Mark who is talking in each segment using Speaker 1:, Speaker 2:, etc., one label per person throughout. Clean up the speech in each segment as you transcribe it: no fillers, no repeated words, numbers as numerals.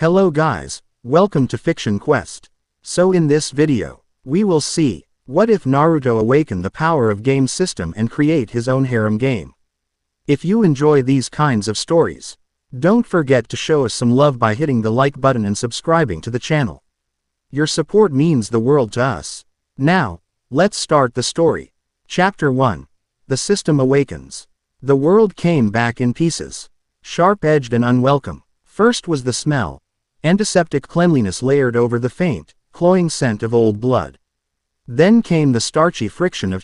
Speaker 1: Hello guys, welcome to Fiction Quest. So in this video, we will see, what if Naruto awaken the power of game system and create his own harem game? If you enjoy these kinds of stories, don't forget to show us some love by hitting the like button and subscribing to the channel. Your support means the world to us. Now, let's start the story. Chapter 1. The System Awakens. The world came back in pieces. Sharp-edged and unwelcome. First was the smell. Antiseptic cleanliness layered over the faint, cloying scent of old blood. Then came the starchy friction of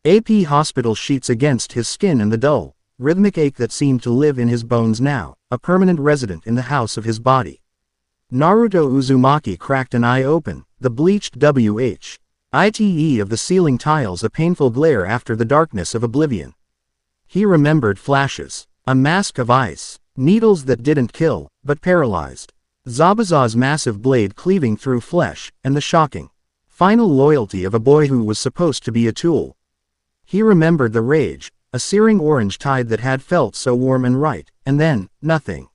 Speaker 1: AP hospital sheets against his skin and the dull, rhythmic ache that seemed to live in his bones now, a permanent resident in the house of his body. Naruto Uzumaki cracked an eye open, the bleached WHITE of the ceiling tiles a painful glare after the darkness of oblivion. He remembered flashes, a mask of ice, needles that didn't kill, but paralyzed. Zabuza's massive blade cleaving through flesh, and the shocking, final loyalty of a boy who was supposed to be a tool. He remembered the rage, a searing orange tide that had felt so warm and right, and then, nothing.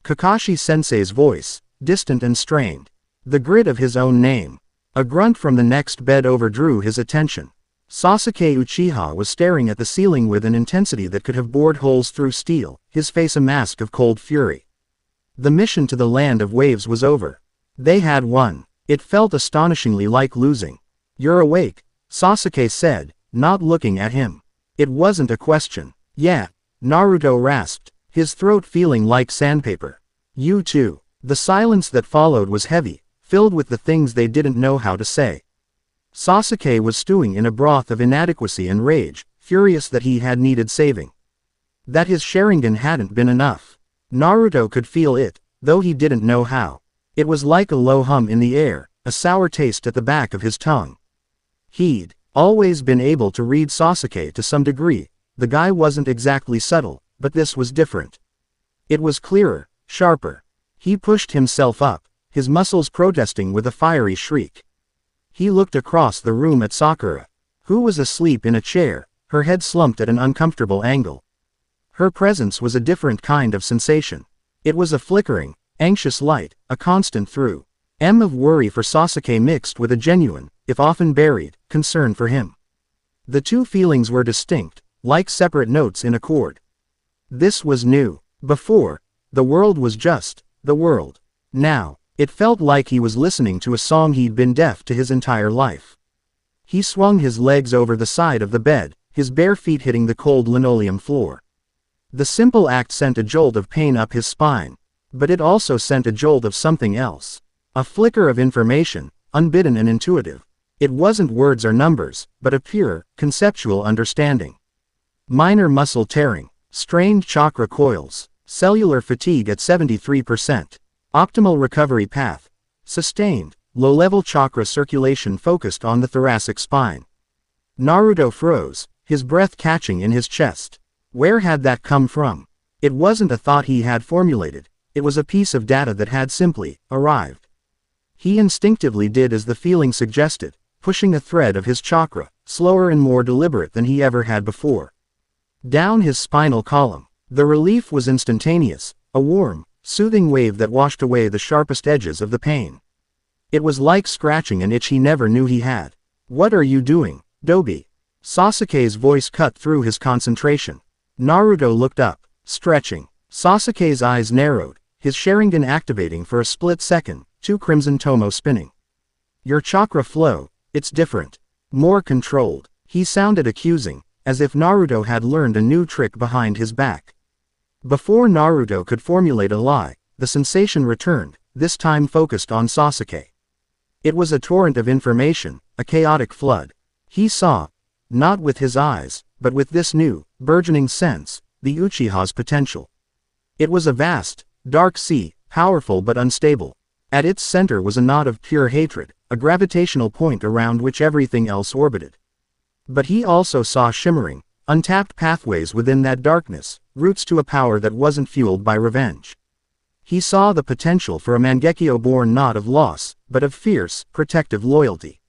Speaker 1: Kakashi-sensei's voice, distant and strained. The grit of his own name. A grunt from the next bed overdrew his attention. Sasuke Uchiha was staring at the ceiling with an intensity that could have bored holes through steel, his face a mask of cold fury. The mission to the land of waves was over. They had won. It felt astonishingly like losing. "You're awake," Sasuke said, not looking at him. It wasn't a question. "Yeah," Naruto rasped, his throat feeling like sandpaper. "You too." The silence that followed was heavy, filled with the things they didn't know how to say. Sasuke was stewing in a broth of inadequacy and rage, furious that he had needed saving. That his Sharingan hadn't been enough. Naruto could feel it, though he didn't know how. It was like a low hum in the air, a sour taste at the back of his tongue. He'd always been able to read Sasuke to some degree. The guy wasn't exactly subtle, but this was different. It was clearer, sharper. He pushed himself up, his muscles protesting with a fiery shriek. He looked across the room at Sakura, who was asleep in a chair, her head slumped at an uncomfortable angle. Her presence was a different kind of sensation. It was a flickering, anxious light, a constant of worry for Sasuke mixed with a genuine, if often buried, concern for him. The two feelings were distinct, like separate notes in a chord. This was new. Before, the world was just the world. Now, it felt like he was listening to a song he'd been deaf to his entire life. He swung his legs over the side of the bed, his bare feet hitting the cold linoleum floor. The simple act sent a jolt of pain up his spine, but it also sent a jolt of something else. A flicker of information, unbidden and intuitive. It wasn't words or numbers, but a pure, conceptual understanding. Minor muscle tearing, strained chakra coils, cellular fatigue at 73%. Optimal recovery path. Sustained, low-level chakra circulation focused on the thoracic spine. Naruto froze, his breath catching in his chest. Where had that come from? It wasn't a thought he had formulated, it was a piece of data that had simply arrived. He instinctively did as the feeling suggested, pushing a thread of his chakra, slower and more deliberate than he ever had before. Down his spinal column. The relief was instantaneous, a warm, soothing wave that washed away the sharpest edges of the pain. It was like scratching an itch he never knew he had. "What are you doing, Dobi?" Sasuke's voice cut through his concentration. Naruto looked up, stretching. Sasuke's eyes narrowed, his Sharingan activating for a split second, two crimson tomo spinning. "Your chakra flow, it's different. More controlled." He sounded accusing, as if Naruto had learned a new trick behind his back. Before Naruto could formulate a lie, the sensation returned, this time focused on Sasuke. It was a torrent of information, a chaotic flood. He saw, not with his eyes, but with this new, burgeoning sense, the Uchiha's potential. It was a vast, dark sea, powerful but unstable. At its center was a knot of pure hatred, a gravitational point around which everything else orbited. But he also saw shimmering, untapped pathways within that darkness, roots to a power that wasn't fueled by revenge. He saw the potential for a Mangekyo-born not of loss, but of fierce, protective loyalty.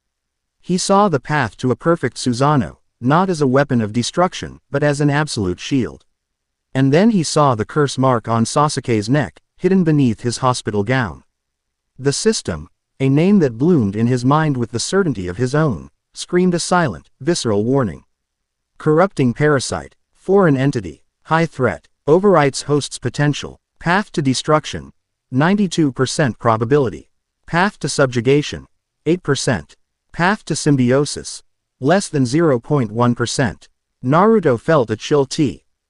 Speaker 1: He saw the path to a perfect Susanoo, not as a weapon of destruction, but as an absolute shield. And then he saw the curse mark on Sasuke's neck, hidden beneath his hospital gown. The system, a name that bloomed in his mind with the certainty of his own, screamed a silent, visceral warning. Corrupting parasite, foreign entity, high threat, overwrites host's potential, path to destruction, 92% probability, path to subjugation, 8%, path to symbiosis, less than 0.1%. Naruto felt a chill.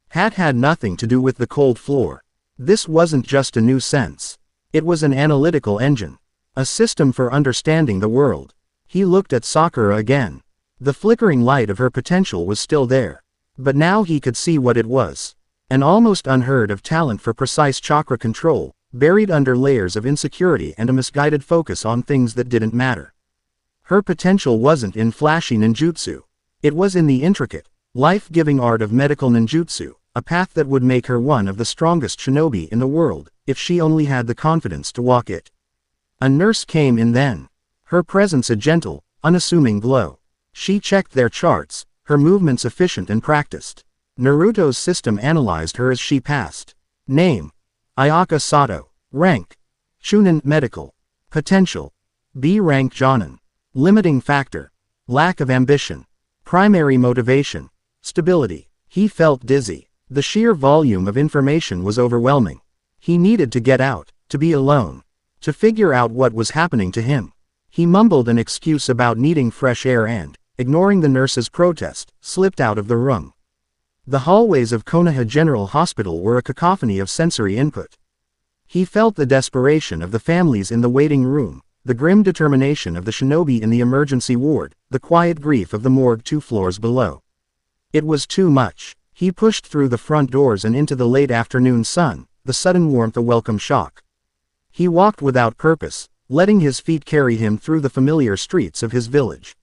Speaker 1: Had nothing to do with the cold floor. This wasn't just a new sense. It was an analytical engine. A system for understanding the world. He looked at Sakura again. The flickering light of her potential was still there. But now he could see what it was. An almost unheard of talent for precise chakra control, buried under layers of insecurity and a misguided focus on things that didn't matter. Her potential wasn't in flashy ninjutsu. It was in the intricate, life-giving art of medical ninjutsu, a path that would make her one of the strongest shinobi in the world, if she only had the confidence to walk it. A nurse came in then. Her presence a gentle, unassuming glow. She checked their charts, her movements efficient and practiced. Naruto's system analyzed her as she passed. Name: Ayaka Sato. Rank: Chunin Medical. Potential: B rank Jonin. Limiting factor: lack of ambition. Primary motivation: stability. He felt dizzy. The sheer volume of information was overwhelming. He needed to get out, to be alone, to figure out what was happening to him. He mumbled an excuse about needing fresh air and, ignoring the nurse's protest, slipped out of the room. The hallways of Konoha General Hospital were a cacophony of sensory input. He felt the desperation of the families in the waiting room, the grim determination of the shinobi in the emergency ward, the quiet grief of the morgue 2 floors below. It was too much. He pushed through the front doors and into the late afternoon sun, the sudden warmth a welcome shock. He walked without purpose, letting his feet carry him through the familiar streets of his village.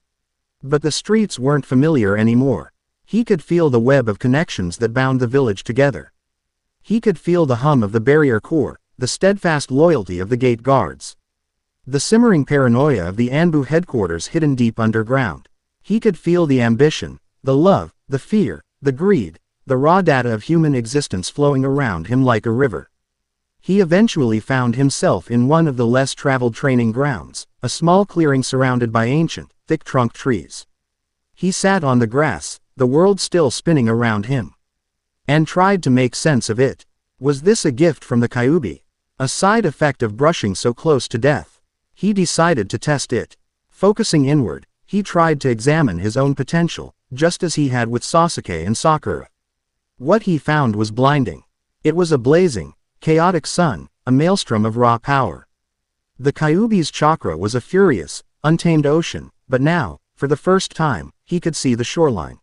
Speaker 1: But the streets weren't familiar anymore. He could feel the web of connections that bound the village together. He could feel the hum of the barrier core, the steadfast loyalty of the gate guards. The simmering paranoia of the Anbu headquarters hidden deep underground. He could feel the ambition, the love, the fear, the greed, the raw data of human existence flowing around him like a river. He eventually found himself in one of the less traveled training grounds, a small clearing surrounded by ancient, thick-trunked trees. He sat on the grass, the world still spinning around him, and tried to make sense of it. Was this a gift from the Kyuubi? A side effect of brushing so close to death? He decided to test it. Focusing inward, he tried to examine his own potential, just as he had with Sasuke and Sakura. What he found was blinding. It was a blazing, chaotic sun, a maelstrom of raw power. The Kyuubi's chakra was a furious, untamed ocean, but now, for the first time, he could see the shoreline.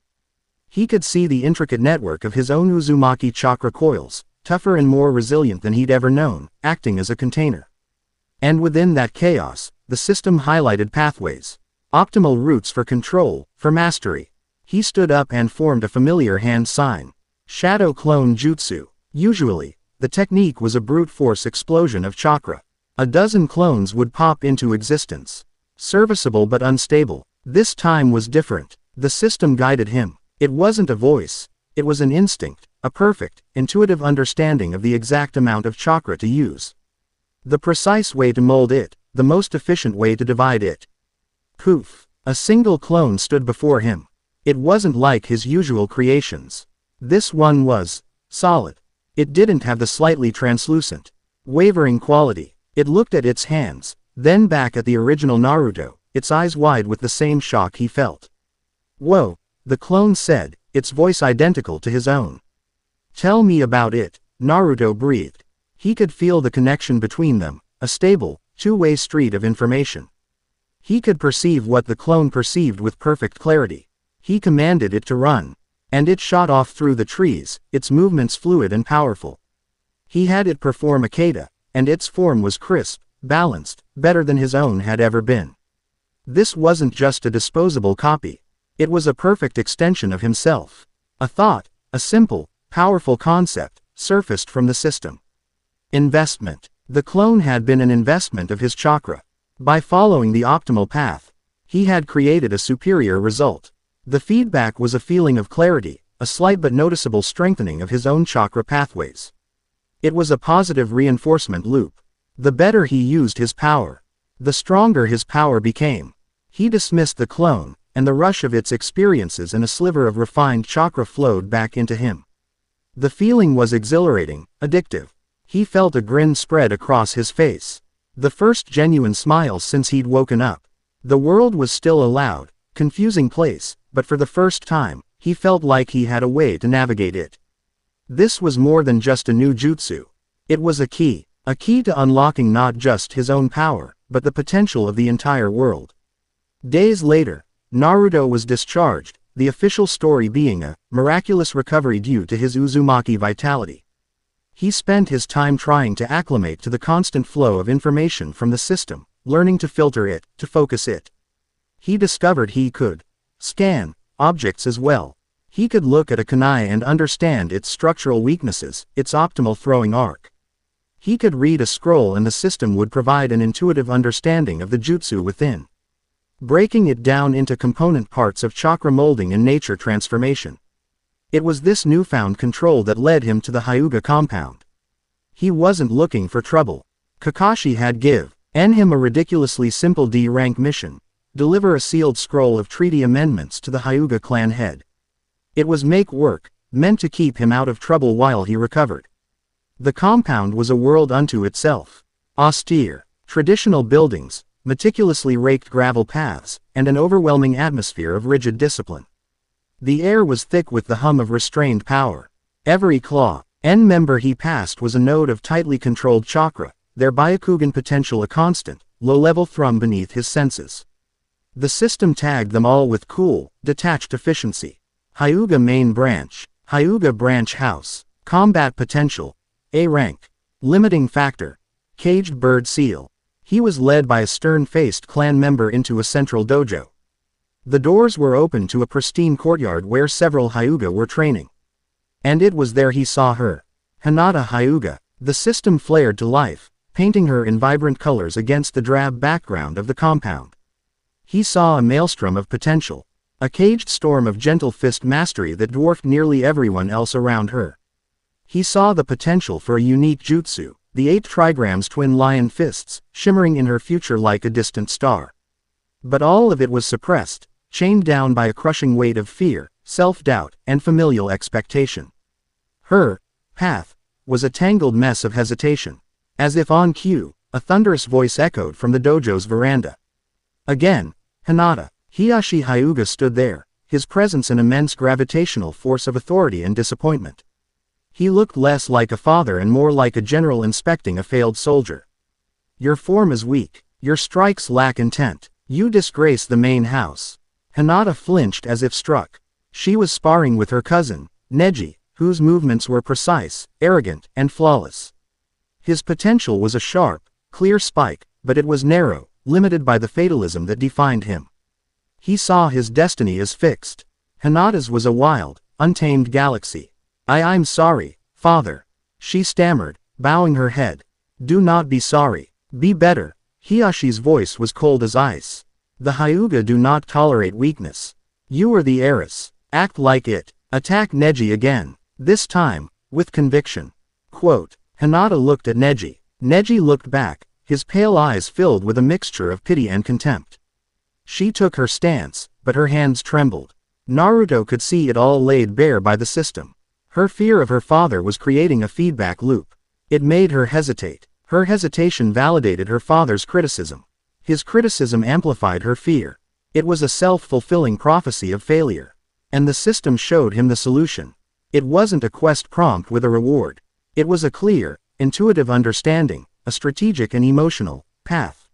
Speaker 1: He could see the intricate network of his own Uzumaki chakra coils, tougher and more resilient than he'd ever known, acting as a container. And within that chaos, the system highlighted pathways. Optimal routes for control, for mastery. He stood up and formed a familiar hand sign. Shadow Clone Jutsu. Usually, the technique was a brute force explosion of chakra. A dozen clones would pop into existence. Serviceable but unstable. This time was different. The system guided him. It wasn't a voice. It was an instinct, a perfect, intuitive understanding of the exact amount of chakra to use. The precise way to mold it, the most efficient way to divide it. Poof! A single clone stood before him. It wasn't like his usual creations. This one was solid. It didn't have the slightly translucent, wavering quality. It looked at its hands, then back at the original Naruto, its eyes wide with the same shock he felt. "Whoa," the clone said, its voice identical to his own. "Tell me about it," Naruto breathed. He could feel the connection between them, a stable, two-way street of information. He could perceive what the clone perceived with perfect clarity. He commanded it to run. And it shot off through the trees, its movements fluid and powerful. He had it perform a kata, and its form was crisp, balanced, better than his own had ever been. This wasn't just a disposable copy. It was a perfect extension of himself. A thought, a simple, powerful concept, surfaced from the system. Investment. The clone had been an investment of his chakra. By following the optimal path, he had created a superior result. The feedback was a feeling of clarity, a slight but noticeable strengthening of his own chakra pathways. It was a positive reinforcement loop. The better he used his power, the stronger his power became. He dismissed the clone, and the rush of its experiences and a sliver of refined chakra flowed back into him. The feeling was exhilarating, addictive. He felt a grin spread across his face. The first genuine smile since he'd woken up. The world was still a loud, confusing place, but for the first time, he felt like he had a way to navigate it. This was more than just a new jutsu. It was a key to unlocking not just his own power, but the potential of the entire world. Days later, Naruto was discharged, the official story being a miraculous recovery due to his Uzumaki vitality. He spent his time trying to acclimate to the constant flow of information from the system, learning to filter it, to focus it. He discovered he could scan objects as well. He could look at a kunai and understand its structural weaknesses, its optimal throwing arc. He could read a scroll and the system would provide an intuitive understanding of the jutsu within, breaking it down into component parts of chakra molding and nature transformation. It was this newfound control that led him to the Hyuga compound. He wasn't looking for trouble. Kakashi had given him a ridiculously simple D-rank mission: deliver a sealed scroll of treaty amendments to the Hyuga clan head. It was make work, meant to keep him out of trouble while he recovered. The compound was a world unto itself. Austere, traditional buildings, meticulously raked gravel paths, and an overwhelming atmosphere of rigid discipline. The air was thick with the hum of restrained power. Every claw and member he passed was a node of tightly controlled chakra, their Byakugan potential a constant, low-level thrum beneath his senses. The system tagged them all with cool, detached efficiency. Hyuga Main Branch, Hyuga Branch House, Combat Potential, A rank, Limiting Factor, Caged Bird Seal. He was led by a stern-faced clan member into a central dojo. The doors were open to a pristine courtyard where several Hyuga were training. And it was there he saw her. Hinata Hyuga. The system flared to life, painting her in vibrant colors against the drab background of the compound. He saw a maelstrom of potential. A caged storm of gentle fist mastery that dwarfed nearly everyone else around her. He saw the potential for a unique jutsu, the 8 trigrams twin lion fists, shimmering in her future like a distant star. But all of it was suppressed, chained down by a crushing weight of fear, self-doubt, and familial expectation. Her path was a tangled mess of hesitation. As if on cue, a thunderous voice echoed from the dojo's veranda. Again, Hinata. Hiyashi Hyuga stood there, his presence an immense gravitational force of authority and disappointment. He looked less like a father and more like a general inspecting a failed soldier. Your form is weak, your strikes lack intent, you disgrace the main house. Hinata flinched as if struck. She was sparring with her cousin, Neji, whose movements were precise, arrogant, and flawless. His potential was a sharp, clear spike, but it was narrow, limited by the fatalism that defined him. He saw his destiny as fixed. Hinata's was a wild, untamed galaxy. I'm sorry, father. She stammered, bowing her head. Do not be sorry. Be better. Hiyashi's voice was cold as ice. The Hyuga do not tolerate weakness. You are the heiress. Act like it. Attack Neji again. This time, with conviction. Quote. Hinata looked at Neji. Neji looked back, his pale eyes filled with a mixture of pity and contempt. She took her stance, but her hands trembled. Naruto could see it all laid bare by the system. Her fear of her father was creating a feedback loop. It made her hesitate. Her hesitation validated her father's criticism. His criticism amplified her fear. It was a self-fulfilling prophecy of failure. And the system showed him the solution. It wasn't a quest prompt with a reward. It was a clear, intuitive understanding, a strategic and emotional path.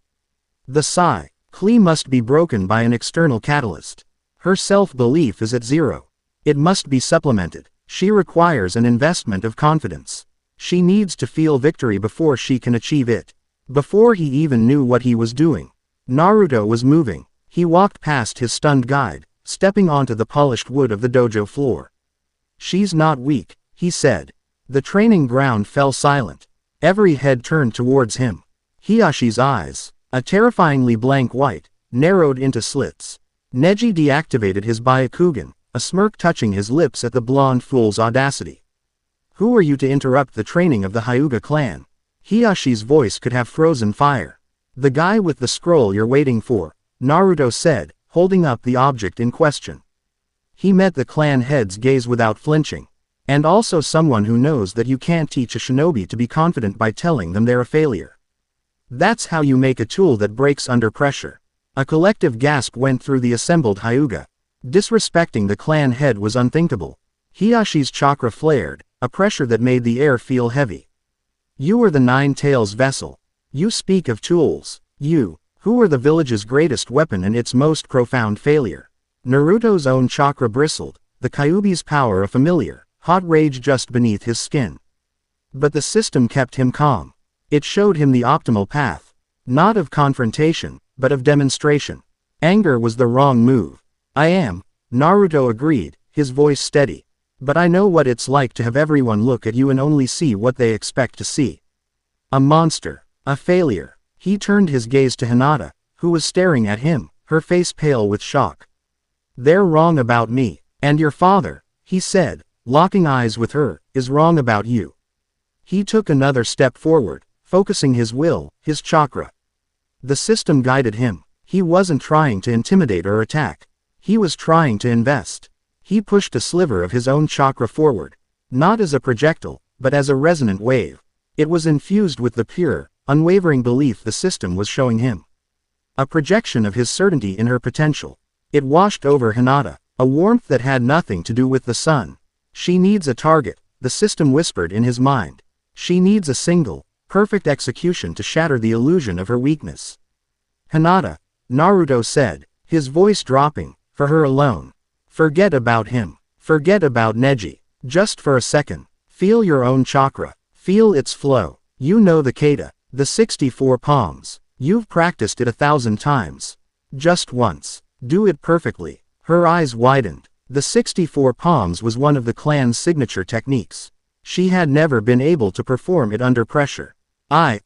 Speaker 1: The cycle must be broken by an external catalyst. Her self-belief is at zero. It must be supplemented. She requires an investment of confidence. She needs to feel victory before she can achieve it. Before he even knew what he was doing, Naruto was moving. He walked past his stunned guide, stepping onto the polished wood of the dojo floor. She's not weak, he said. The training ground fell silent. Every head turned towards him. Hiyashi's eyes, a terrifyingly blank white, narrowed into slits. Neji deactivated his Byakugan, a smirk touching his lips at the blonde fool's audacity. Who are you to interrupt the training of the Hyuga clan? Hiyashi's voice could have frozen fire. The guy with the scroll you're waiting for, Naruto said, holding up the object in question. He met the clan head's gaze without flinching. And also someone who knows that you can't teach a shinobi to be confident by telling them they're a failure. That's how you make a tool that breaks under pressure. A collective gasp went through the assembled Hyuga. Disrespecting the clan head was unthinkable. Hiyashi's chakra flared, a pressure that made the air feel heavy. You are the Nine Tails vessel. You speak of tools. You, who are the village's greatest weapon and its most profound failure. Naruto's own chakra bristled, the Kyuubi's power a familiar, hot rage just beneath his skin. But the system kept him calm. It showed him the optimal path. Not of confrontation, but of demonstration. Anger was the wrong move. I am, Naruto agreed, his voice steady. But I know what it's like to have everyone look at you and only see what they expect to see. A monster. A failure. He turned his gaze to Hinata, who was staring at him, her face pale with shock. They're wrong about me. And your father, he said, locking eyes with her, is wrong about you. He took another step forward, focusing his will, his chakra. The system guided him. He wasn't trying to intimidate or attack. He was trying to invest. He pushed a sliver of his own chakra forward, not as a projectile, but as a resonant wave. It was infused with the pure, unwavering belief the system was showing him. A projection of his certainty in her potential. It washed over Hinata, a warmth that had nothing to do with the sun. She needs a target, the system whispered in his mind. She needs a single, perfect execution to shatter the illusion of her weakness. Hinata, Naruto said, his voice dropping, for her alone. Forget about him. Forget about Neji. Just for a second. Feel your own chakra. Feel its flow. You know the kata, the 64 palms. You've practiced it 1,000 times. Just once. Do it perfectly. Her eyes widened. The 64 palms was one of the clan's signature techniques. She had never been able to perform it under pressure. I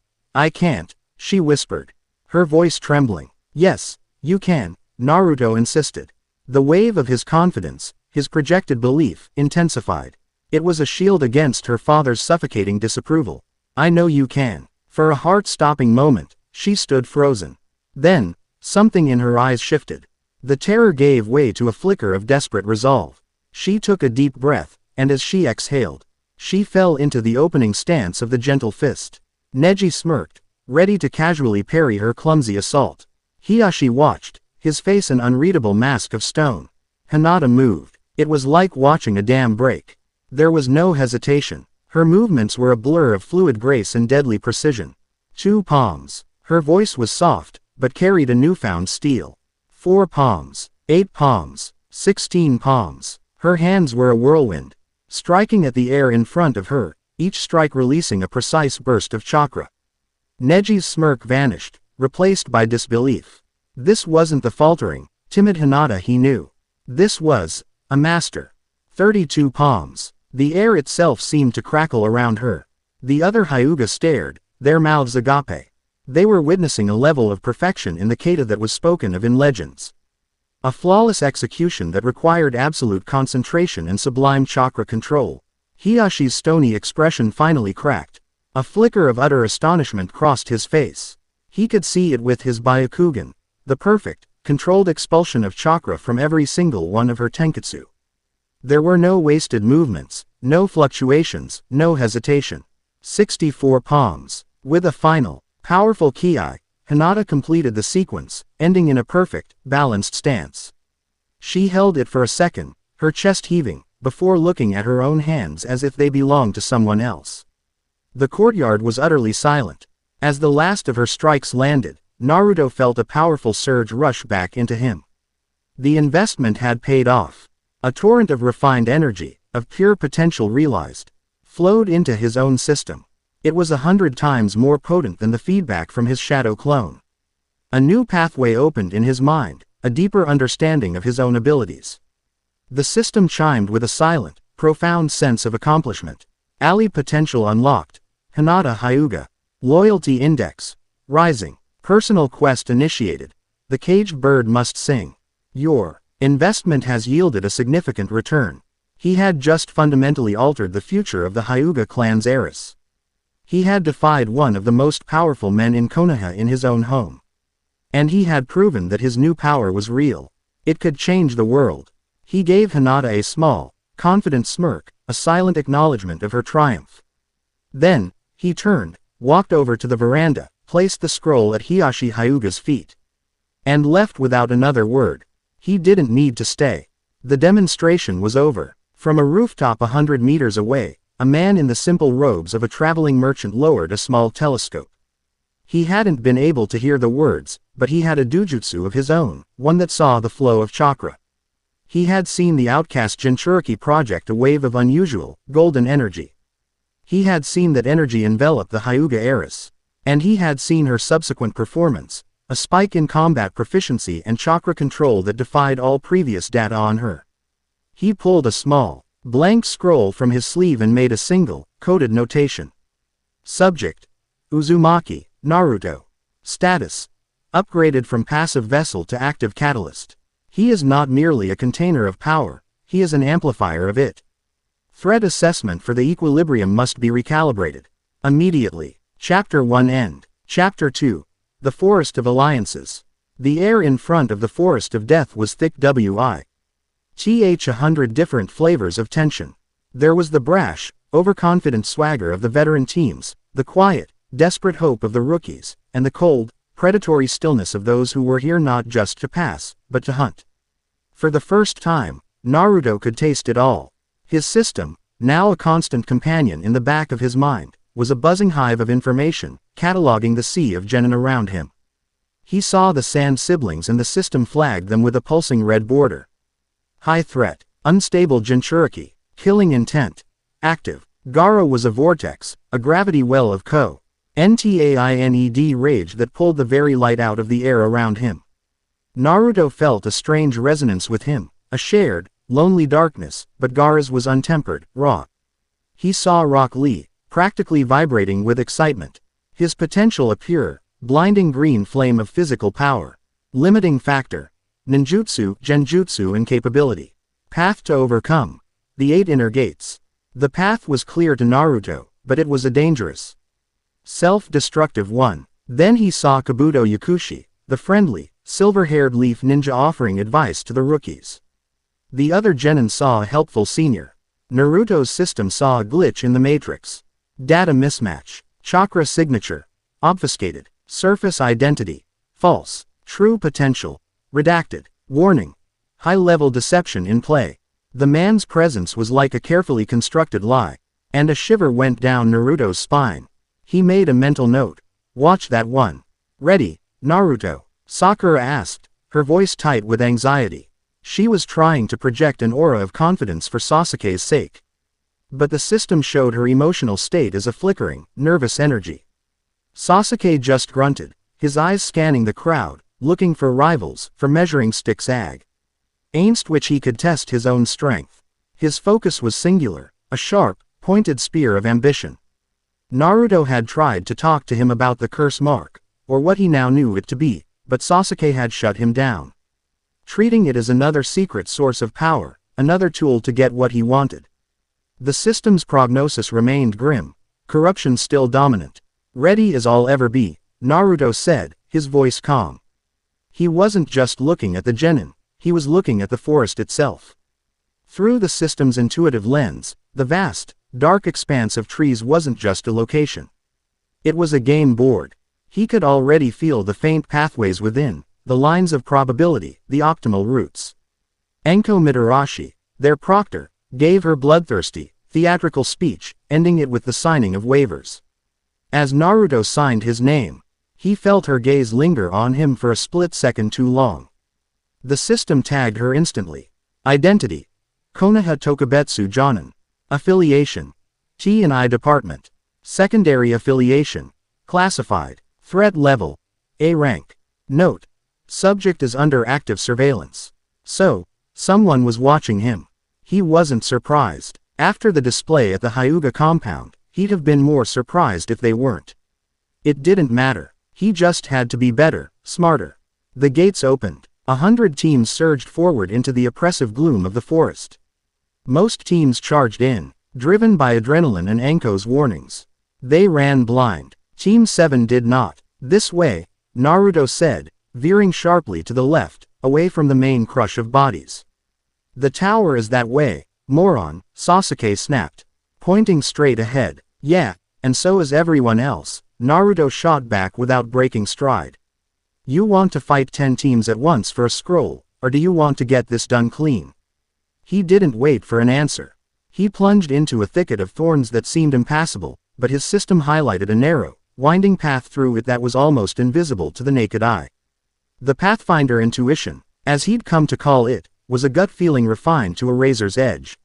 Speaker 1: can't, she whispered. Her voice trembling. Yes, you can, Naruto insisted. The wave of his confidence, his projected belief, intensified. It was a shield against her father's suffocating disapproval. I know you can. For a heart-stopping moment, she stood frozen. Then, something in her eyes shifted. The terror gave way to a flicker of desperate resolve. She took a deep breath, and as she exhaled, she fell into the opening stance of the gentle fist. Neji smirked, ready to casually parry her clumsy assault. Hiyashi watched, his face an unreadable mask of stone. Hinata moved. It was like watching a dam break. There was no hesitation. Her movements were a blur of fluid grace and deadly precision. 2 palms. Her voice was soft, but carried a newfound steel. 4 palms. 8 palms. 16 palms. Her hands were a whirlwind, striking at the air in front of her, each strike releasing a precise burst of chakra. Neji's smirk vanished, replaced by disbelief. This wasn't the faltering, timid Hinata he knew. This was a master. 32 palms. The air itself seemed to crackle around her. The other Hyuga stared, their mouths agape. They were witnessing a level of perfection in the kata that was spoken of in legends. A flawless execution that required absolute concentration and sublime chakra control. Hiyashi's stony expression finally cracked. A flicker of utter astonishment crossed his face. He could see it with his Byakugan, the perfect, controlled expulsion of chakra from every single one of her tenketsu. There were no wasted movements, no fluctuations, no hesitation. 64 palms. With a final, powerful ki, Hinata completed the sequence, ending in a perfect, balanced stance. She held it for a second, her chest heaving, before looking at her own hands as if they belonged to someone else. The courtyard was utterly silent. As the last of her strikes landed, Naruto felt a powerful surge rush back into him. The investment had paid off. A torrent of refined energy, of pure potential realized, flowed into his own system. It was 100 times more potent than the feedback from his shadow clone. A new pathway opened in his mind, a deeper understanding of his own abilities. The system chimed with a silent, profound sense of accomplishment. Ali potential unlocked. Hinata Hyuga. Loyalty index. Rising. Personal quest initiated. The caged bird must sing. Your investment has yielded a significant return. He had just fundamentally altered the future of the Hyuga clan's heiress. He had defied one of the most powerful men in Konoha in his own home. And he had proven that his new power was real. It could change the world. He gave Hinata a small, confident smirk, a silent acknowledgement of her triumph. Then, he turned, walked over to the veranda, placed the scroll at Hiashi Hyuga's feet. And left without another word. He didn't need to stay. The demonstration was over. From a rooftop 100 meters away, a man in the simple robes of a traveling merchant lowered a small telescope. He hadn't been able to hear the words, but he had a dujutsu of his own, one that saw the flow of chakra. He had seen the outcast Jinchuriki project a wave of unusual, golden energy. He had seen that energy envelop the Hyuga heiress. And he had seen her subsequent performance, a spike in combat proficiency and chakra control that defied all previous data on her. He pulled a small, blank scroll from his sleeve and made a single, coded notation. Subject: Uzumaki, Naruto. Status: upgraded from passive vessel to active catalyst. He is not merely a container of power, he is an amplifier of it. Threat assessment for the equilibrium must be recalibrated. Immediately. Chapter 1 End. Chapter 2. The Forest of Alliances. The air in front of the Forest of Death was thick with 100 different flavors of tension. There was the brash, overconfident swagger of the veteran teams, the quiet, desperate hope of the rookies, and the cold, predatory stillness of those who were here not just to pass, but to hunt. For the first time, Naruto could taste it all. His system, now a constant companion in the back of his mind, was a buzzing hive of information, cataloging the sea of genin around him. He saw the sand siblings and the system flagged them with a pulsing red border. High threat, unstable Jinchuriki, killing intent, active. Gaara was a vortex, a gravity well of Ntained rage that pulled the very light out of the air around him. Naruto felt a strange resonance with him, a shared, lonely darkness, but Gaara's was untempered, raw. He saw Rock Lee, practically vibrating with excitement. His potential a pure, blinding green flame of physical power. Limiting factor: ninjutsu, genjutsu and capability. Path to overcome: the 8 inner gates. The path was clear to Naruto, but it was a dangerous, self-destructive one. Then he saw Kabuto Yakushi, the friendly, silver-haired leaf ninja offering advice to the rookies. The other genin saw a helpful senior. Naruto's system saw a glitch in the matrix. Data mismatch. Chakra signature. Obfuscated. Surface identity. False. True potential. Redacted. Warning. High-level deception in play. The man's presence was like a carefully constructed lie. And a shiver went down Naruto's spine. He made a mental note. Watch that one. Ready, Naruto? Sakura asked, her voice tight with anxiety. She was trying to project an aura of confidence for Sasuke's sake. But the system showed her emotional state as a flickering, nervous energy. Sasuke just grunted, his eyes scanning the crowd, looking for rivals, for measuring sticks against which he could test his own strength. His focus was singular, a sharp, pointed spear of ambition. Naruto had tried to talk to him about the curse mark, or what he now knew it to be, but Sasuke had shut him down, treating it as another secret source of power, another tool to get what he wanted. The system's prognosis remained grim, corruption still dominant. Ready as I'll ever be, Naruto said, his voice calm. He wasn't just looking at the genin, he was looking at the forest itself. Through the system's intuitive lens, the vast, dark expanse of trees wasn't just a location. It was a game board. He could already feel the faint pathways within, the lines of probability, the optimal routes. Enko Mitarashi, their proctor, gave her bloodthirsty, theatrical speech, ending it with the signing of waivers. As Naruto signed his name, he felt her gaze linger on him for a split second too long. The system tagged her instantly. Identity: Konoha Tokubetsu Jonin. Affiliation: T&I Department. Secondary affiliation: Classified. Threat level: A rank. Note: Subject is under active surveillance. So, someone was watching him. He wasn't surprised. After the display at the Hyuga compound, he'd have been more surprised if they weren't. It didn't matter. He just had to be better, smarter. The gates opened. 100 teams surged forward into the oppressive gloom of the forest. Most teams charged in, driven by adrenaline and Anko's warnings. They ran blind. Team 7 did not. This way, Naruto said, veering sharply to the left, away from the main crush of bodies. The tower is that way, moron, Sasuke snapped, pointing straight ahead. Yeah, and so is everyone else, Naruto shot back without breaking stride. You want to fight 10 teams at once for a scroll, or do you want to get this done clean? He didn't wait for an answer. He plunged into a thicket of thorns that seemed impassable, but his system highlighted a narrow, winding path through it that was almost invisible to the naked eye. The Pathfinder intuition, as he'd come to call it, was a gut feeling refined to a razor's edge.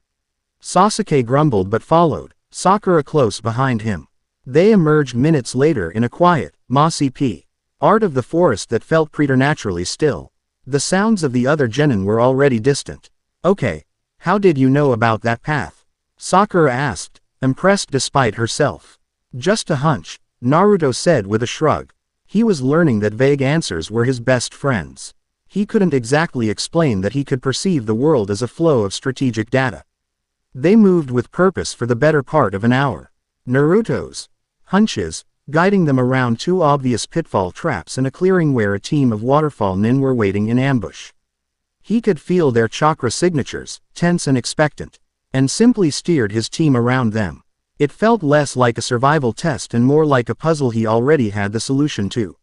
Speaker 1: Sasuke grumbled but followed, Sakura close behind him. They emerged minutes later in a quiet, mossy part of the forest that felt preternaturally still. The sounds of the other genin were already distant. Okay, how did you know about that path? Sakura asked, impressed despite herself. Just a hunch, Naruto said with a shrug. He was learning that vague answers were his best friends. He couldn't exactly explain that he could perceive the world as a flow of strategic data. They moved with purpose for the better part of an hour. Naruto's hunches, guiding them around 2 obvious pitfall traps in a clearing where a team of waterfall nin were waiting in ambush. He could feel their chakra signatures, tense and expectant, and simply steered his team around them. It felt less like a survival test and more like a puzzle he already had the solution to.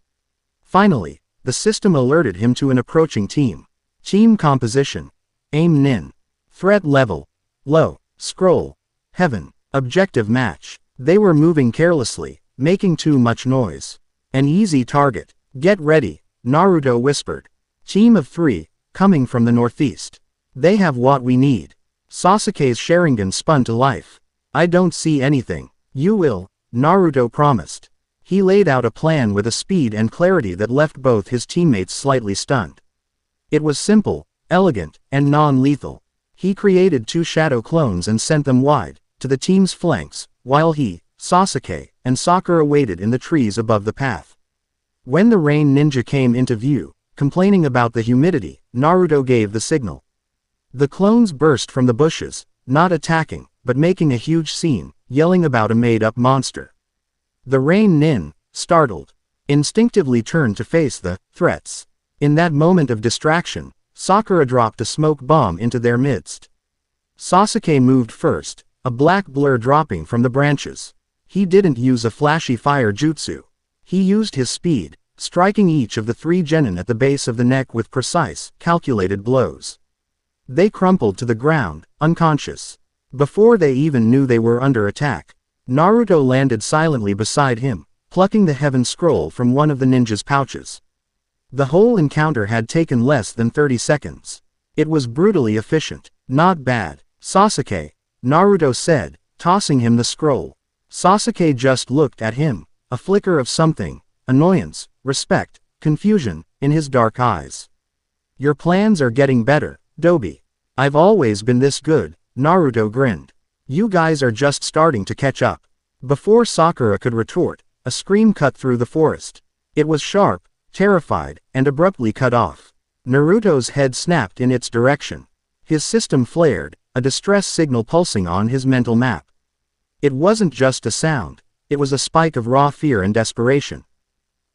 Speaker 1: Finally, the system alerted him to an approaching team. Team composition. Aim nin. Threat level. Low. Scroll. Heaven. Objective match. They were moving carelessly, making too much noise. An easy target. Get ready, Naruto whispered. Team of 3, coming from the northeast. They have what we need. Sasuke's Sharingan spun to life. I don't see anything. You will, Naruto promised. He laid out a plan with a speed and clarity that left both his teammates slightly stunned. It was simple, elegant, and non-lethal. He created 2 shadow clones and sent them wide, to the team's flanks, while he, Sasuke, and Sakura waited in the trees above the path. When the rain ninja came into view, complaining about the humidity, Naruto gave the signal. The clones burst from the bushes, not attacking, but making a huge scene, yelling about a made-up monster. The rain nin, startled, instinctively turned to face the threats. In that moment of distraction, Sakura dropped a smoke bomb into their midst. Sasuke moved first, a black blur dropping from the branches. He didn't use a flashy fire jutsu. He used his speed, striking each of the 3 genin at the base of the neck with precise, calculated blows. They crumpled to the ground, unconscious. Before they even knew they were under attack, Naruto landed silently beside him, plucking the heaven scroll from one of the ninja's pouches. The whole encounter had taken less than 30 seconds. It was brutally efficient. Not bad, Sasuke, Naruto said, tossing him the scroll. Sasuke just looked at him, a flicker of something, annoyance, respect, confusion, in his dark eyes. Your plans are getting better, Dobi. I've always been this good, Naruto grinned. You guys are just starting to catch up. Before Sakura could retort, a scream cut through the forest. It was sharp, terrified, and abruptly cut off. Naruto's head snapped in its direction. His system flared, a distress signal pulsing on his mental map. It wasn't just a sound, it was a spike of raw fear and desperation.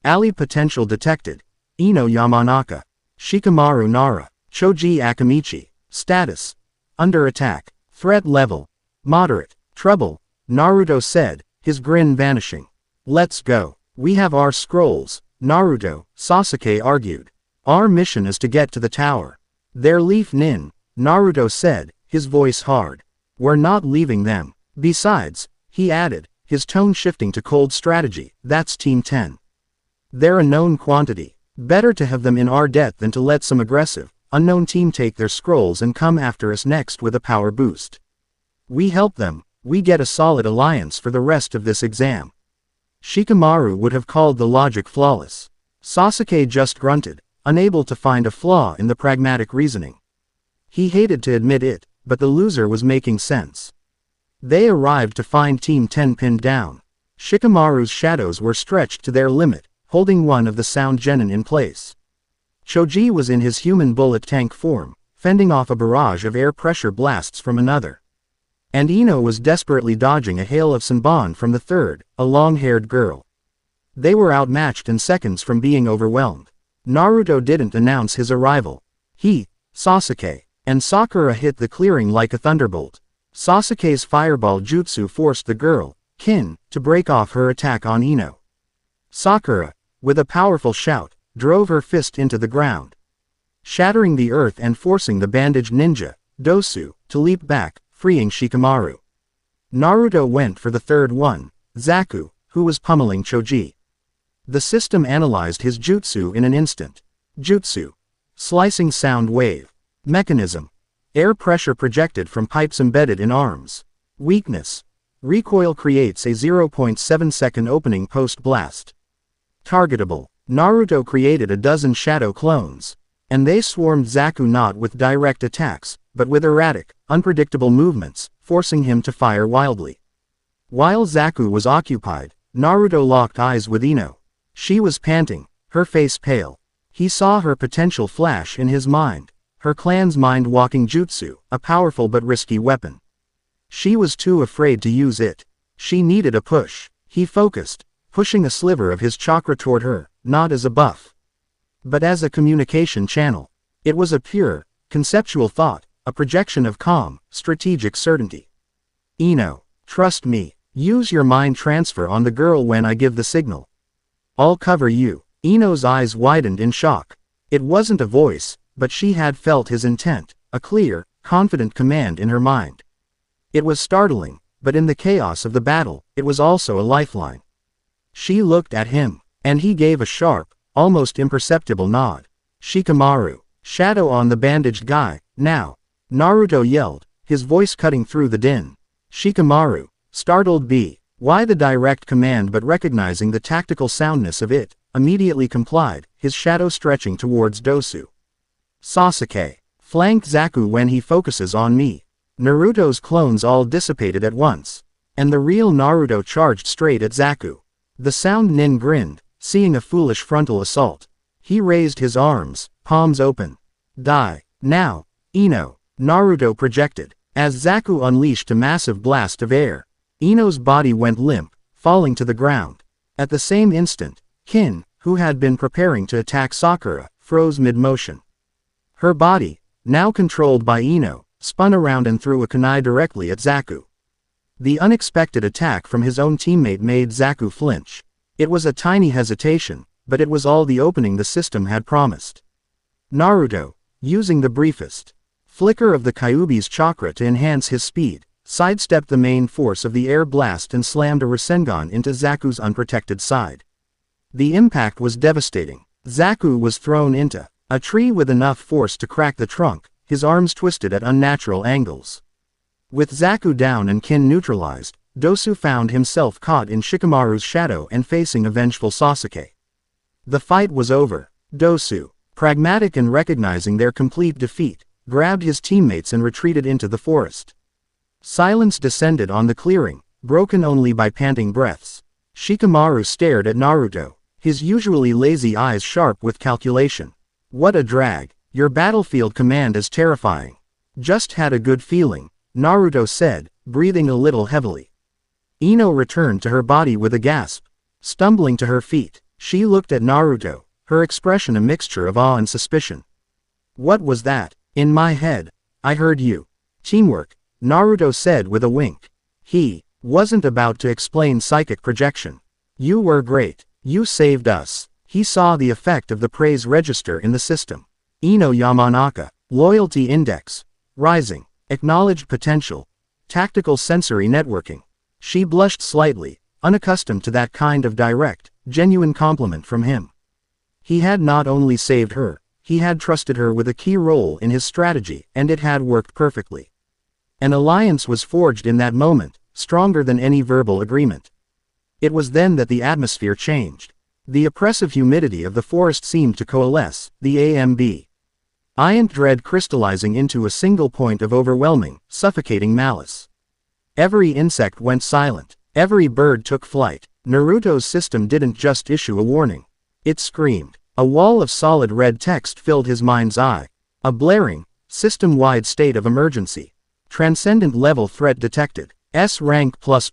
Speaker 1: Ali potential detected. Ino Yamanaka. Shikamaru Nara. Choji Akamichi. Status. Under attack. Threat level. Moderate. Trouble. Naruto said, his grin vanishing. Let's go. We have our scrolls, Naruto, Sasuke argued. Our mission is to get to the tower. They're Leaf Nin, Naruto said, his voice hard. We're not leaving them. Besides, he added, his tone shifting to cold strategy, that's Team 10. They're a known quantity. Better to have them in our debt than to let some aggressive, unknown team take their scrolls and come after us next with a power boost. We help them, we get a solid alliance for the rest of this exam. Shikamaru would have called the logic flawless. Sasuke just grunted, unable to find a flaw in the pragmatic reasoning. He hated to admit it, but the loser was making sense. They arrived to find Team 10 pinned down. Shikamaru's shadows were stretched to their limit, holding one of the sound genin in place. Choji was in his human bullet tank form, fending off a barrage of air pressure blasts from another. And Ino was desperately dodging a hail of Senbon from the third, a long-haired girl. They were outmatched in seconds from being overwhelmed. Naruto didn't announce his arrival. He, Sasuke, and Sakura hit the clearing like a thunderbolt. Sasuke's fireball jutsu forced the girl, Kin, to break off her attack on Ino. Sakura, with a powerful shout, drove her fist into the ground, shattering the earth and forcing the bandaged ninja, Dosu, to leap back, freeing Shikamaru. Naruto went for the third one, Zaku, who was pummeling Choji. The system analyzed his jutsu in an instant. Jutsu. Slicing sound wave. Mechanism. Air pressure projected from pipes embedded in arms. Weakness. Recoil creates a 0.7-second opening post-blast. Targetable. Naruto created a dozen shadow clones, and they swarmed Zaku not with direct attacks, but with erratic, unpredictable movements, forcing him to fire wildly. While Zaku was occupied, Naruto locked eyes with Ino. She was panting, her face pale. He saw her potential flash in his mind, her clan's mind-walking jutsu, a powerful but risky weapon. She was too afraid to use it. She needed a push. He focused, pushing a sliver of his chakra toward her, not as a buff, but as a communication channel. It was a pure, conceptual thought, a projection of calm, strategic certainty. Ino, trust me, use your mind transfer on the girl when I give the signal. I'll cover you. Ino's eyes widened in shock. It wasn't a voice, but she had felt his intent, a clear, confident command in her mind. It was startling, but in the chaos of the battle, it was also a lifeline. She looked at him, and he gave a sharp, almost imperceptible nod. Shikamaru, shadow on the bandaged guy, now. Naruto yelled, his voice cutting through the din. Shikamaru, startled B. Why the direct command but recognizing the tactical soundness of it, immediately complied, his shadow stretching towards Dosu. Sasuke, flanked Zaku when he focuses on me. Naruto's clones all dissipated at once, and the real Naruto charged straight at Zaku. The sound Nin grinned, seeing a foolish frontal assault. He raised his arms, palms open. Die, now, Ino, Naruto projected. As Zaku unleashed a massive blast of air, Ino's body went limp, falling to the ground. At the same instant, Kin, who had been preparing to attack Sakura, froze mid-motion. Her body, now controlled by Ino, spun around and threw a kunai directly at Zaku. The unexpected attack from his own teammate made Zaku flinch. It was a tiny hesitation, but it was all the opening the system had promised. Naruto, using the briefest flicker of the Kyuubi's chakra to enhance his speed, sidestepped the main force of the air blast and slammed a Rasengan into Zaku's unprotected side. The impact was devastating. Zaku was thrown into a tree with enough force to crack the trunk, his arms twisted at unnatural angles. With Zaku down and Kin neutralized, Dosu found himself caught in Shikamaru's shadow and facing a vengeful Sasuke. The fight was over. Dosu, pragmatic and recognizing their complete defeat, grabbed his teammates and retreated into the forest. Silence descended on the clearing, broken only by panting breaths. Shikamaru stared at Naruto, his usually lazy eyes sharp with calculation. What a drag. Your battlefield command is terrifying. Just had a good feeling, Naruto said, breathing a little heavily. Ino returned to her body with a gasp. Stumbling to her feet, she looked at Naruto, her expression a mixture of awe and suspicion. What was that? In my head. I heard you. Teamwork, Naruto said with a wink. He wasn't about to explain psychic projection. You were great. You saved us. He saw the effect of the praise register in the system. Ino Yamanaka, loyalty index, rising, acknowledged potential, tactical sensory networking. She blushed slightly, unaccustomed to that kind of direct, genuine compliment from him. He had not only saved her, he had trusted her with a key role in his strategy, and it had worked perfectly. An alliance was forged in that moment, stronger than any verbal agreement. It was then that the atmosphere changed. The oppressive humidity of the forest seemed to coalesce, the AMB. Iant dread crystallizing into a single point of overwhelming, suffocating malice. Every insect went silent. Every bird took flight. Naruto's system didn't just issue a warning. It screamed. A wall of solid red text filled his mind's eye. A blaring, System-wide state of emergency. Transcendent level threat detected. S rank ++.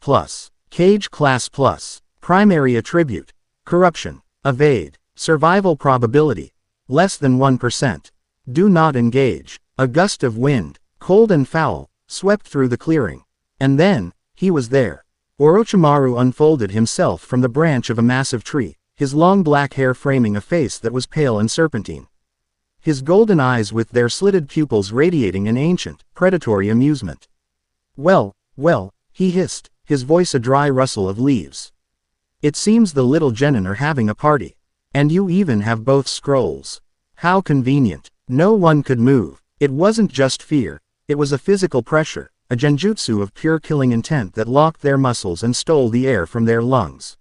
Speaker 1: Cage class plus. Primary attribute. Corruption. Evade. Survival probability. Less than 1%. Do not engage. A gust of wind, cold and foul, swept through the clearing. And then, he was there. Orochimaru unfolded himself from the branch of a massive tree, his long black hair framing a face that was pale and serpentine. His golden eyes with their slitted pupils radiating an ancient, predatory amusement. Well, he hissed, his voice a dry rustle of leaves. It seems the little genin are having a party. And you even have both scrolls. How convenient. No one could move. It wasn't just fear, it was a physical pressure, a genjutsu of pure killing intent that locked their muscles and stole the air from their lungs.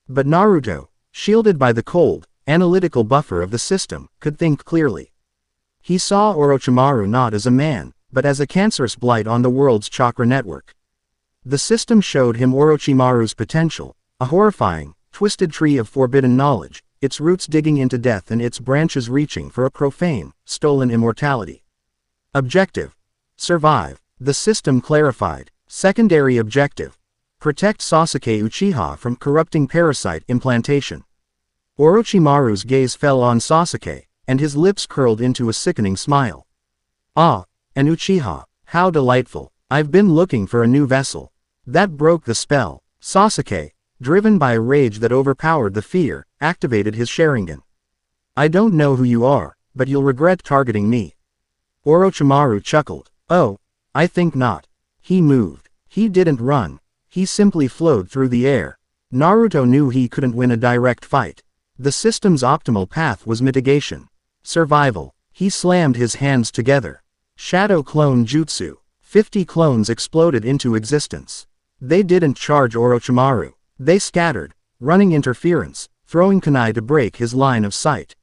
Speaker 1: But Naruto, shielded by the cold, analytical buffer of the system, could think clearly. He saw Orochimaru not as a man, but as a cancerous blight on the world's chakra network. The system showed him Orochimaru's potential, a horrifying, twisted tree of forbidden knowledge, its roots digging into death and its branches reaching for a profane, stolen immortality. Objective. Survive. The system clarified. Secondary objective. Protect Sasuke Uchiha from corrupting parasite implantation. Orochimaru's gaze fell on Sasuke, and his lips curled into a sickening smile. Ah, an Uchiha, how delightful. I've been looking for a new vessel. That broke the spell. Sasuke, driven by a rage that overpowered the fear, activated his Sharingan. I don't know who you are, but you'll regret targeting me. Orochimaru chuckled. Oh, I think not. He moved. He didn't run. He simply flowed through the air. Naruto knew he couldn't win a direct fight. The system's optimal path was mitigation. Survival. He slammed his hands together. Shadow Clone Jutsu. 50 clones exploded into existence. They didn't charge Orochimaru. They scattered, running interference, throwing kunai to break his line of sight.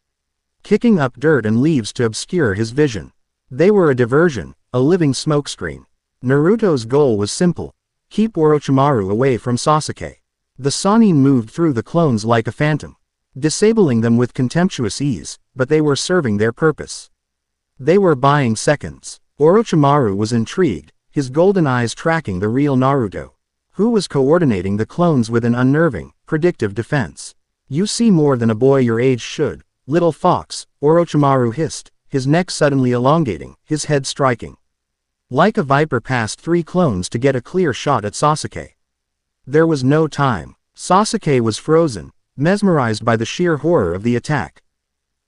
Speaker 1: Kicking up dirt and leaves to obscure his vision. They were a diversion, a living smokescreen. Naruto's goal was simple. Keep Orochimaru away from Sasuke. The Sannin moved through the clones like a phantom, disabling them with contemptuous ease, but they were serving their purpose. They were buying seconds. Orochimaru was intrigued, his golden eyes tracking the real Naruto, who was coordinating the clones with an unnerving, predictive defense. You see more than a boy your age should, little fox, Orochimaru hissed, his neck suddenly elongating, his head striking. Like a viper past 3 clones to get a clear shot at Sasuke. There was no time. Sasuke was frozen, mesmerized by the sheer horror of the attack.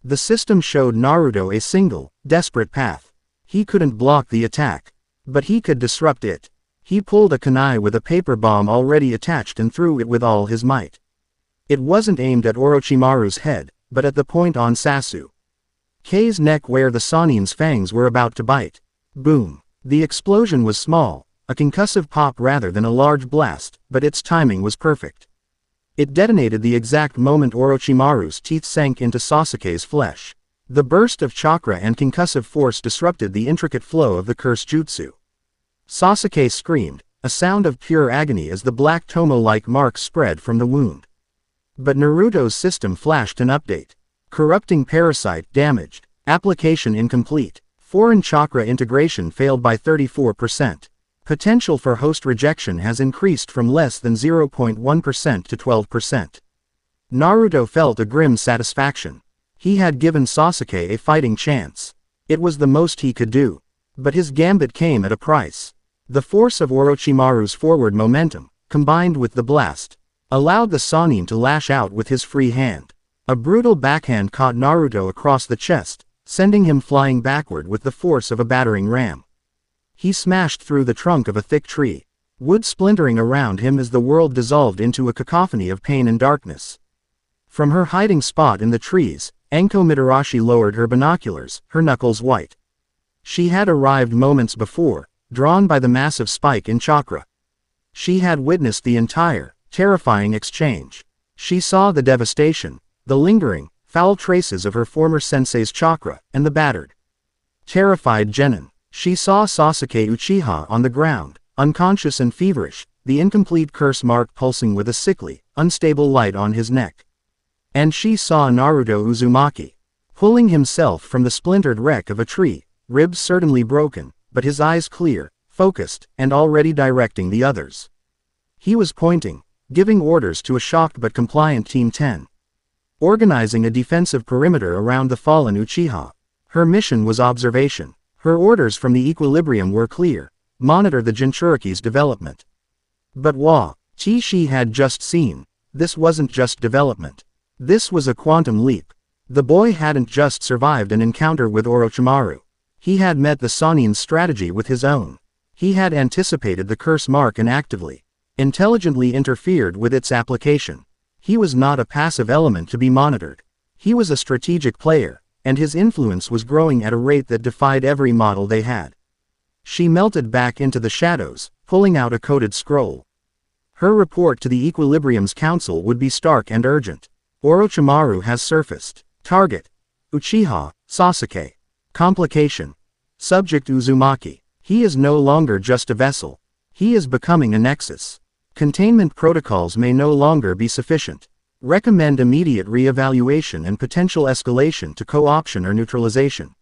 Speaker 1: The system showed Naruto a single, desperate path. He couldn't block the attack, but he could disrupt it. He pulled a kunai with a paper bomb already attached and threw it with all his might. It wasn't aimed at Orochimaru's head, but at the point on Sasuke's neck where the Sannin's fangs were about to bite. Boom. The explosion was small, a concussive pop rather than a large blast, but its timing was perfect. It detonated the exact moment Orochimaru's teeth sank into Sasuke's flesh. The burst of chakra and concussive force disrupted the intricate flow of the curse jutsu. Sasuke screamed, a sound of pure agony as the black tomo-like marks spread from the wound. But Naruto's system flashed an update. Corrupting parasite damaged. Application incomplete. Foreign chakra integration failed by 34%. Potential for host rejection has increased from less than 0.1% to 12%. Naruto felt a grim satisfaction. He had given Sasuke a fighting chance. It was the most he could do. But his gambit came at a price. The force of Orochimaru's forward momentum, combined with the blast, allowed the Sannin to lash out with his free hand. A brutal backhand caught Naruto across the chest, sending him flying backward with the force of a battering ram. He smashed through the trunk of a thick tree, wood splintering around him as the world dissolved into a cacophony of pain and darkness. From her hiding spot in the trees, Enko Mitarashi lowered her binoculars, her knuckles white. She had arrived moments before, drawn by the massive spike in chakra. She had witnessed the entire, terrifying exchange. She saw the devastation, the lingering, foul traces of her former sensei's chakra, and the battered, terrified genin. She saw Sasuke Uchiha on the ground, unconscious and feverish, the incomplete curse mark pulsing with a sickly, unstable light on his neck. And she saw Naruto Uzumaki, pulling himself from the splintered wreck of a tree, ribs certainly broken, but his eyes clear, focused, and already directing the others. He was pointing, giving orders to a shocked but compliant Team 10. Organizing a defensive perimeter around the fallen Uchiha. Her mission was observation. Her orders from the equilibrium were clear: monitor the Jinchuriki's development. But what she had just seen, this wasn't just development. This was a quantum leap. The boy hadn't just survived an encounter with Orochimaru. He had met the Sannin's strategy with his own. He had anticipated the curse mark and actively, intelligently interfered with its application. He was not a passive element to be monitored. He was a strategic player, and his influence was growing at a rate that defied every model they had. She melted back into the shadows, pulling out a coded scroll. Her report to the Equilibrium's council would be stark and urgent. Orochimaru has surfaced. Target: Uchiha, Sasuke. Complication: Subject Uzumaki. He is no longer just a vessel. He is becoming a nexus. Containment protocols may no longer be sufficient. Recommend immediate re-evaluation and potential escalation to co-option or neutralization.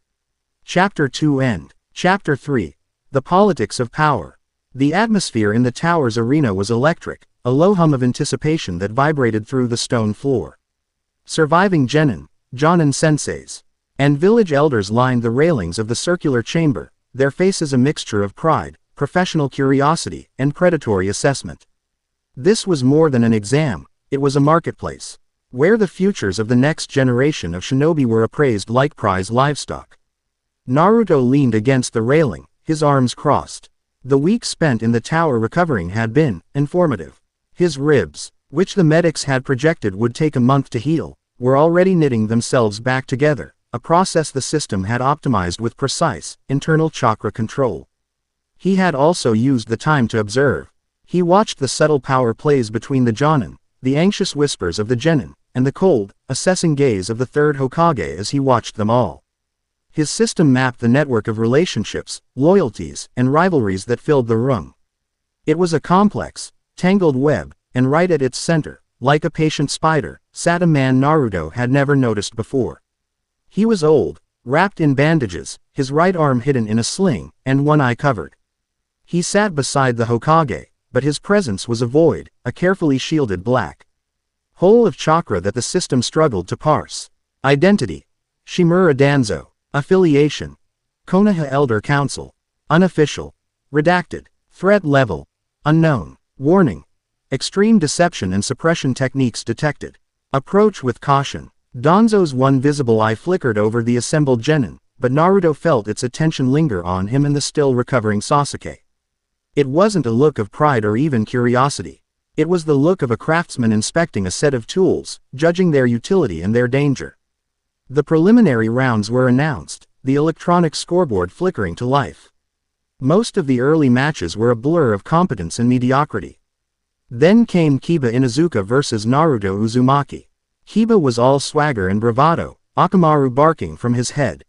Speaker 1: Chapter 2 End. Chapter 3. The Politics of Power. The atmosphere in the tower's arena was electric, a low hum of anticipation that vibrated through the stone floor. Surviving genin, jonin senseis, and village elders lined the railings of the circular chamber, their faces a mixture of pride, professional curiosity, and predatory assessment. This was more than an exam, it was a marketplace, where the futures of the next generation of shinobi were appraised like prize livestock. Naruto leaned against the railing, his arms crossed. The week spent in the tower recovering had been informative. His ribs, which the medics had projected would take a month to heal, were already knitting themselves back together, a process the system had optimized with precise, internal chakra control. He had also used the time to observe. He watched the subtle power plays between the Jonin, the anxious whispers of the Genin, and the cold, assessing gaze of the third Hokage as he watched them all. His system mapped the network of relationships, loyalties, and rivalries that filled the room. It was a complex, tangled web, and right at its center, like a patient spider, sat a man Naruto had never noticed before. He was old, wrapped in bandages, his right arm hidden in a sling, and one eye covered. He sat beside the Hokage, but his presence was a void, a carefully shielded black hole of chakra that the system struggled to parse. Identity: Shimura Danzo. Affiliation: Konoha Elder Council. Unofficial. Redacted. Threat level: unknown. Warning: extreme deception and suppression techniques detected. Approach with caution. Danzo's one visible eye flickered over the assembled genin, but Naruto felt its attention linger on him and the still recovering Sasuke. It wasn't a look of pride or even curiosity. It was the look of a craftsman inspecting a set of tools, judging their utility and their danger. The preliminary rounds were announced, the electronic scoreboard flickering to life. Most of the early matches were a blur of competence and mediocrity. Then came Kiba Inuzuka versus Naruto Uzumaki. Kiba was all swagger and bravado, Akamaru barking from his head.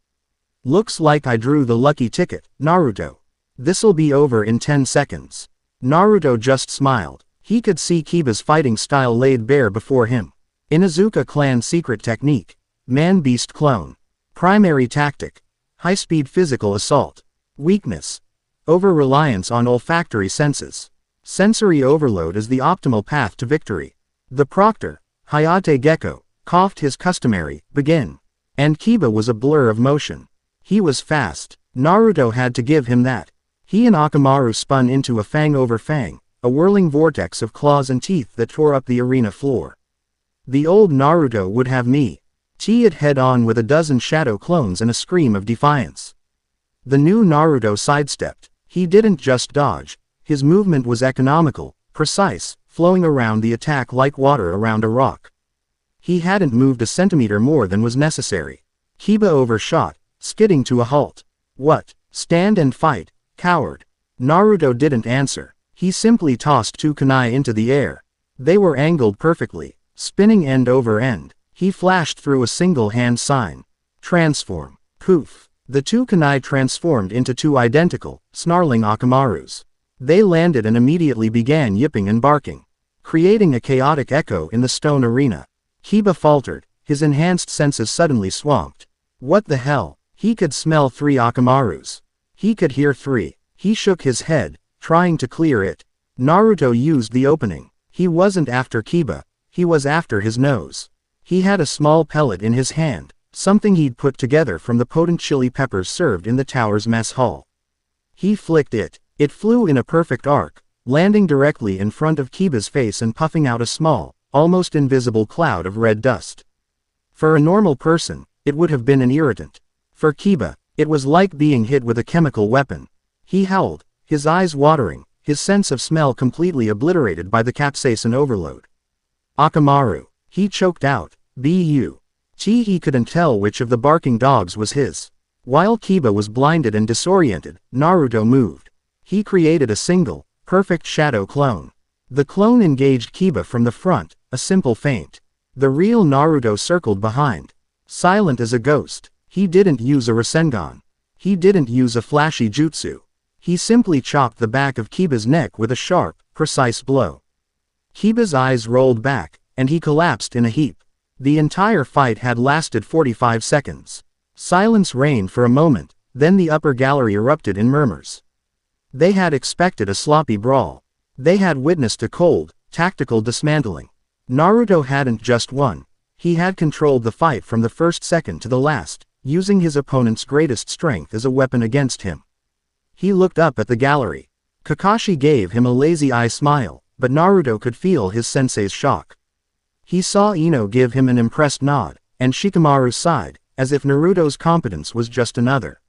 Speaker 1: Looks like I drew the lucky ticket, Naruto. This'll be over in 10 seconds. Naruto just smiled. He could see Kiba's fighting style laid bare before him. Inuzuka clan secret technique. Man-beast clone. Primary tactic: high-speed physical assault. Weakness: over-reliance on olfactory senses. Sensory overload is the optimal path to victory. The proctor, Hayate Gecko, coughed his customary begin. And Kiba was a blur of motion. He was fast. Naruto had to give him that. He and Akamaru spun into a fang over fang, a whirling vortex of claws and teeth that tore up the arena floor. The old Naruto would have me. It head-on with a dozen shadow clones and a scream of defiance. The new Naruto sidestepped. He didn't just dodge. His movement was economical, precise, flowing around the attack like water around a rock. He hadn't moved a centimeter more than was necessary. Kiba overshot, skidding to a halt. What? Stand and fight, coward. Naruto didn't answer. He simply tossed two kunai into the air. They were angled perfectly, spinning end over end. He flashed through a single hand sign. Transform. Poof. The two kunai transformed into two identical, snarling Akamarus. They landed and immediately began yipping and barking, creating a chaotic echo in the stone arena. Kiba faltered, his enhanced senses suddenly swamped. What the hell? He could smell 3 Akamarus. He could hear 3. He shook his head, trying to clear it. Naruto used the opening. He wasn't after Kiba, he was after his nose. He had a small pellet in his hand, something he'd put together from the potent chili peppers served in the tower's mess hall. He flicked it. It flew in a perfect arc, landing directly in front of Kiba's face and puffing out a small, almost invisible cloud of red dust. For a normal person, it would have been an irritant. For Kiba, it was like being hit with a chemical weapon. He howled, his eyes watering, his sense of smell completely obliterated by the capsaicin overload. Akamaru, he choked out, "Bu." He couldn't tell which of the barking dogs was his. While Kiba was blinded and disoriented, Naruto moved. He created a single, perfect shadow clone. The clone engaged Kiba from the front, a simple feint. The real Naruto circled behind. Silent as a ghost, he didn't use a Rasengan. He didn't use a flashy jutsu. He simply chopped the back of Kiba's neck with a sharp, precise blow. Kiba's eyes rolled back, and he collapsed in a heap. The entire fight had lasted 45 seconds. Silence reigned for a moment, then the upper gallery erupted in murmurs. They had expected a sloppy brawl. They had witnessed a cold, tactical dismantling. Naruto hadn't just won. He had controlled the fight from the first second to the last, using his opponent's greatest strength as a weapon against him. He looked up at the gallery. Kakashi gave him a lazy eye smile, but Naruto could feel his sensei's shock. He saw Ino give him an impressed nod, and Shikamaru sighed, as if Naruto's competence was just another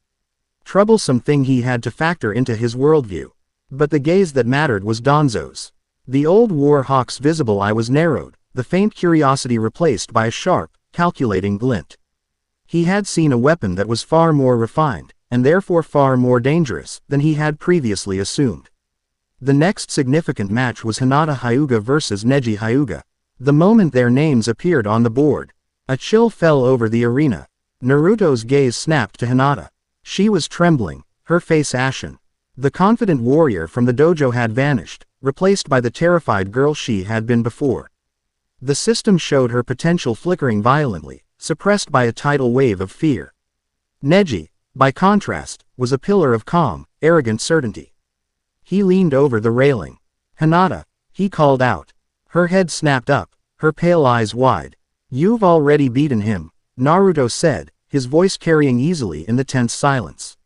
Speaker 1: troublesome thing he had to factor into his worldview. But the gaze that mattered was Danzo's. The old war hawk's visible eye was narrowed, the faint curiosity replaced by a sharp, calculating glint. He had seen a weapon that was far more refined, and therefore far more dangerous, than he had previously assumed. The next significant match was Hinata Hyuga versus Neji Hyuga. The moment their names appeared on the board, a chill fell over the arena. Naruto's gaze snapped to Hinata. She was trembling, her face ashen. The confident warrior from the dojo had vanished, replaced by the terrified girl she had been before. The system showed her potential flickering violently, suppressed by a tidal wave of fear. Neji, by contrast, was a pillar of calm, arrogant certainty. He leaned over the railing. "Hinata," he called out. Her head snapped up, her pale eyes wide. "You've already beaten him," Naruto said, his voice carrying easily in the tense silence.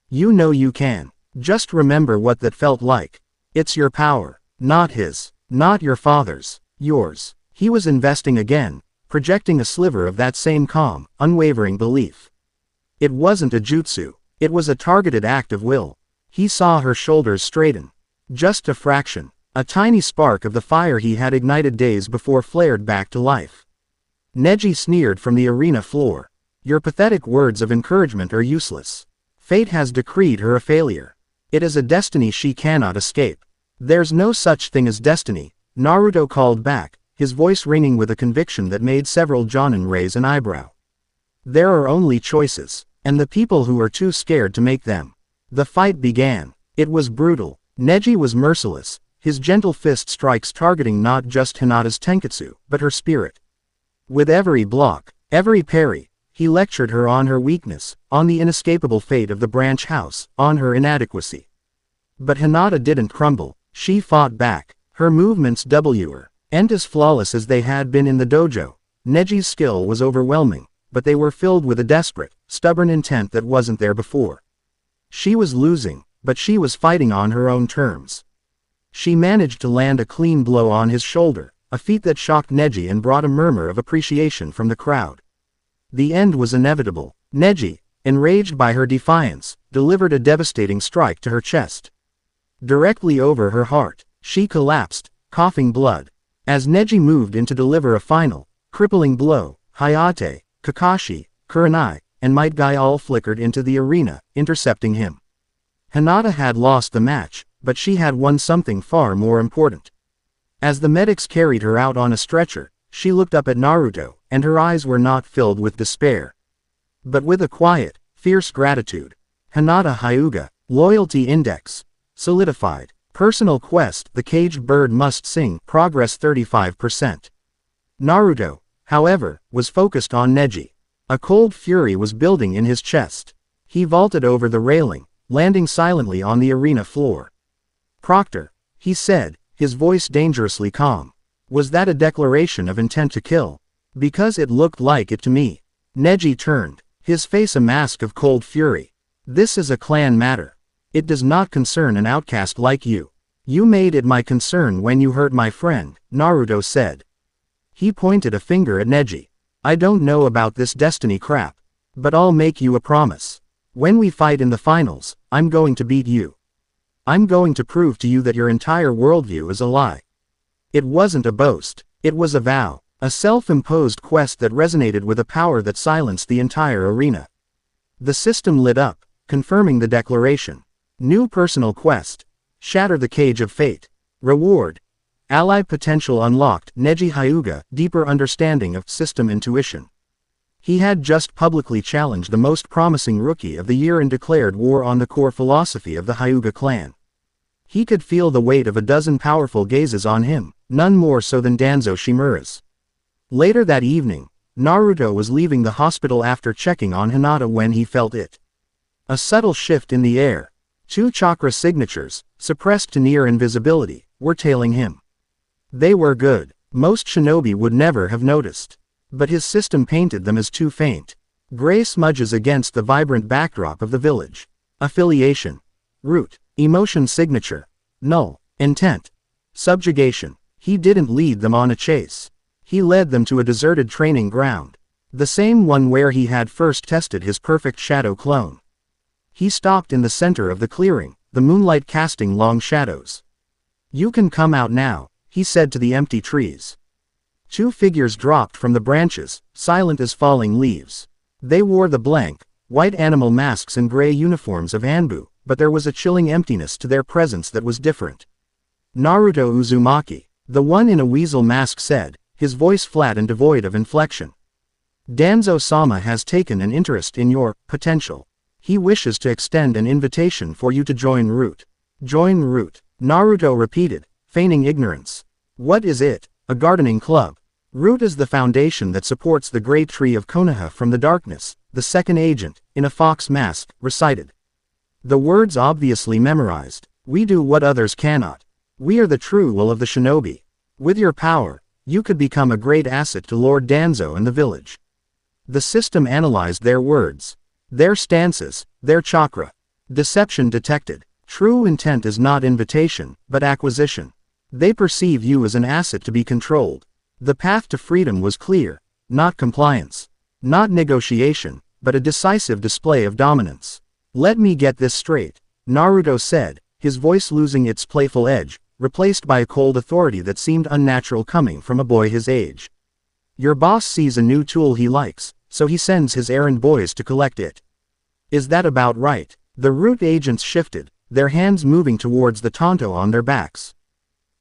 Speaker 1: "You know you can. Just remember what that felt like. It's your power, not his, not your father's, yours." He was investing again, projecting a sliver of that same calm, unwavering belief. It wasn't a jutsu. It was a targeted act of will. He saw her shoulders straighten. Just a fraction. A tiny spark of the fire he had ignited days before flared back to life. Neji sneered from the arena floor. "Your pathetic words of encouragement are useless. Fate has decreed her a failure. It is a destiny she cannot escape." "There's no such thing as destiny," Naruto called back, his voice ringing with a conviction that made several jonin raise an eyebrow. "There are only choices, and the people who are too scared to make them." The fight began. It was brutal. Neji was merciless, his gentle fist strikes targeting not just Hinata's tenketsu, but her spirit. With every block, every parry, he lectured her on her weakness, on the inescapable fate of the branch house, on her inadequacy. But Hinata didn't crumble. She fought back. Her movements were as flawless as they had been in the dojo. Neji's skill was overwhelming, but they were filled with a desperate, stubborn intent that wasn't there before. She was losing, but she was fighting on her own terms. She managed to land a clean blow on his shoulder, a feat that shocked Neji and brought a murmur of appreciation from the crowd. The end was inevitable. Neji, enraged by her defiance, delivered a devastating strike to her chest. Directly over her heart, she collapsed, coughing blood. As Neji moved in to deliver a final, crippling blow, Hayate, Kakashi, Kurenai, and Might Guy all flickered into the arena, intercepting him. Hinata had lost the match, but she had won something far more important. As the medics carried her out on a stretcher, she looked up at Naruto, and her eyes were not filled with despair, but with a quiet, fierce gratitude. Hinata Hyuga, loyalty index, solidified. Personal quest, the caged bird must sing, progress 35%. Naruto, however, was focused on Neji. A cold fury was building in his chest. He vaulted over the railing, landing silently on the arena floor. "Proctor," he said, his voice dangerously calm. "Was that a declaration of intent to kill? Because it looked like it to me." Neji turned, his face a mask of cold fury. "This is a clan matter. It does not concern an outcast like you. You made it my concern when you hurt my friend," Naruto said. He pointed a finger at Neji. "I don't know about this destiny crap. But I'll make you a promise. When we fight in the finals, I'm going to beat you. I'm going to prove to you that your entire worldview is a lie." It wasn't a boast. It was a vow. A self-imposed quest that resonated with a power that silenced the entire arena. The system lit up, confirming the declaration. New personal quest. Shatter the cage of fate. Reward. Ally potential unlocked. Neji Hyuga, deeper understanding of system intuition. He had just publicly challenged the most promising rookie of the year and declared war on the core philosophy of the Hyuga clan. He could feel the weight of a dozen powerful gazes on him, none more so than Danzo Shimura's. Later that evening, Naruto was leaving the hospital after checking on Hinata when he felt it. A subtle shift in the air. 2 chakra signatures, suppressed to near invisibility, were tailing him. They were good. Most shinobi would never have noticed. But his system painted them as too faint. Gray smudges against the vibrant backdrop of the village. Affiliation. Root. Emotion signature. Null. Intent. Subjugation. He didn't lead them on a chase. He led them to a deserted training ground. The same one where he had first tested his perfect shadow clone. He stopped in the center of the clearing, the moonlight casting long shadows. "You can come out now," he said to the empty trees. 2 figures dropped from the branches, silent as falling leaves. They wore the blank, white animal masks and gray uniforms of Anbu, but there was a chilling emptiness to their presence that was different. "Naruto Uzumaki," the one in a weasel mask said, his voice flat and devoid of inflection. "Danzo-sama has taken an interest in your potential. He wishes to extend an invitation for you to join Root." "Join Root," Naruto repeated, feigning ignorance. "What is it?" "A gardening club. Root is the foundation that supports the great tree of Konoha from the darkness," the second agent, in a fox mask, recited. The words obviously memorized. "We do what others cannot. We are the true will of the shinobi. With your power, you could become a great asset to Lord Danzo and the village." The system analyzed their words. Their stances, their chakra. Deception detected. True intent is not invitation, but acquisition. They perceive you as an asset to be controlled. The path to freedom was clear. Not compliance. Not negotiation, but a decisive display of dominance. "Let me get this straight," Naruto said, his voice losing its playful edge, replaced by a cold authority that seemed unnatural coming from a boy his age. "Your boss sees a new tool he likes, so he sends his errand boys to collect it. Is that about right?" The Root agents shifted, their hands moving towards the tanto on their backs.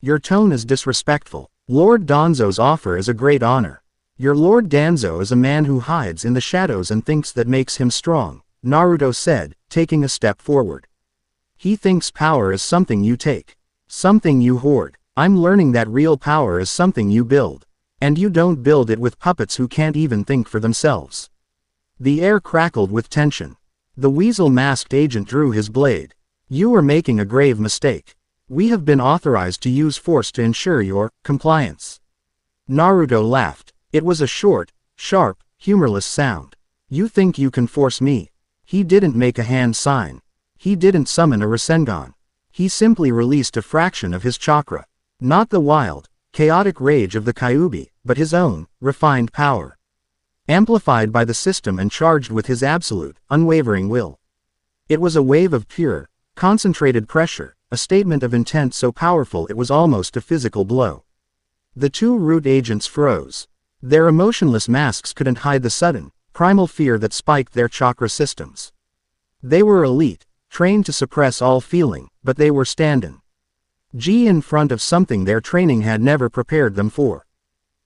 Speaker 1: "Your tone is disrespectful. Lord Danzo's offer is a great honor. Your Lord Danzo is a man who hides in the shadows and thinks that makes him strong," Naruto said, taking a step forward. "He thinks power is something you take. Something you hoard. I'm learning that real power is something you build. And you don't build it with puppets who can't even think for themselves." The air crackled with tension. The weasel-masked agent drew his blade. "You are making a grave mistake. We have been authorized to use force to ensure your compliance." Naruto laughed. It was a short, sharp, humorless sound. "You think you can force me?" He didn't make a hand sign. He didn't summon a Rasengan. He simply released a fraction of his chakra. Not the wild, chaotic rage of the Kyuubi, but his own, refined power. Amplified by the system and charged with his absolute, unwavering will. It was a wave of pure, concentrated pressure, a statement of intent so powerful it was almost a physical blow. The 2 Root agents froze. Their emotionless masks couldn't hide the sudden, primal fear that spiked their chakra systems. They were elite, trained to suppress all feeling, but they were stand-in in front of something their training had never prepared them for.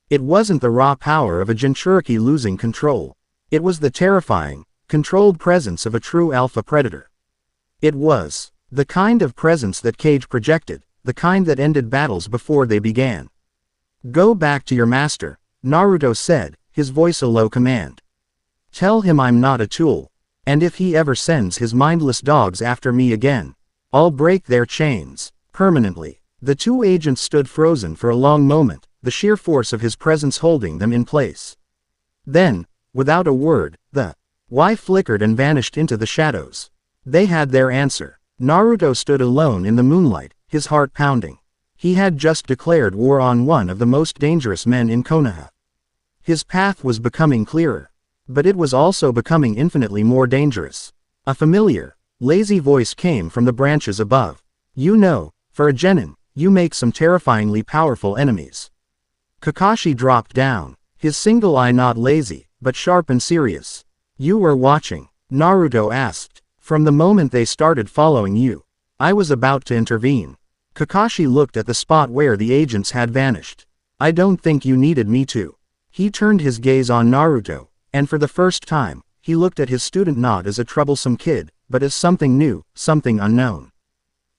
Speaker 1: It wasn't the raw power of a Jinchuriki losing control. It was the terrifying, controlled presence of a true alpha predator. It was the kind of presence that Cage projected, the kind that ended battles before they began. "Go back to your master," Naruto said, his voice a low command. Tell him I'm not a tool. And if he ever sends his mindless dogs after me again, I'll break their chains, permanently. The two agents stood frozen for a long moment, the sheer force of his presence holding them in place. Then, without a word, the Y flickered and vanished into the shadows. They had their answer. Naruto stood alone in the moonlight, his heart pounding. He had just declared war on one of the most dangerous men in Konoha. His path was becoming clearer. But it was also becoming infinitely more dangerous. A familiar, lazy voice came from the branches above. You know, for a genin, you make some terrifyingly powerful enemies. Kakashi dropped down, his single eye not lazy, but sharp and serious. You were watching, Naruto asked. From the moment they started following you, I was about to intervene. Kakashi looked at the spot where the agents had vanished. I don't think you needed me to. He turned his gaze on Naruto, and for the first time, he looked at his student not as a troublesome kid, but as something new, something unknown.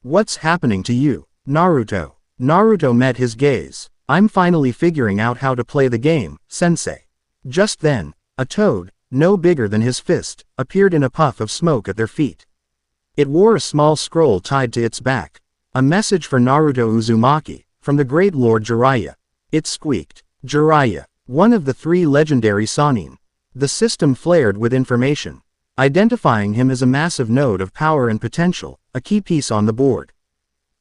Speaker 1: What's happening to you, Naruto? Naruto met his gaze. I'm finally figuring out how to play the game, sensei. Just then, a toad, no bigger than his fist, appeared in a puff of smoke at their feet. It wore a small scroll tied to its back. A message for Naruto Uzumaki, from the great Lord Jiraiya. It squeaked. Jiraiya, one of the 3 legendary Sannin. The system flared with information, identifying him as a massive node of power and potential, a key piece on the board.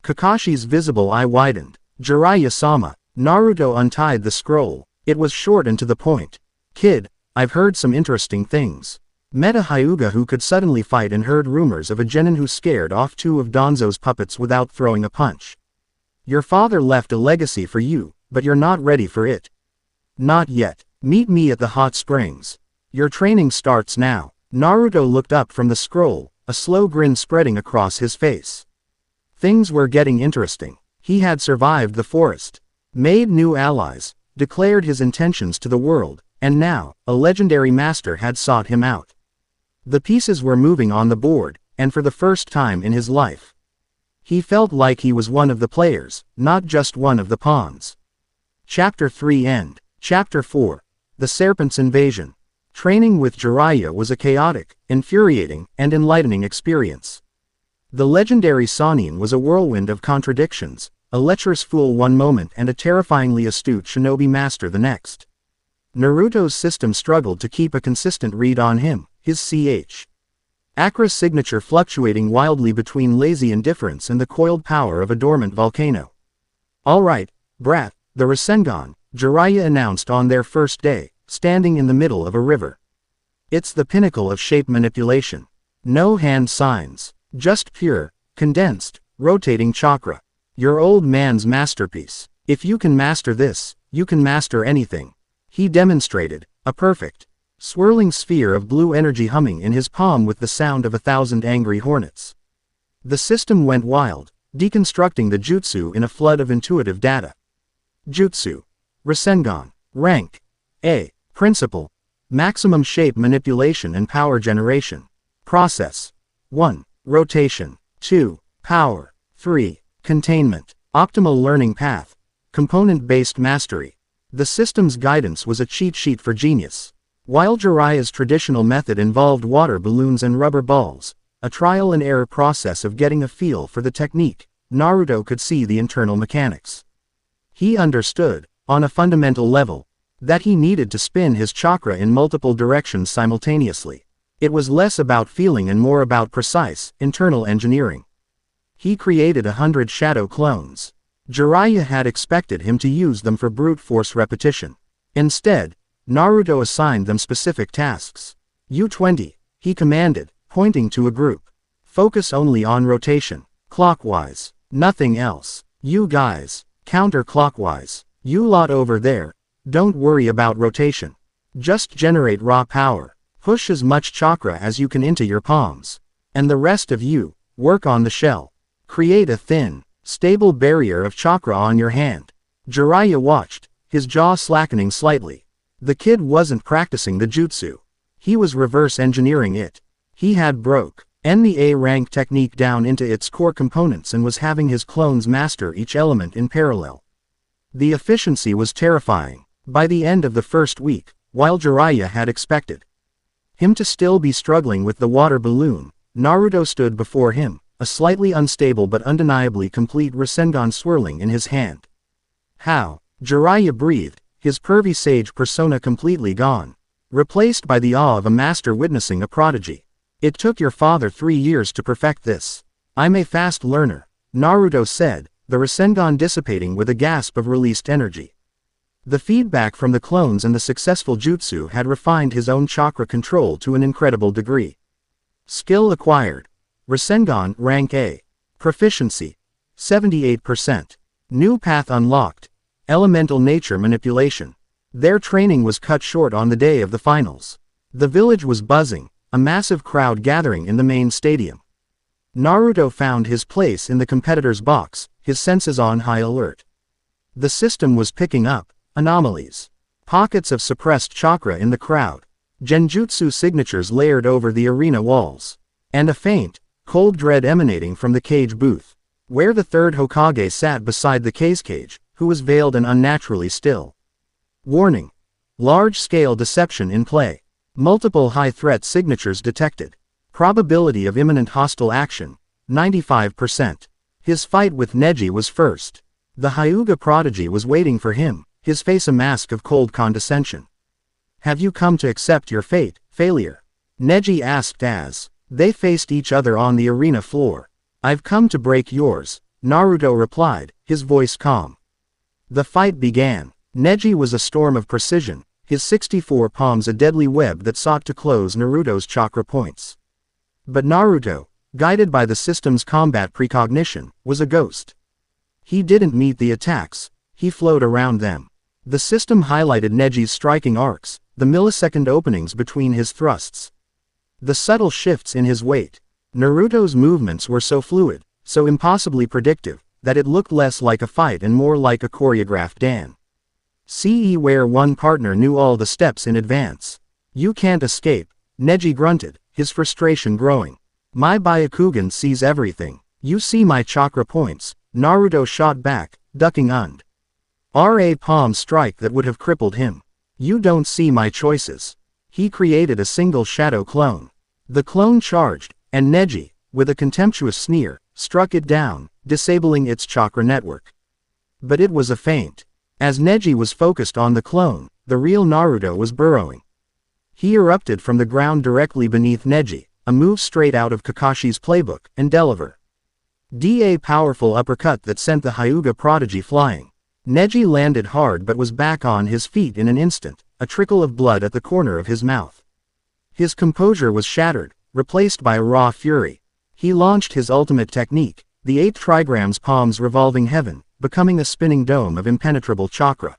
Speaker 1: Kakashi's visible eye widened. Jiraiya-sama. Naruto untied the scroll. It was short and to the point. Kid, I've heard some interesting things. Met a Hyuga who could suddenly fight and heard rumors of a genin who scared off 2 of Danzo's puppets without throwing a punch. Your father left a legacy for you, but you're not ready for it. Not yet. Meet me at the hot springs. Your training starts now. Naruto looked up from the scroll, a slow grin spreading across his face. Things were getting interesting. He had survived the forest, made new allies, declared his intentions to the world, and now, a legendary master had sought him out. The pieces were moving on the board, and for the first time in his life, he felt like he was one of the players, not just one of the pawns. Chapter 3 End. Chapter 4. The Serpent's Invasion. Training with Jiraiya was a chaotic, infuriating, and enlightening experience. The legendary Sannin was a whirlwind of contradictions, a lecherous fool one moment and a terrifyingly astute shinobi master the next. Naruto's system struggled to keep a consistent read on him, his Ch. Akra's signature fluctuating wildly between lazy indifference and the coiled power of a dormant volcano. All right, brat, the Rasengan, Jiraiya announced on their first day, standing in the middle of a river. It's the pinnacle of shape manipulation. No hand signs, just pure, condensed, rotating chakra. Your old man's masterpiece. If you can master this, you can master anything. He demonstrated, a perfect, swirling sphere of blue energy humming in his palm with the sound of 1,000 angry hornets. The system went wild, deconstructing the jutsu in a flood of intuitive data. Jutsu. Rasengan. Rank. A. Principle. Maximum shape manipulation and power generation. Process. 1. Rotation. 2. Power. 3. Containment. Optimal learning path. Component-based mastery. The system's guidance was a cheat sheet for genius. While Jiraiya's traditional method involved water balloons and rubber balls, a trial and error process of getting a feel for the technique, Naruto could see the internal mechanics. He understood, on a fundamental level, that he needed to spin his chakra in multiple directions simultaneously. It was less about feeling and more about precise, internal engineering. He created 100 shadow clones. Jiraiya had expected him to use them for brute force repetition. Instead, Naruto assigned them specific tasks. U-20, he commanded, pointing to a group. Focus only on rotation. Clockwise. Nothing else. You guys. Counterclockwise. You lot over there. Don't worry about rotation. Just generate raw power. Push as much chakra as you can into your palms. And the rest of you, work on the shell. Create a thin, stable barrier of chakra on your hand. Jiraiya watched, his jaw slackening slightly. The kid wasn't practicing the jutsu. He was reverse engineering it. He had broke the A-rank technique down into its core components and was having his clones master each element in parallel. The efficiency was terrifying. By the end of the first week, while Jiraiya had expected Him to still be struggling with the water balloon, Naruto stood before him, a slightly unstable but undeniably complete Rasengan swirling in his hand. How? Jiraiya breathed, his pervy sage persona completely gone. Replaced by the awe of a master witnessing a prodigy. It took your father 3 years to perfect this. I'm a fast learner, Naruto said, the Rasengan dissipating with a gasp of released energy. The feedback from the clones and the successful jutsu had refined his own chakra control to an incredible degree. Skill acquired. Rasengan, rank A. Proficiency. 78%. New path unlocked. Elemental nature manipulation. Their training was cut short on the day of the finals. The village was buzzing, a massive crowd gathering in the main stadium. Naruto found his place in the competitor's box, his senses on high alert. The system was picking up anomalies. Pockets of suppressed chakra in the crowd. Genjutsu signatures layered over the arena walls. And a faint, cold dread emanating from the cage booth, where the third Hokage sat beside the cage, who was veiled and unnaturally still. Warning. Large-scale deception in play. Multiple high-threat signatures detected. Probability of imminent hostile action, 95%. His fight with Neji was first. The Hyuga prodigy was waiting for him, his face a mask of cold condescension. Have you come to accept your fate, failure? Neji asked as they faced each other on the arena floor. I've come to break yours, Naruto replied, his voice calm. The fight began. Neji was a storm of precision, his 64 palms a deadly web that sought to close Naruto's chakra points. But Naruto, guided by the system's combat precognition, was a ghost. He didn't meet the attacks, he flowed around them. The system highlighted Neji's striking arcs, the millisecond openings between his thrusts. The subtle shifts in his weight. Naruto's movements were so fluid, so impossibly predictive, that it looked less like a fight and more like a choreographed dance. See where one partner knew all the steps in advance. You can't escape, Neji grunted, his frustration growing. My Byakugan sees everything. You see my chakra points, Naruto shot back, ducking und. Ra palm strike that would have crippled him. You don't see my choices. He created a single shadow clone. The clone charged, and Neji, with a contemptuous sneer, struck it down, disabling its chakra network. But it was a feint. As Neji was focused on the clone, the real Naruto was burrowing. He erupted from the ground directly beneath Neji, a move straight out of Kakashi's playbook, and Deliver. A powerful uppercut that sent the Hyuga prodigy flying. Neji landed hard but was back on his feet in an instant, a trickle of blood at the corner of his mouth. His composure was shattered, replaced by raw fury. He launched his ultimate technique, the 8 trigrams palms revolving heaven, becoming a spinning dome of impenetrable chakra.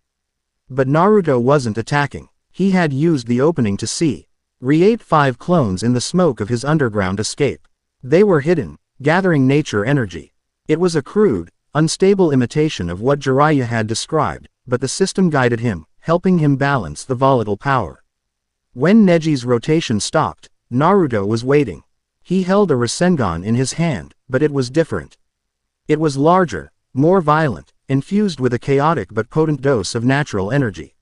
Speaker 1: But Naruto wasn't attacking. He had used the opening to re-ate 5 clones in the smoke of his underground escape. They were hidden, gathering nature energy. It was a crude, unstable imitation of what Jiraiya had described, but the system guided him, helping him balance the volatile power. When Neji's rotation stopped, Naruto was waiting. He held a Rasengan in his hand, but it was different. It was larger, more violent, infused with a chaotic but potent dose of natural energy.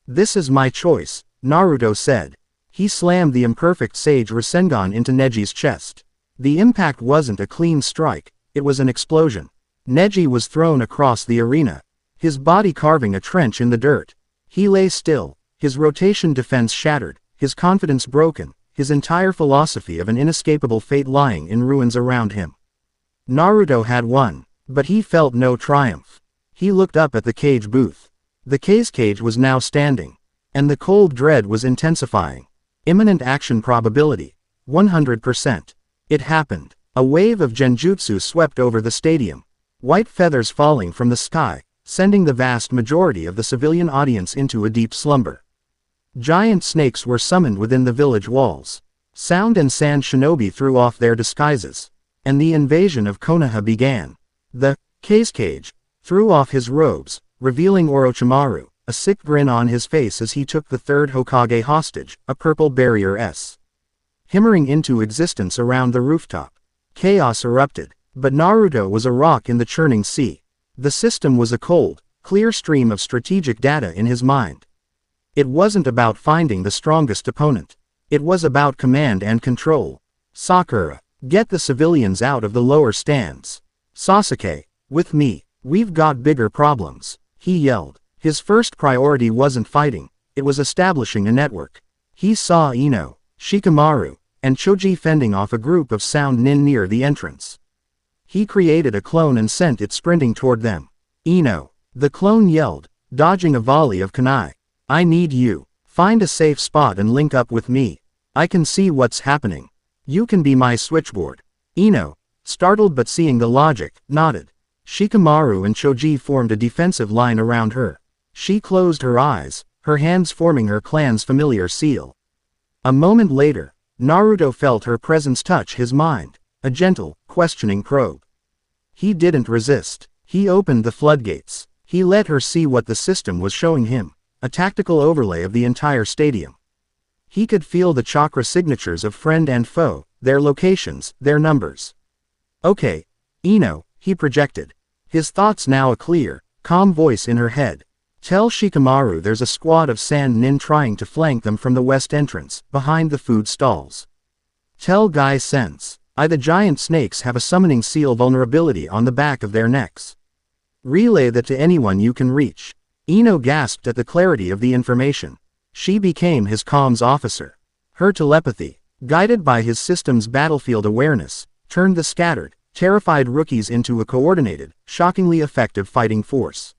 Speaker 1: This is my choice, Naruto said. He slammed the imperfect Sage Rasengan into Neji's chest. The impact wasn't a clean strike, it was an explosion. Neji was thrown across the arena, his body carving a trench in the dirt. He lay still, his rotation defense shattered, his confidence broken, his entire philosophy of an inescapable fate lying in ruins around him. Naruto had won, but he felt no triumph. He looked up at the cage booth. The cage was now standing, and the cold dread was intensifying. Imminent action probability, 100%. It happened. A wave of genjutsu swept over the stadium. White feathers falling from the sky, sending the vast majority of the civilian audience into a deep slumber. Giant snakes were summoned within the village walls. Sound and sand shinobi threw off their disguises. And the invasion of Konoha began. The cage threw off his robes, revealing Orochimaru, a sick grin on his face as he took the third Hokage hostage, a purple barrier shimmering into existence around the rooftop. Chaos erupted, but Naruto was a rock in the churning sea. The system was a cold, clear stream of strategic data in his mind. It wasn't about finding the strongest opponent. It was about command and control. Sakura, get the civilians out of the lower stands. Sasuke, with me, we've got bigger problems, he yelled. His first priority wasn't fighting, it was establishing a network. He saw Ino, Shikamaru, and Choji fending off a group of sound nin near the entrance. He created a clone and sent it sprinting toward them. Ino, the clone yelled, dodging a volley of kunai. I need you. Find a safe spot and link up with me. I can see what's happening. You can be my switchboard. Ino, startled but seeing the logic, nodded. Shikamaru and Choji formed a defensive line around her. She closed her eyes, her hands forming her clan's familiar seal. A moment later, Naruto felt her presence touch his mind, a gentle, questioning probe. He didn't resist. He opened the floodgates. He let her see what the system was showing him, a tactical overlay of the entire stadium. He could feel the chakra signatures of friend and foe, their locations, their numbers. Okay, Ino, he projected. His thoughts now a clear, calm voice in her head. Tell Shikamaru there's a squad of sand nin trying to flank them from the west entrance, behind the food stalls. Tell Guy Sense, the giant snakes have a summoning seal vulnerability on the back of their necks. Relay that to anyone you can reach. Ino gasped at the clarity of the information. She became his comms officer. Her telepathy, guided by his system's battlefield awareness, turned the scattered, terrified rookies into a coordinated, shockingly effective fighting force.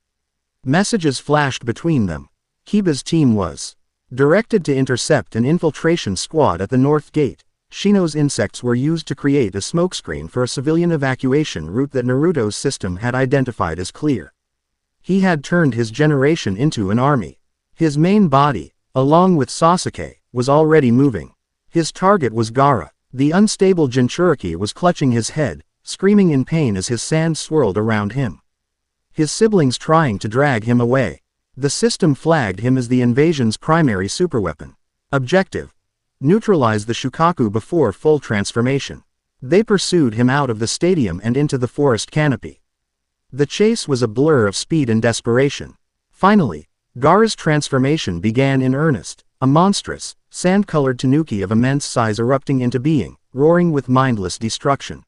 Speaker 1: Messages flashed between them. Kiba's team was directed to intercept an infiltration squad at the north gate. Shino's insects were used to create a smokescreen for a civilian evacuation route that Naruto's system had identified as clear. He had turned his generation into an army. His main body, along with Sasuke, was already moving. His target was Gaara. The unstable Jinchuriki was clutching his head, screaming in pain as his sand swirled around him. His siblings trying to drag him away. The system flagged him as the invasion's primary superweapon. Objective: neutralize the Shukaku before full transformation. They pursued him out of the stadium and into the forest canopy. The chase was a blur of speed and desperation. Finally, Gaara's transformation began in earnest, a monstrous, sand-colored tanuki of immense size erupting into being, roaring with mindless destruction.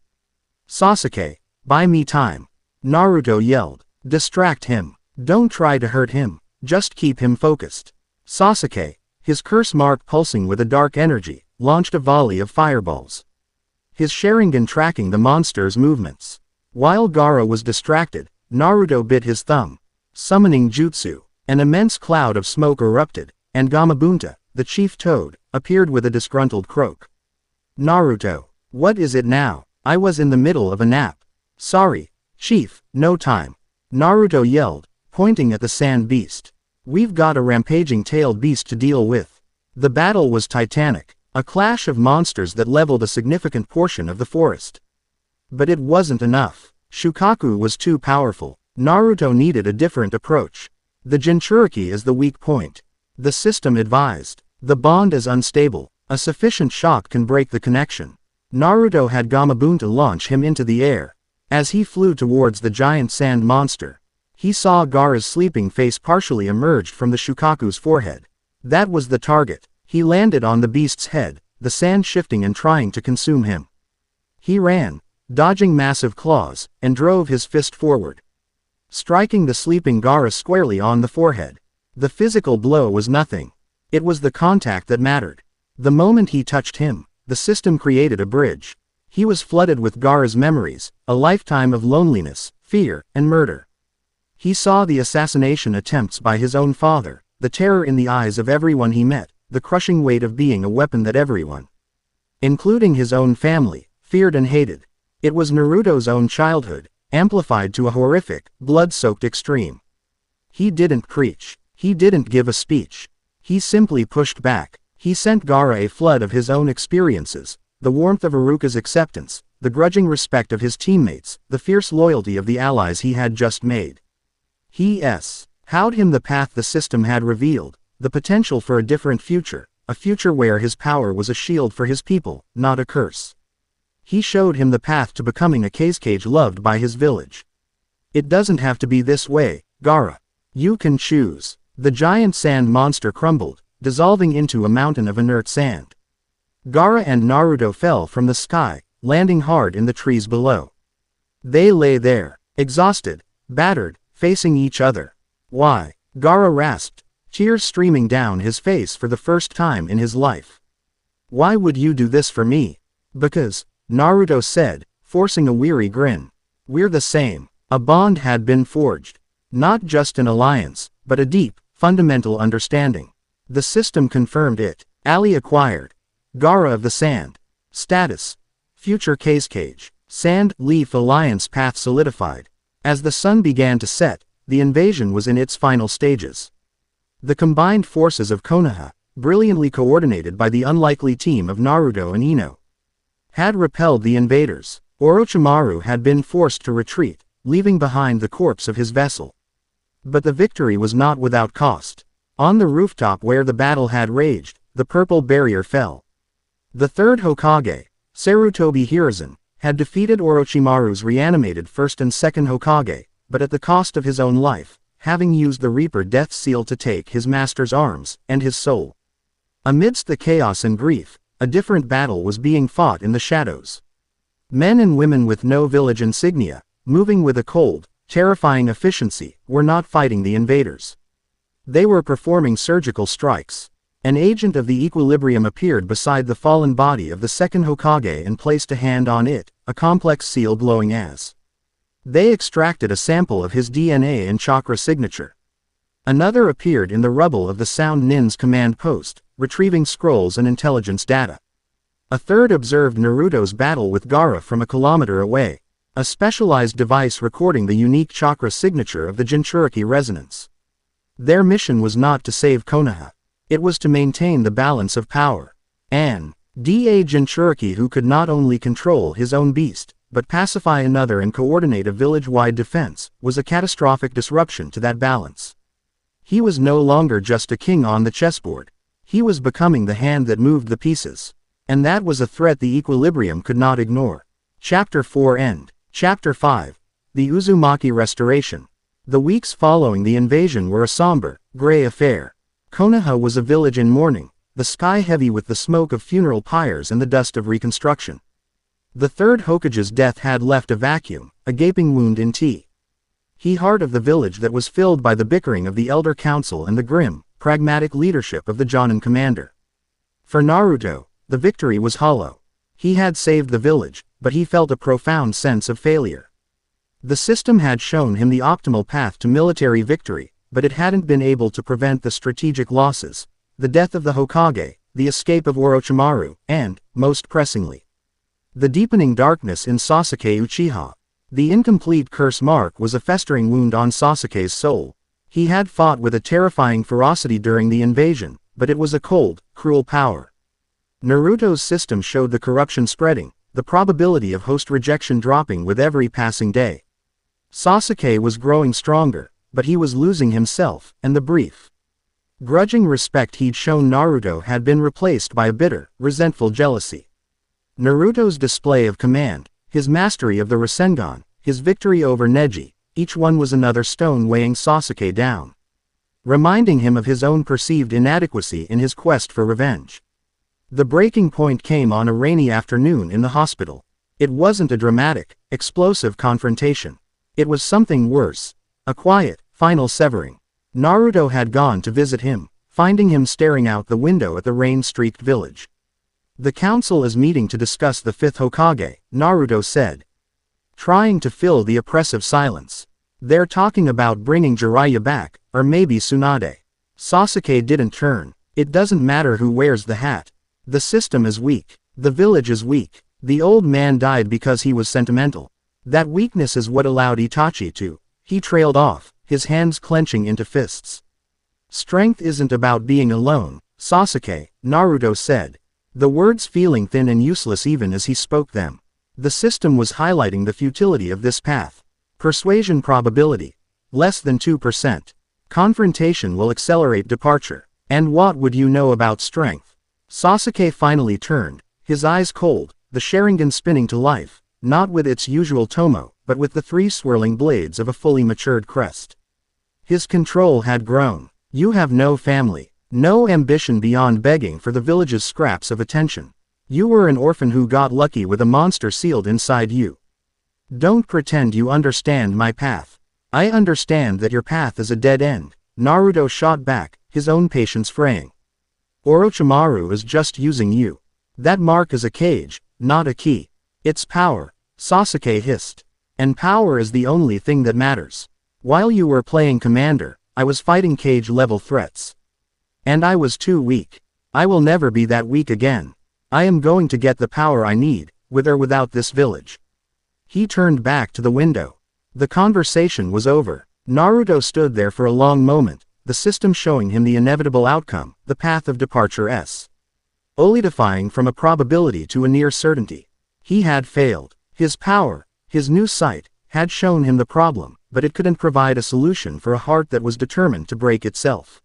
Speaker 1: Sasuke, buy me time. Naruto yelled. Distract him. Don't try to hurt him, just keep him focused. Sasuke, his curse mark pulsing with a dark energy, launched a volley of fireballs. His Sharingan tracking the monster's movements. While Gaara was distracted, Naruto bit his thumb. Summoning jutsu, an immense cloud of smoke erupted, and Gamabunta, the chief toad, appeared with a disgruntled croak. Naruto, what is it now? I was in the middle of a nap. Sorry, Chief, no time. Naruto yelled, pointing at the sand beast. We've got a rampaging tailed beast to deal with. The battle was titanic, a clash of monsters that leveled a significant portion of the forest. But it wasn't enough. Shukaku was too powerful. Naruto needed a different approach. The Jinchuriki is the weak point. The system advised. The bond is unstable. A sufficient shock can break the connection. Naruto had Gamabunta launch him into the air. As he flew towards the giant sand monster, he saw Gaara's sleeping face partially emerged from the Shukaku's forehead. That was the target. He landed on the beast's head, the sand shifting and trying to consume him. He ran, dodging massive claws, and drove his fist forward, striking the sleeping Gaara squarely on the forehead. The physical blow was nothing. It was the contact that mattered. The moment he touched him, the system created a bridge. He was flooded with Gaara's memories, a lifetime of loneliness, fear, and murder. He saw the assassination attempts by his own father, the terror in the eyes of everyone he met, the crushing weight of being a weapon that everyone, including his own family, feared and hated. It was Naruto's own childhood, amplified to a horrific, blood-soaked extreme. He didn't preach. He didn't give a speech. He simply pushed back. He sent Gaara a flood of his own experiences, the warmth of Iruka's acceptance, the grudging respect of his teammates, the fierce loyalty of the allies he had just made. He showed him the path the system had revealed, the potential for a different future, a future where his power was a shield for his people, not a curse. He showed him the path to becoming a Kazekage loved by his village. It doesn't have to be this way, Gaara. You can choose. The giant sand monster crumbled, dissolving into a mountain of inert sand. Gaara and Naruto fell from the sky, landing hard in the trees below. They lay there, exhausted, battered, facing each other. Why? Gaara rasped, tears streaming down his face for the first time in his life. Why would you do this for me? Because, Naruto said, forcing a weary grin. We're the same. A bond had been forged. Not just an alliance, but a deep, fundamental understanding. The system confirmed it. Ali acquired. Gaara of the Sand. Status. Future Cage. Sand Leaf Alliance path solidified. As the sun began to set, the invasion was in its final stages. The combined forces of Konoha, brilliantly coordinated by the unlikely team of Naruto and Ino, had repelled the invaders. Orochimaru had been forced to retreat, leaving behind the corpse of his vessel. But the victory was not without cost. On the rooftop where the battle had raged, the purple barrier fell. The third Hokage, Sarutobi Hiruzen, had defeated Orochimaru's reanimated first and second Hokage, but at the cost of his own life, having used the Reaper Death Seal to take his master's arms and his soul. Amidst the chaos and grief, a different battle was being fought in the shadows. Men and women with no village insignia, moving with a cold, terrifying efficiency, were not fighting the invaders. They were performing surgical strikes. An agent of the equilibrium appeared beside the fallen body of the second Hokage and placed a hand on it, a complex seal glowing as. They extracted a sample of his DNA and chakra signature. Another appeared in the rubble of the Sound Nin's command post, retrieving scrolls and intelligence data. A third observed Naruto's battle with Gaara from a kilometer away, a specialized device recording the unique chakra signature of the Jinchuriki resonance. Their mission was not to save Konoha. It was to maintain the balance of power. An Jinchuriki who could not only control his own beast, but pacify another and coordinate a village-wide defense, was a catastrophic disruption to that balance. He was no longer just a king on the chessboard. He was becoming the hand that moved the pieces. And that was a threat the equilibrium could not ignore. Chapter 4 End. Chapter 5. The Uzumaki Restoration. The weeks following the invasion were a somber, gray affair. Konoha was a village in mourning, the sky heavy with the smoke of funeral pyres and the dust of reconstruction. The third Hokage's death had left a vacuum, a gaping wound in the heart of the village that was filled by the bickering of the Elder Council and the grim, pragmatic leadership of the Jonin commander. For Naruto, the victory was hollow. He had saved the village, but he felt a profound sense of failure. The system had shown him the optimal path to military victory, but it hadn't been able to prevent the strategic losses, the death of the Hokage, the escape of Orochimaru, and, most pressingly, the deepening darkness in Sasuke Uchiha. The incomplete curse mark was a festering wound on Sasuke's soul. He had fought with a terrifying ferocity during the invasion, but it was a cold, cruel power. Naruto's system showed the corruption spreading, the probability of host rejection dropping with every passing day. Sasuke was growing stronger, but he was losing himself, and the brief, grudging respect he'd shown Naruto had been replaced by a bitter, resentful jealousy. Naruto's display of command, his mastery of the Rasengan, his victory over Neji, each one was another stone weighing Sasuke down, reminding him of his own perceived inadequacy in his quest for revenge. The breaking point came on a rainy afternoon in the hospital. It wasn't a dramatic, explosive confrontation. It was something worse. A quiet, final severing. Naruto had gone to visit him, finding him staring out the window at the rain-streaked village. The council is meeting to discuss the fifth Hokage, Naruto said, trying to fill the oppressive silence. They're talking about bringing Jiraiya back, or maybe Tsunade. Sasuke didn't turn. It doesn't matter who wears the hat. The system is weak. The village is weak. The old man died because he was sentimental. That weakness is what allowed Itachi to. He trailed off, his hands clenching into fists. Strength isn't about being alone, Sasuke, Naruto said. The words feeling thin and useless even as he spoke them. The system was highlighting the futility of this path. Persuasion probability. Less than 2%. Confrontation will accelerate departure. And what would you know about strength? Sasuke finally turned, his eyes cold, the Sharingan spinning to life, not with its usual tomo, but with the three swirling blades of a fully matured crest. His control had grown. You have no family, no ambition beyond begging for the village's scraps of attention. You were an orphan who got lucky with a monster sealed inside you. Don't pretend you understand my path. I understand that your path is a dead end, Naruto shot back, his own patience fraying. Orochimaru is just using you. That mark is a cage, not a key. It's power, Sasuke hissed. And power is the only thing that matters. While you were playing commander, I was fighting cage-level threats. And I was too weak. I will never be that weak again. I am going to get the power I need, with or without this village. He turned back to the window. The conversation was over. Naruto stood there for a long moment, the system showing him the inevitable outcome, the path of departure solidifying from a probability to a near certainty. He had failed. His power, his new sight, had shown him the problem, but it couldn't provide a solution for a heart that was determined to break itself.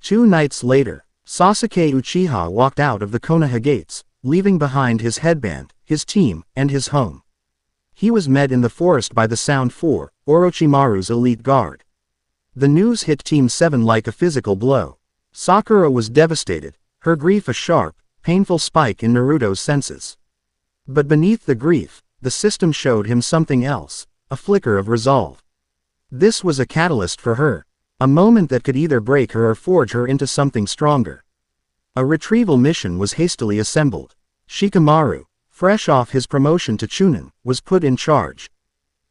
Speaker 1: 2 nights later, Sasuke Uchiha walked out of the Konoha gates, leaving behind his headband, his team, and his home. He was met in the forest by the Sound 4, Orochimaru's elite guard. The news hit Team 7 like a physical blow. Sakura was devastated, her grief a sharp, painful spike in Naruto's senses. But beneath the grief, the system showed him something else, a flicker of resolve. This was a catalyst for her, a moment that could either break her or forge her into something stronger. A retrieval mission was hastily assembled. Shikamaru, fresh off his promotion to Chunin, was put in charge.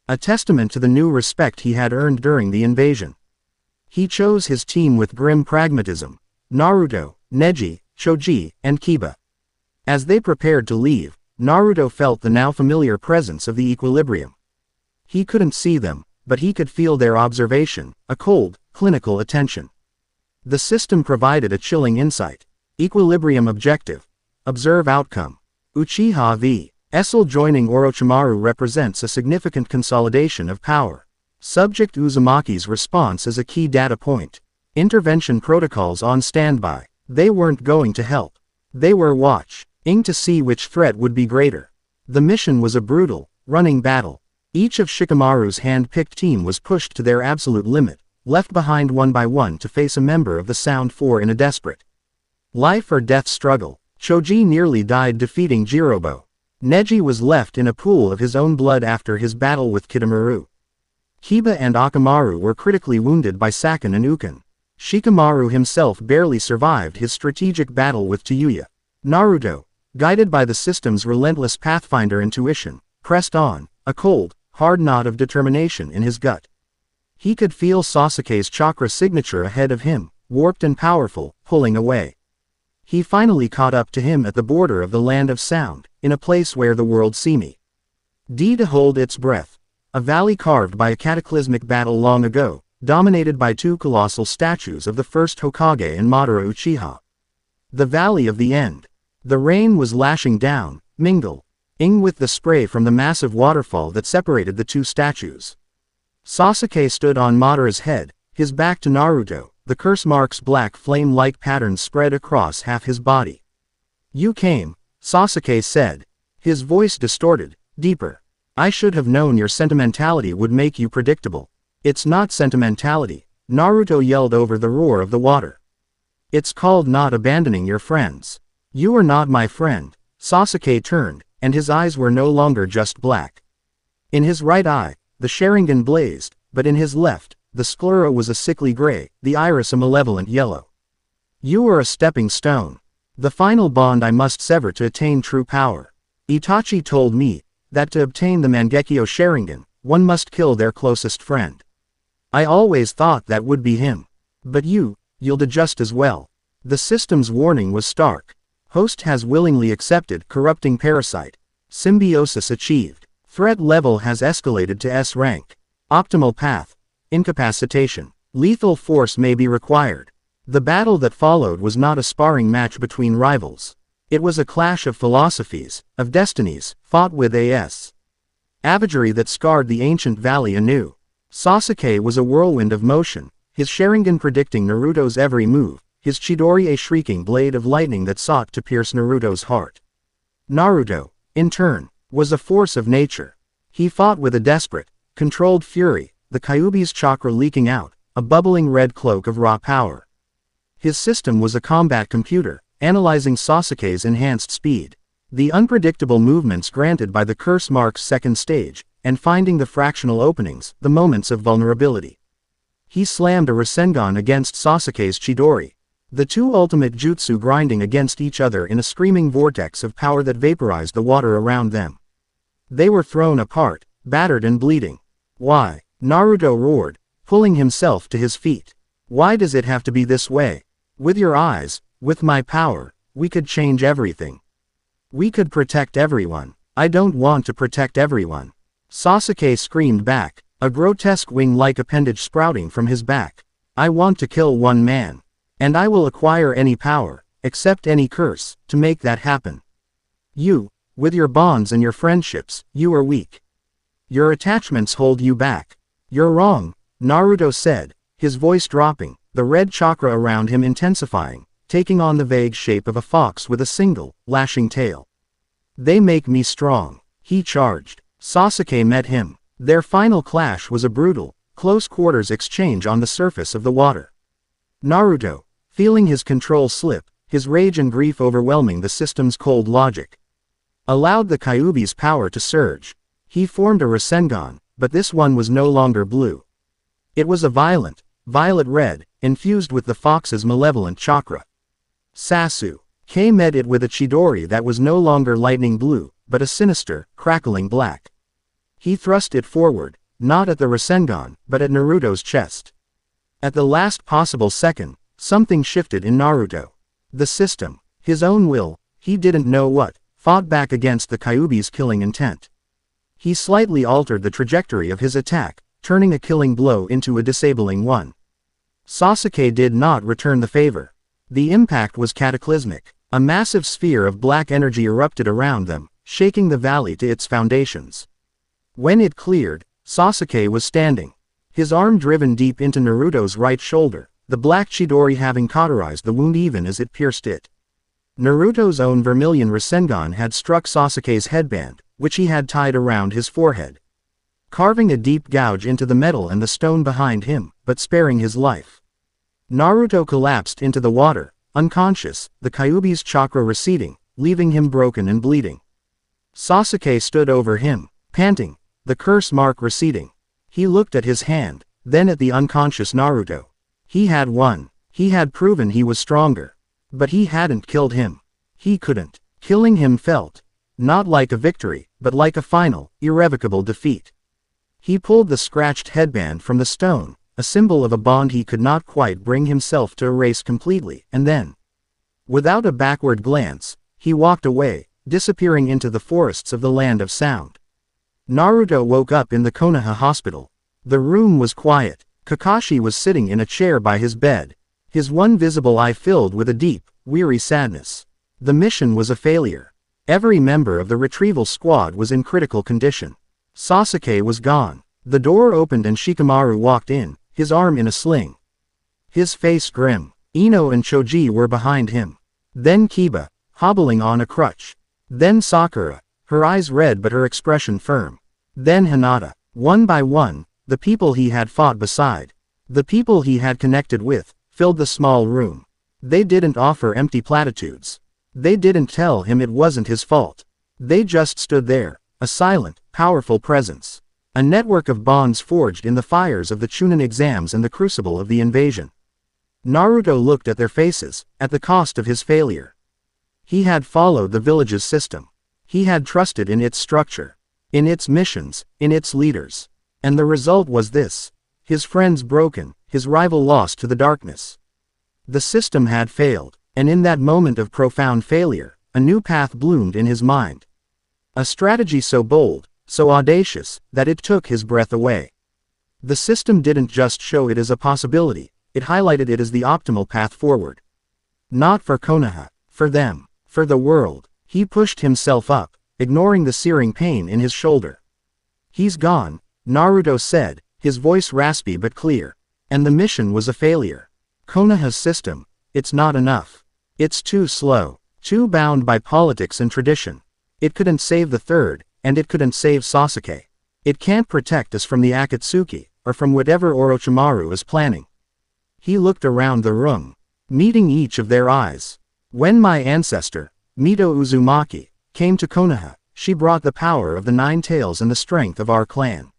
Speaker 1: A testament to the new respect he had earned during the invasion. He chose his team with grim pragmatism: Naruto, Neji, Choji, and Kiba. As they prepared to leave, Naruto felt the now familiar presence of the equilibrium. He couldn't see them, but he could feel their observation, a cold, clinical attention. The system provided a chilling insight. Equilibrium objective. Observe outcome. Uchiha v. Essel joining Orochimaru represents a significant consolidation of power. Subject Uzumaki's response is a key data point. Intervention protocols on standby. They weren't going to help. They were watching to see which threat would be greater. The mission was a brutal, running battle. Each of Shikamaru's hand-picked team was pushed to their absolute limit, left behind one by one to face a member of the Sound 4 in a desperate life or death struggle. Choji nearly died defeating Jirobo. Neji was left in a pool of his own blood after his battle with Kitamura. Kiba and Akamaru were critically wounded by Saken and Uken. Shikamaru himself barely survived his strategic battle with Tayuya. Naruto, guided by the system's relentless Pathfinder intuition, pressed on, a cold, hard knot of determination in his gut. He could feel Sasuke's chakra signature ahead of him, warped and powerful, pulling away. He finally caught up to him at the border of the land of sound, in a place where the world seemed to hold its breath. A valley carved by a cataclysmic battle long ago, dominated by 2 colossal statues of the first Hokage and Madara Uchiha. The Valley of the End. The rain was lashing down, mingling with the spray from the massive waterfall that separated the 2 statues. Sasuke stood on Madara's head, his back to Naruto, the curse mark's black flame-like patterns spread across half his body. "You came," Sasuke said, his voice distorted, deeper. "I should have known your sentimentality would make you predictable." "It's not sentimentality," Naruto yelled over the roar of the water. "It's called not abandoning your friends. You are not my friend." Sasuke turned, and his eyes were no longer just black. In his right eye, the Sharingan blazed, but in his left, the sclera was a sickly gray, the iris a malevolent yellow. "You are a stepping stone. The final bond I must sever to attain true power. Itachi told me that to obtain the Mangekyo Sharingan, one must kill their closest friend. I always thought that would be him. But you'll do just as well." The system's warning was stark. Host has willingly accepted corrupting parasite. Symbiosis achieved. Threat level has escalated to S rank. Optimal path. Incapacitation. Lethal force may be required. The battle that followed was not a sparring match between rivals. It was a clash of philosophies, of destinies, fought with a savagery that scarred the ancient valley anew. Sasuke was a whirlwind of motion, his Sharingan predicting Naruto's every move, his Chidori a shrieking blade of lightning that sought to pierce Naruto's heart. Naruto, in turn, was a force of nature. He fought with a desperate, controlled fury, the Kyuubi's chakra leaking out, a bubbling red cloak of raw power. His system was a combat computer, analyzing Sasuke's enhanced speed. The unpredictable movements granted by the curse marks second stage, and finding the fractional openings, the moments of vulnerability. He slammed a Rasengan against Sasuke's Chidori. The two ultimate jutsu grinding against each other in a screaming vortex of power that vaporized the water around them. They were thrown apart, battered and bleeding. Why? Naruto roared, pulling himself to his feet. Why does it have to be this way? With your eyes, with my power, we could change everything. We could protect everyone. I don't want to protect everyone. Sasuke screamed back, a grotesque wing-like appendage sprouting from his back. I want to kill one man. And I will acquire any power, except any curse, to make that happen. You, with your bonds and your friendships, you are weak. Your attachments hold you back. You're wrong, Naruto said, his voice dropping, the red chakra around him intensifying, taking on the vague shape of a fox with a single, lashing tail. They make me strong, he charged. Sasuke met him. Their final clash was a brutal, close-quarters exchange on the surface of the water. Naruto, feeling his control slip, his rage and grief overwhelming the system's cold logic, allowed the Kyuubi's power to surge. He formed a Rasengan, but this one was no longer blue. It was a violent, violet red, infused with the fox's malevolent chakra. Sasuke met it with a Chidori that was no longer lightning blue, but a sinister, crackling black. He thrust it forward, not at the Rasengan, but at Naruto's chest. At the last possible second, something shifted in Naruto. The system, his own will, he didn't know what, fought back against the Kyuubi's killing intent. He slightly altered the trajectory of his attack, turning a killing blow into a disabling one. Sasuke did not return the favor. The impact was cataclysmic. A massive sphere of black energy erupted around them, shaking the valley to its foundations. When it cleared, Sasuke was standing, his arm driven deep into Naruto's right shoulder, the black Chidori having cauterized the wound even as it pierced it. Naruto's own vermilion Rasengan had struck Sasuke's headband, which he had tied around his forehead, carving a deep gouge into the metal and the stone behind him, but sparing his life. Naruto collapsed into the water, unconscious, the Kyuubi's chakra receding, leaving him broken and bleeding. Sasuke stood over him, panting, the curse mark receding. He looked at his hand, then at the unconscious Naruto. He had won. He had proven he was stronger. But he hadn't killed him. He couldn't. Killing him felt not like a victory, but like a final, irrevocable defeat. He pulled the scratched headband from the stone, a symbol of a bond he could not quite bring himself to erase completely, and then, without a backward glance, he walked away, disappearing into the forests of the Land of Sound. Naruto woke up in the Konoha hospital. The room was quiet. Kakashi was sitting in a chair by his bed, his one visible eye filled with a deep, weary sadness. The mission was a failure. Every member of the retrieval squad was in critical condition. Sasuke was gone. The door opened and Shikamaru walked in, his arm in a sling, his face grim. Ino and Choji were behind him. Then Kiba, hobbling on a crutch. Then Sakura, her eyes red but her expression firm. Then Hinata. One by one, the people he had fought beside, the people he had connected with, filled the small room. They didn't offer empty platitudes. They didn't tell him it wasn't his fault. They just stood there, a silent, powerful presence. A network of bonds forged in the fires of the Chunin exams and the crucible of the invasion. Naruto looked at their faces, at the cost of his failure. He had followed the village's system. He had trusted in its structure, in its missions, in its leaders. And the result was this. His friends broken, his rival lost to the darkness. The system had failed, and in that moment of profound failure, a new path bloomed in his mind. A strategy so bold, so audacious, that it took his breath away. The system didn't just show it as a possibility, it highlighted it as the optimal path forward. Not for Konoha, for them, for the world. He pushed himself up, ignoring the searing pain in his shoulder. He's gone, Naruto said, his voice raspy but clear. And the mission was a failure. Konoha's system, it's not enough. It's too slow, too bound by politics and tradition. It couldn't save the third, and it couldn't save Sasuke. It can't protect us from the Akatsuki, or from whatever Orochimaru is planning. He looked around the room, meeting each of their eyes. When my ancestor, Mito Uzumaki, came to Konoha, she brought the power of the 9 tails and the strength of our clan.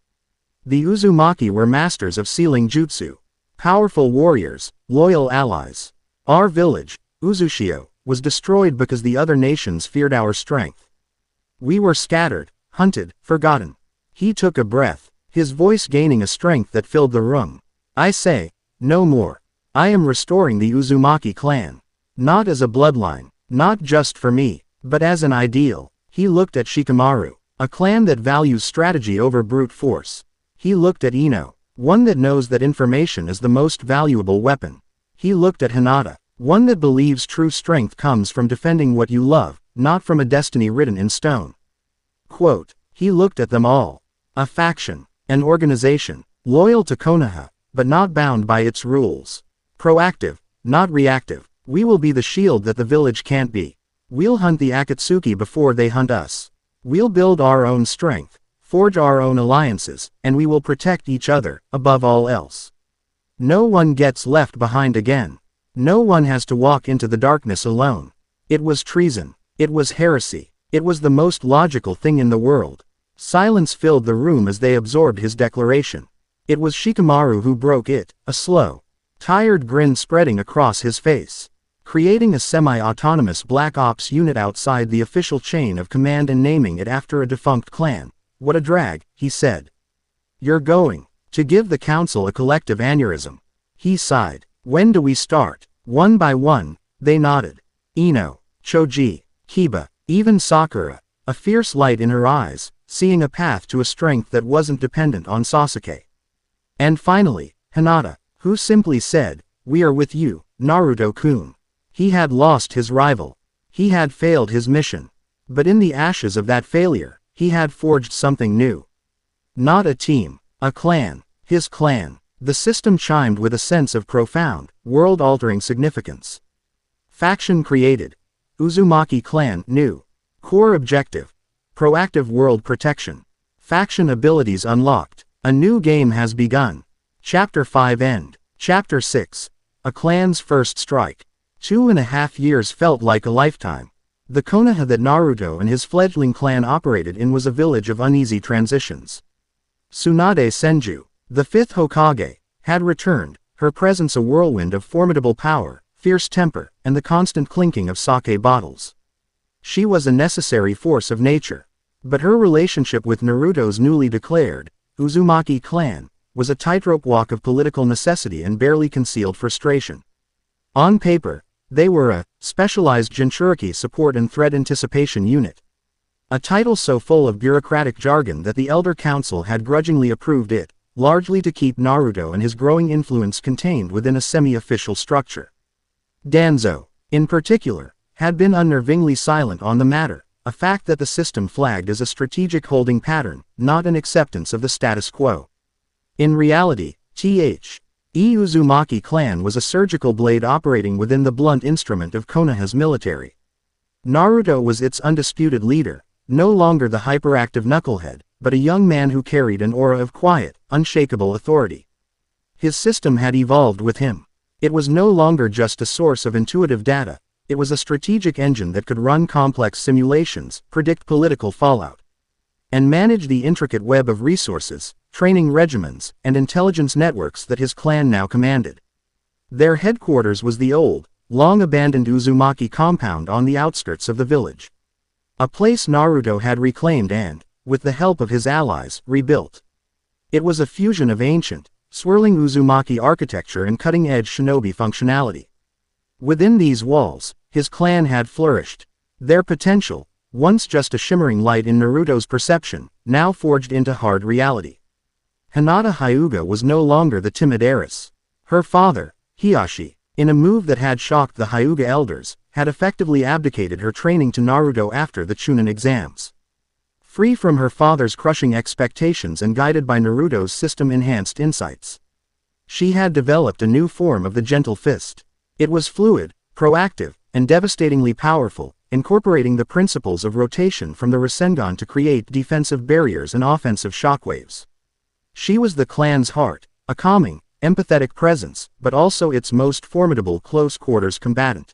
Speaker 1: The Uzumaki were masters of sealing jutsu. Powerful warriors, loyal allies. Our village, Uzushio, was destroyed because the other nations feared our strength. We were scattered, hunted, forgotten. He took a breath, his voice gaining a strength that filled the room. I say, no more. I am restoring the Uzumaki clan. Not as a bloodline, not just for me, but as an ideal. He looked at Shikamaru, a clan that values strategy over brute force. He looked at Ino, one that knows that information is the most valuable weapon. He looked at Hinata, one that believes true strength comes from defending what you love, not from a destiny written in stone. Quote, he looked at them all. A faction, an organization, loyal to Konoha, but not bound by its rules. Proactive, not reactive. We will be the shield that the village can't be. We'll hunt the Akatsuki before they hunt us. We'll build our own strength, forge our own alliances, and we will protect each other, above all else. No one gets left behind again. No one has to walk into the darkness alone. It was treason. It was heresy. It was the most logical thing in the world. Silence filled the room as they absorbed his declaration. It was Shikamaru who broke it, a slow, tired grin spreading across his face. Creating a semi-autonomous Black Ops unit outside the official chain of command and naming it after a defunct clan. What a drag, he said. You're going to give the council a collective aneurysm. He sighed. When do we start? One by one, they nodded. Ino, Choji, Kiba, even Sakura, a fierce light in her eyes, seeing a path to a strength that wasn't dependent on Sasuke. And finally, Hinata, who simply said, we are with you, Naruto-kun. He had lost his rival. He had failed his mission. But in the ashes of that failure, he had forged something new. Not a team, a clan, his clan. The system chimed with a sense of profound, world-altering significance. Faction created. Uzumaki clan new. Core objective. Proactive world protection. Faction abilities unlocked. A new game has begun. Chapter 5 end. Chapter 6. A clan's first strike. 2.5 years felt like a lifetime. The Konoha that Naruto and his fledgling clan operated in was a village of uneasy transitions. Tsunade Senju, the 5th Hokage, had returned, her presence a whirlwind of formidable power, fierce temper, and the constant clinking of sake bottles. She was a necessary force of nature. But her relationship with Naruto's newly declared Uzumaki clan was a tightrope walk of political necessity and barely concealed frustration. On paper, they were a specialized Jinchuriki support and threat anticipation unit. A title so full of bureaucratic jargon that the Elder Council had grudgingly approved it, largely to keep Naruto and his growing influence contained within a semi-official structure. Danzo, in particular, had been unnervingly silent on the matter, a fact that the system flagged as a strategic holding pattern, not an acceptance of the status quo. In reality, Uzumaki clan was a surgical blade operating within the blunt instrument of Konoha's military. Naruto was its undisputed leader, no longer the hyperactive knucklehead, but a young man who carried an aura of quiet, unshakable authority. His system had evolved with him. It was no longer just a source of intuitive data, it was a strategic engine that could run complex simulations, predict political fallout, and manage the intricate web of resources, training regimens, and intelligence networks that his clan now commanded. Their headquarters was the old, long-abandoned Uzumaki compound on the outskirts of the village. A place Naruto had reclaimed and, with the help of his allies, rebuilt. It was a fusion of ancient, swirling Uzumaki architecture and cutting-edge shinobi functionality. Within these walls, his clan had flourished. Their potential, once just a shimmering light in Naruto's perception, now forged into hard reality. Hinata Hyuga was no longer the timid heiress. Her father, Hiashi, in a move that had shocked the Hyuga elders, had effectively abdicated her training to Naruto after the Chunin exams. Free from her father's crushing expectations and guided by Naruto's system-enhanced insights, she had developed a new form of the gentle fist. It was fluid, proactive, and devastatingly powerful, incorporating the principles of rotation from the Rasengan to create defensive barriers and offensive shockwaves. She was the clan's heart, a calming, empathetic presence, but also its most formidable close-quarters combatant.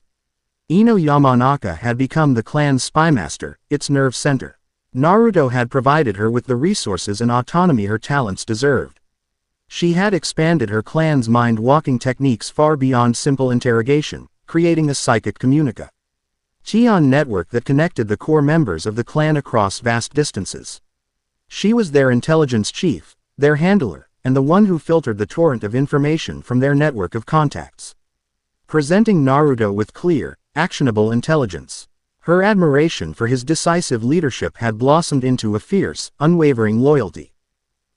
Speaker 1: Ino Yamanaka had become the clan's spymaster, its nerve center. Naruto had provided her with the resources and autonomy her talents deserved. She had expanded her clan's mind-walking techniques far beyond simple interrogation, creating a psychic communica network that connected the core members of the clan across vast distances. She was their intelligence chief, their handler, and the one who filtered the torrent of information from their network of contacts, presenting Naruto with clear, actionable intelligence. Her admiration for his decisive leadership had blossomed into a fierce, unwavering loyalty.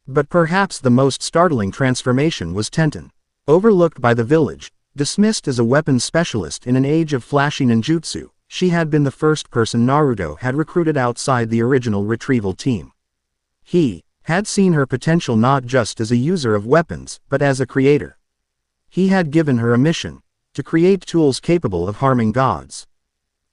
Speaker 1: But perhaps the most startling transformation was Tenten. Overlooked by the village, dismissed as a weapons specialist in an age of flashy ninjutsu, she had been the first person Naruto had recruited outside the original retrieval team. He had seen her potential not just as a user of weapons, but as a creator. He had given her a mission: to create tools capable of harming gods.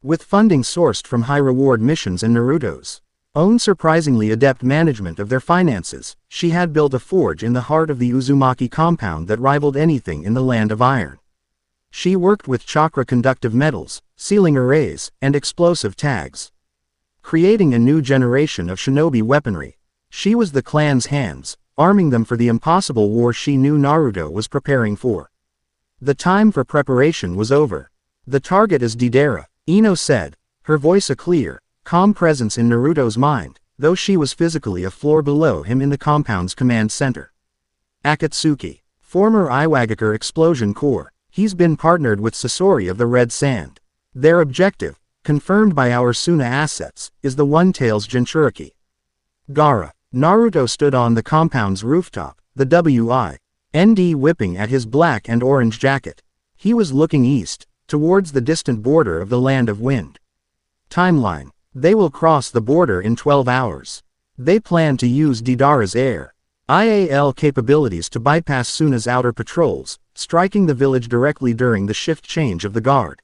Speaker 1: With funding sourced from high-reward missions and Naruto's own surprisingly adept management of their finances, she had built a forge in the heart of the Uzumaki compound that rivaled anything in the Land of Iron. She worked with chakra-conductive metals, sealing arrays, and explosive tags, creating a new generation of shinobi weaponry. She was the clan's hands, arming them for the impossible war she knew Naruto was preparing for. The time for preparation was over. The target is Deidara, Ino said, her voice a clear, calm presence in Naruto's mind, though she was physically a floor below him in the compound's command center. Akatsuki, former Iwagakure Explosion Corps. He's been partnered with Sasori of the Red Sand. Their objective, confirmed by our Suna assets, is the One-Tails Jinchuriki. Gaara. Naruto stood on the compound's rooftop, the WIND whipping at his black and orange jacket. He was looking east, towards the distant border of the Land of Wind. Timeline. They will cross the border in 12 hours. They plan to use Deidara's air IAL capabilities to bypass Suna's outer patrols, striking the village directly during the shift change of the guard.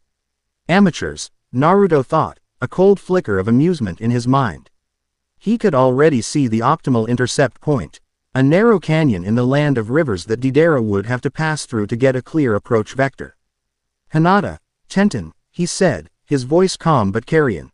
Speaker 1: Amateurs, Naruto thought, a cold flicker of amusement in his mind. He could already see the optimal intercept point, a narrow canyon in the Land of Rivers that Deidara would have to pass through to get a clear approach vector. Hinata, Tenten, he said, his voice calm but carrion.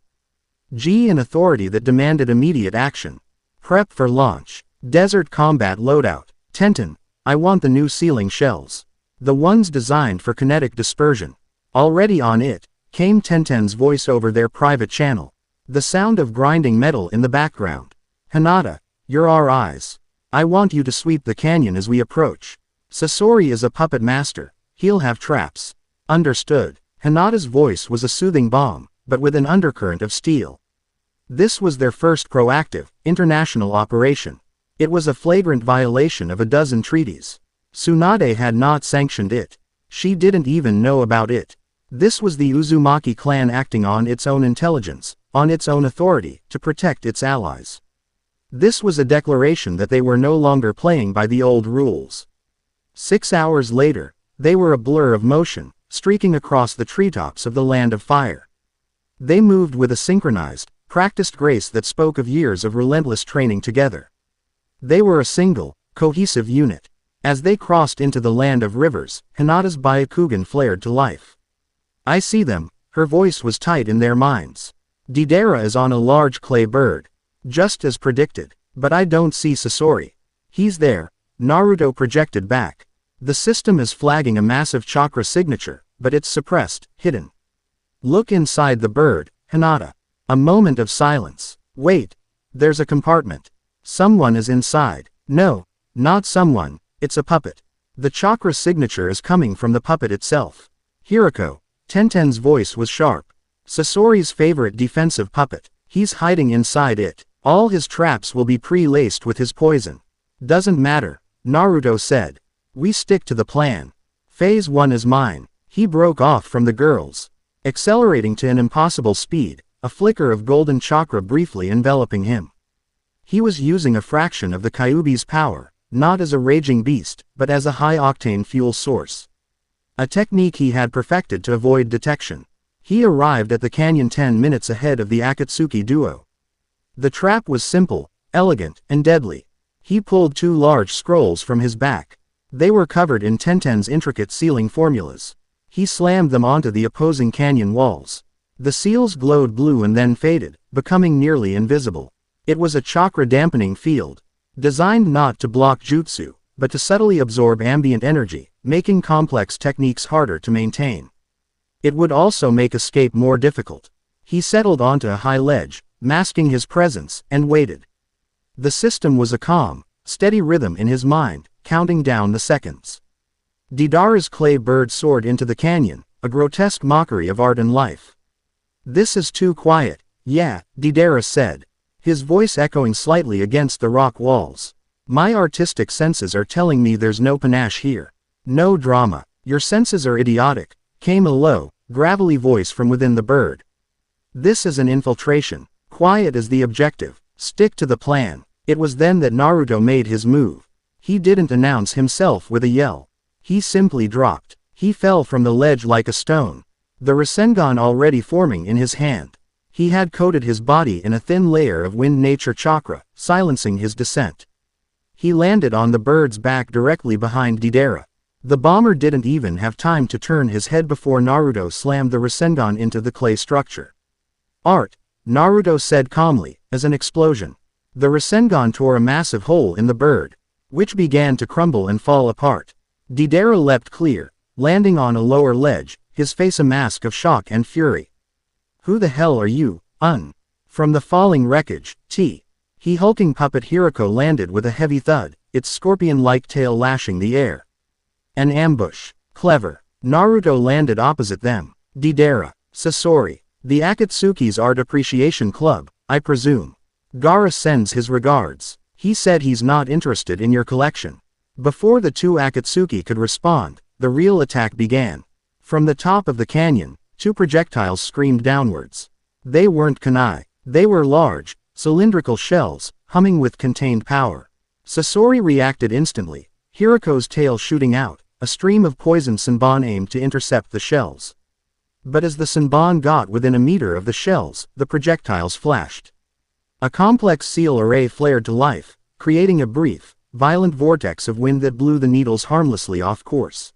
Speaker 1: An authority that demanded immediate action. Prep for launch. Desert combat loadout. Tenten, I want the new ceiling shells. The ones designed for kinetic dispersion. Already on it, came Tenten's voice over their private channel. The sound of grinding metal in the background. Hinata, you're our eyes. I want you to sweep the canyon as we approach. Sasori is a puppet master. He'll have traps. Understood. Hinata's voice was a soothing balm, but with an undercurrent of steel. This was their first proactive, international operation. It was a flagrant violation of a dozen treaties. Tsunade had not sanctioned it. She didn't even know about it. This was the Uzumaki clan acting on its own intelligence, on its own authority, to protect its allies. This was a declaration that they were no longer playing by the old rules. 6 hours later, they were a blur of motion, streaking across the treetops of the Land of Fire. They moved with a synchronized, practiced grace that spoke of years of relentless training together. They were a single, cohesive unit. As they crossed into the Land of Rivers, Hinata's Byakugan flared to life. I see them, her voice was tight in their minds. Deidara is on a large clay bird. Just as predicted. But I don't see Sasori. He's there, Naruto projected back. The system is flagging a massive chakra signature, but it's suppressed, hidden. Look inside the bird, Hinata. A moment of silence. Wait. There's a compartment. Someone is inside. No, not someone, it's a puppet. The chakra signature is coming from the puppet itself. Hirako. Tenten's voice was sharp. Sasori's favorite defensive puppet. He's hiding inside it. All his traps will be pre-laced with his poison. Doesn't matter, Naruto said. We stick to the plan. Phase 1 is mine. He broke off from the girls. Accelerating to an impossible speed, a flicker of golden chakra briefly enveloping him. He was using a fraction of the Kyuubi's power, not as a raging beast, but as a high-octane fuel source. A technique he had perfected to avoid detection. He arrived at the canyon 10 minutes ahead of the Akatsuki duo. The trap was simple, elegant, and deadly. He pulled 2 large scrolls from his back. They were covered in Tenten's intricate sealing formulas. He slammed them onto the opposing canyon walls. The seals glowed blue and then faded, becoming nearly invisible. It was a chakra-dampening field, designed not to block jutsu, but to subtly absorb ambient energy, making complex techniques harder to maintain. It would also make escape more difficult. He settled onto a high ledge, masking his presence, and waited. The system was a calm, steady rhythm in his mind, counting down the seconds. Deidara's clay bird soared into the canyon, a grotesque mockery of art and life. "This is too quiet." "Yeah," Deidara said, his voice echoing slightly against the rock walls. "My artistic senses are telling me there's no panache here. No drama. Your senses are idiotic," came a low, gravelly voice from within the bird. "This is an infiltration. Quiet is the objective. Stick to the plan." It was then that Naruto made his move. He didn't announce himself with a yell. He simply dropped. He fell from the ledge like a stone, the Rasengan already forming in his hand. He had coated his body in a thin layer of wind nature chakra, silencing his descent. He landed on the bird's back directly behind Deidara. The bomber didn't even have time to turn his head before Naruto slammed the Rasengan into the clay structure. "Art," Naruto said calmly, as an explosion. The Rasengan tore a massive hole in the bird, which began to crumble and fall apart. Deidara leapt clear, landing on a lower ledge, his face a mask of shock and fury. "Who the hell are you, From the falling wreckage, He hulking puppet Hirako landed with a heavy thud, its scorpion-like tail lashing the air. An ambush. Clever. Naruto landed opposite them. "Deidara. Sasori. The Akatsuki's Art Appreciation Club, I presume. Gaara sends his regards. He said he's not interested in your collection." Before the two Akatsuki could respond, the real attack began. From the top of the canyon, two projectiles screamed downwards. They weren't kunai. They were large, cylindrical shells, humming with contained power. Sasori reacted instantly, Hirako's tail shooting out, a stream of poisoned Senbon aimed to intercept the shells. But as the Senbon got within a meter of the shells, the projectiles flashed. A complex seal array flared to life, creating a brief, violent vortex of wind that blew the needles harmlessly off course.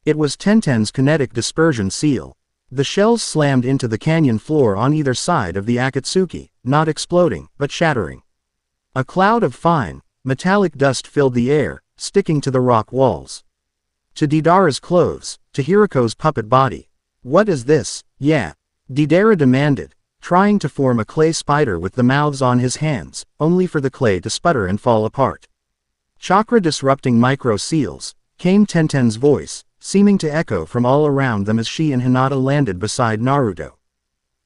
Speaker 1: It was Tenten's kinetic dispersion seal. The shells slammed into the canyon floor on either side of the Akatsuki, not exploding, but shattering. A cloud of fine, metallic dust filled the air, sticking to the rock walls. To Deidara's clothes, to Hirako's puppet body. "What is this?" "Yeah," Deidara demanded, trying to form a clay spider with the mouths on his hands, only for the clay to sputter and fall apart. "Chakra-disrupting micro-seals," came Tenten's voice, seeming to echo from all around them as she and Hinata landed beside Naruto.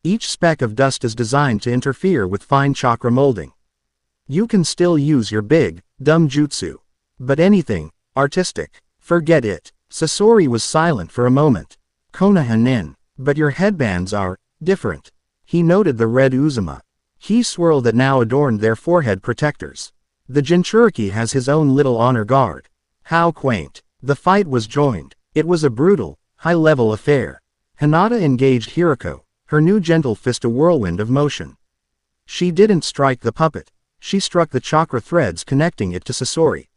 Speaker 1: "Each speck of dust is designed to interfere with fine chakra molding. You can still use your big, dumb jutsu. But anything artistic, forget it." Sasori was silent for a moment. "Konoha-nin, but your headbands are different." He noted the red Uzuma. He swirl that now adorned their forehead protectors. "The Jinchuriki has his own little honor guard." How quaint. The fight was joined. It was a brutal, high-level affair. Hinata engaged Hirako, her new gentle fist a whirlwind of motion. She didn't strike the puppet. She struck the chakra threads connecting it to Sasori.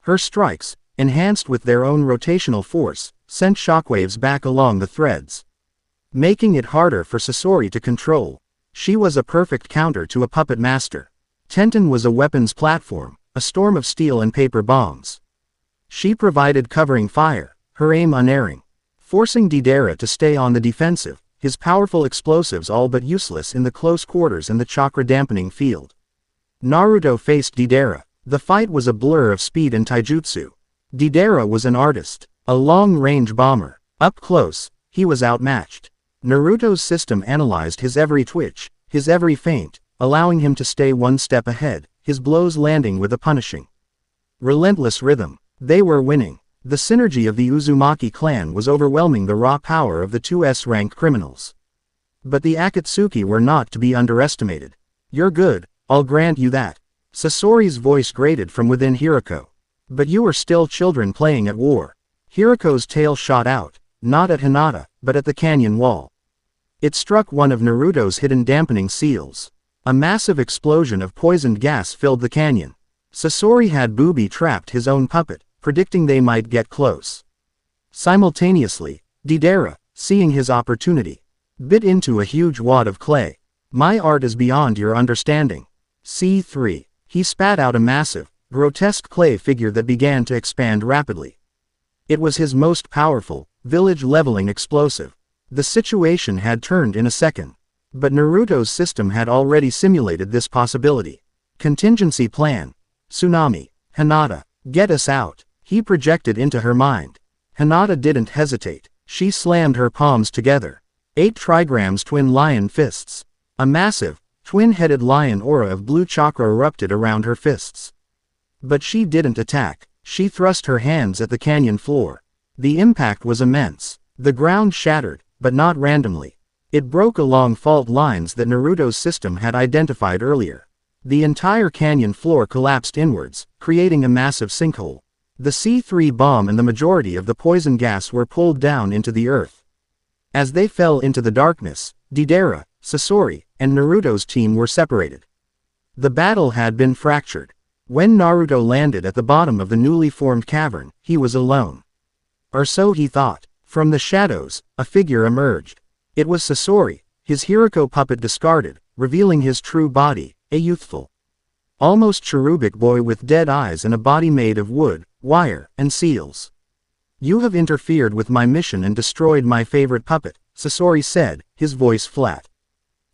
Speaker 1: Her strikes, enhanced with their own rotational force, sent shockwaves back along the threads, making it harder for Sasori to control. She was a perfect counter to a puppet master. Tenten was a weapons platform, a storm of steel and paper bombs. She provided covering fire, her aim unerring, forcing Deidara to stay on the defensive, his powerful explosives all but useless in the close quarters and the chakra-dampening field. Naruto faced Deidara. The fight was a blur of speed and taijutsu. Deidara was an artist, a long-range bomber. Up close, he was outmatched. Naruto's system analyzed his every twitch, his every feint, allowing him to stay one step ahead, his blows landing with a punishing, relentless rhythm. They were winning. The synergy of the Uzumaki clan was overwhelming the raw power of the two S-rank criminals. But the Akatsuki were not to be underestimated. "You're good, I'll grant you that." Sasori's voice grated from within Hirako. "But you are still children playing at war." Hirako's tail shot out, not at Hinata, but at the canyon wall. It struck one of Naruto's hidden dampening seals. A massive explosion of poisoned gas filled the canyon. Sasori had booby-trapped his own puppet, predicting they might get close. Simultaneously, Deidara, seeing his opportunity, bit into a huge wad of clay. My art is beyond your understanding. C3. He spat out a massive, grotesque clay figure that began to expand rapidly. It was his most powerful, village-leveling explosive. The situation had turned in a second. But Naruto's system had already simulated this possibility. Contingency plan. Tsunami. Hinata, get us out. He projected into her mind. Hinata didn't hesitate. She slammed her palms together. 8 trigrams twin lion fists. A massive, twin-headed lion aura of blue chakra erupted around her fists. But she didn't attack. She thrust her hands at the canyon floor. The impact was immense. The ground shattered, but not randomly. It broke along fault lines that Naruto's system had identified earlier. The entire canyon floor collapsed inwards, creating a massive sinkhole. The C3 bomb and the majority of the poison gas were pulled down into the earth. As they fell into the darkness, Deidara, Sasori, and Naruto's team were separated. The battle had been fractured. When Naruto landed at the bottom of the newly formed cavern, he was alone. Or so he thought. From the shadows, a figure emerged. It was Sasori, his Hiriko puppet discarded, revealing his true body, a youthful, almost cherubic boy with dead eyes and a body made of wood, wire, and seals. You have interfered with my mission and destroyed my favorite puppet, Sasori said, his voice flat.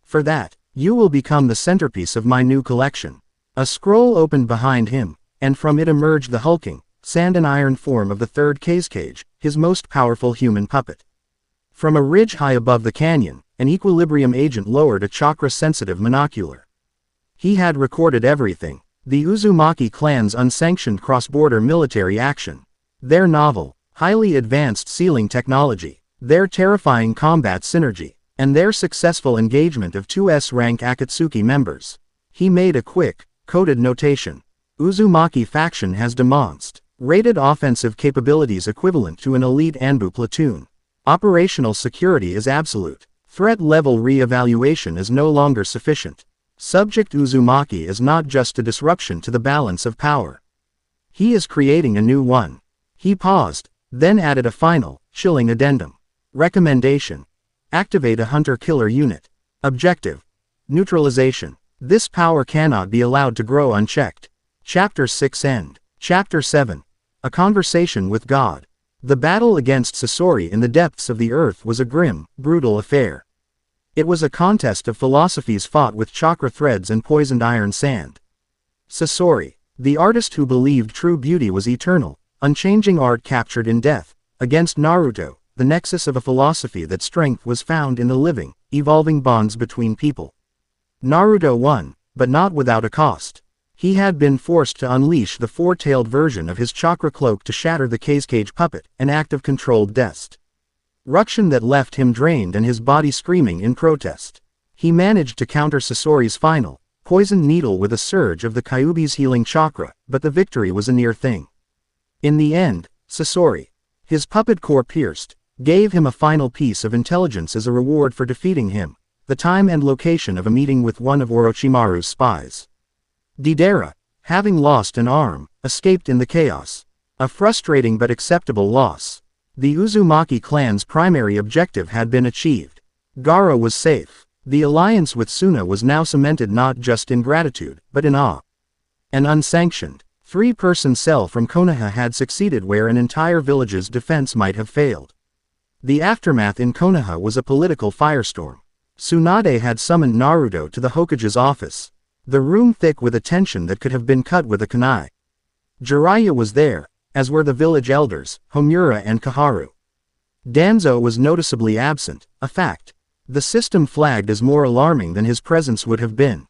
Speaker 1: For that, you will become the centerpiece of my new collection. A scroll opened behind him, and from it emerged the hulking, sand and iron form of the third Cage, his most powerful human puppet. From a ridge high above the canyon, an equilibrium agent lowered a chakra-sensitive monocular. He had recorded everything. The Uzumaki clan's unsanctioned cross-border military action. Their novel, highly advanced sealing technology. Their terrifying combat synergy. And their successful engagement of 2S rank Akatsuki members. He made a quick, coded notation. Uzumaki faction has demonstrated rated offensive capabilities equivalent to an elite Anbu platoon. Operational security is absolute. Threat level re-evaluation is no longer sufficient. Subject Uzumaki is not just a disruption to the balance of power. He is creating a new one. He paused, then added a final, chilling addendum. Recommendation. Activate a hunter-killer unit. Objective. Neutralization. This power cannot be allowed to grow unchecked. Chapter 6 End. Chapter 7. A Conversation with God. The battle against Sasori in the depths of the earth was a grim, brutal affair. It was a contest of philosophies fought with chakra threads and poisoned iron sand. Sasori, the artist who believed true beauty was eternal, unchanging art captured in death, against Naruto, the nexus of a philosophy that strength was found in the living, evolving bonds between people. Naruto won, but not without a cost. He had been forced to unleash the four-tailed version of his chakra cloak to shatter the Cage puppet, an act of controlled destruction that left him drained and his body screaming in protest. He managed to counter Sasori's final, poisoned needle with a surge of the Kyuubi's healing chakra, but the victory was a near thing. In the end, Sasori, his puppet core pierced, gave him a final piece of intelligence as a reward for defeating him, the time and location of a meeting with one of Orochimaru's spies. Deidara, having lost an arm, escaped in the chaos. A frustrating but acceptable loss. The Uzumaki clan's primary objective had been achieved. Gaara was safe. The alliance with Suna was now cemented not just in gratitude, but in awe. An unsanctioned, three-person cell from Konoha had succeeded where an entire village's defense might have failed. The aftermath in Konoha was a political firestorm. Tsunade had summoned Naruto to the Hokage's office. The room thick with a tension that could have been cut with a kunai. Jiraiya was there, as were the village elders, Homura and Kaharu. Danzo was noticeably absent, a fact the system flagged as more alarming than his presence would have been.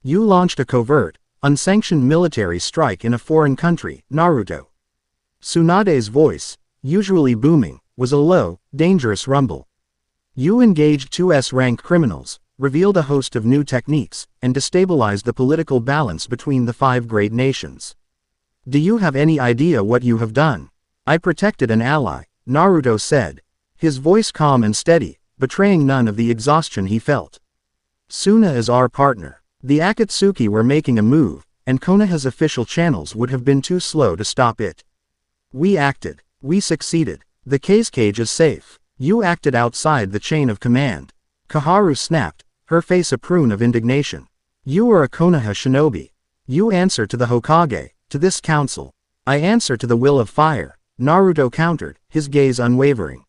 Speaker 1: You launched a covert, unsanctioned military strike in a foreign country, Naruto. Tsunade's voice, usually booming, was a low, dangerous rumble. You engaged 2S rank criminals, revealed a host of new techniques, and destabilized the political balance between the 5 great nations. Do you have any idea what you have done? I protected an ally, Naruto said, his voice calm and steady, betraying none of the exhaustion he felt. Suna is our partner. The Akatsuki were making a move, and Konoha's official channels would have been too slow to stop it. We acted. We succeeded. The Cage is safe. You acted outside the chain of command. Kaharu snapped, her face a prune of indignation. You are a Konoha shinobi. You answer to the Hokage, to this council. I answer to the will of fire, Naruto countered, his gaze unwavering.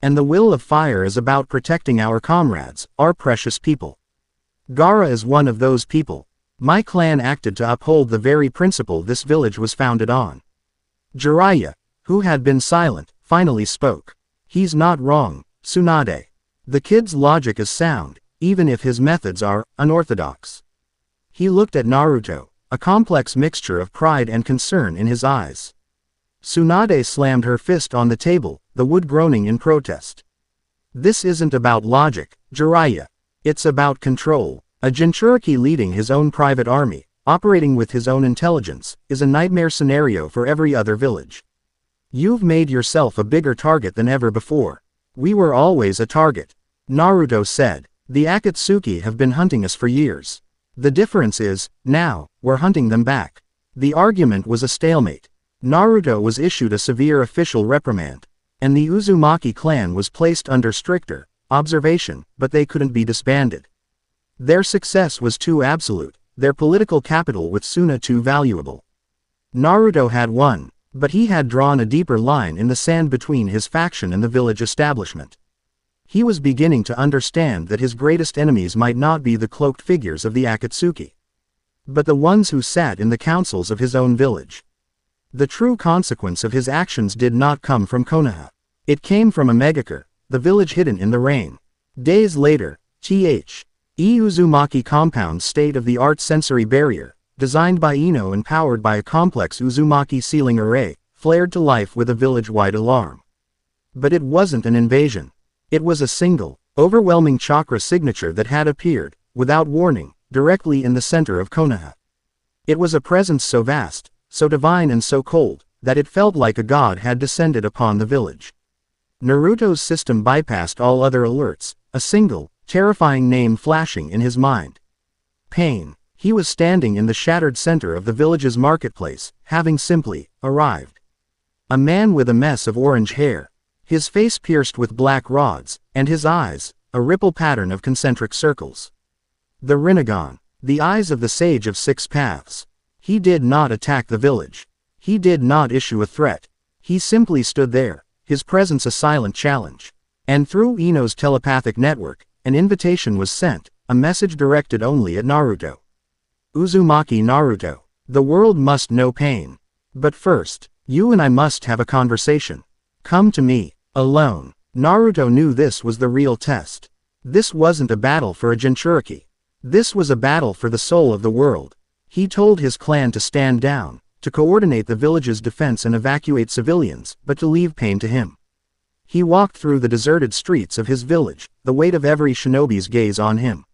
Speaker 1: And the will of fire is about protecting our comrades, our precious people. Gaara is one of those people. My clan acted to uphold the very principle this village was founded on. Jiraiya, who had been silent, finally spoke. He's not wrong, Tsunade. The kid's logic is sound, even if his methods are unorthodox. He looked at Naruto, a complex mixture of pride and concern in his eyes. Tsunade slammed her fist on the table, the wood groaning in protest. This isn't about logic, Jiraiya. It's about control. A Jinchuriki leading his own private army, operating with his own intelligence, is a nightmare scenario for every other village. You've made yourself a bigger target than ever before. We were always a target. Naruto said. The Akatsuki have been hunting us for years. The difference is, now, we're hunting them back. The argument was a stalemate. Naruto was issued a severe official reprimand. And the Uzumaki clan was placed under stricter observation, but they couldn't be disbanded. Their success was too absolute, their political capital with Suna too valuable. Naruto had won, but he had drawn a deeper line in the sand between his faction and the village establishment. He was beginning to understand that his greatest enemies might not be the cloaked figures of the Akatsuki, but the ones who sat in the councils of his own village. The true consequence of his actions did not come from Konoha. It came from Amegakure, the village hidden in the rain. Days later, Uzumaki Compound's state-of-the-art sensory barrier, designed by Ino and powered by a complex Uzumaki sealing array, flared to life with a village-wide alarm. But it wasn't an invasion. It was a single, overwhelming chakra signature that had appeared, without warning, directly in the center of Konoha. It was a presence so vast, so divine and so cold, that it felt like a god had descended upon the village. Naruto's system bypassed all other alerts, a single, terrifying name flashing in his mind. Pain. He was standing in the shattered center of the village's marketplace, having simply arrived. A man with a mess of orange hair, his face pierced with black rods, and his eyes, a ripple pattern of concentric circles. The Rinnegan, the eyes of the Sage of Six Paths. He did not attack the village. He did not issue a threat. He simply stood there, his presence a silent challenge. And through Ino's telepathic network, an invitation was sent, a message directed only at Naruto. Uzumaki Naruto, the world must know pain. But first, you and I must have a conversation. Come to me, alone. Naruto knew this was the real test. This wasn't a battle for a Jinchuriki. This was a battle for the soul of the world. He told his clan to stand down, to coordinate the village's defense and evacuate civilians, but to leave pain to him. He walked through the deserted streets of his village, the weight of every shinobi's gaze on him.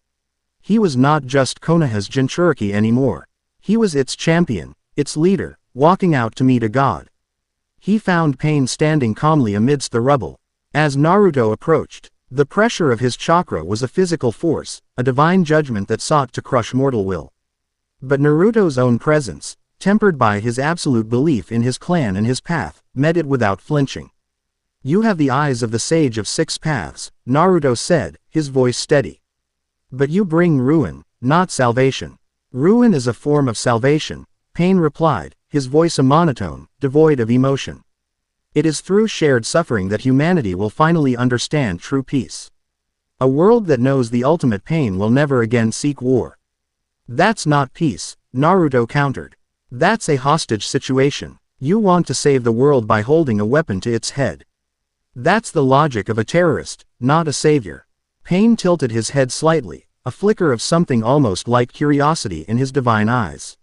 Speaker 1: He was not just Konoha's Jinchuriki anymore. He was its champion, its leader, walking out to meet a god. He found Pain standing calmly amidst the rubble. As Naruto approached, the pressure of his chakra was a physical force, a divine judgment that sought to crush mortal will. But Naruto's own presence, tempered by his absolute belief in his clan and his path, met it without flinching. You have the eyes of the Sage of Six Paths, Naruto said, his voice steady. But you bring ruin, not salvation. Ruin is a form of salvation, Pain replied, his voice a monotone, devoid of emotion. It is through shared suffering that humanity will finally understand true peace. A world that knows the ultimate pain will never again seek war. That's not peace, Naruto countered. That's a hostage situation. You want to save the world by holding a weapon to its head. That's the logic of a terrorist, not a savior. Pain tilted his head slightly, a flicker of something almost like curiosity in his divine eyes.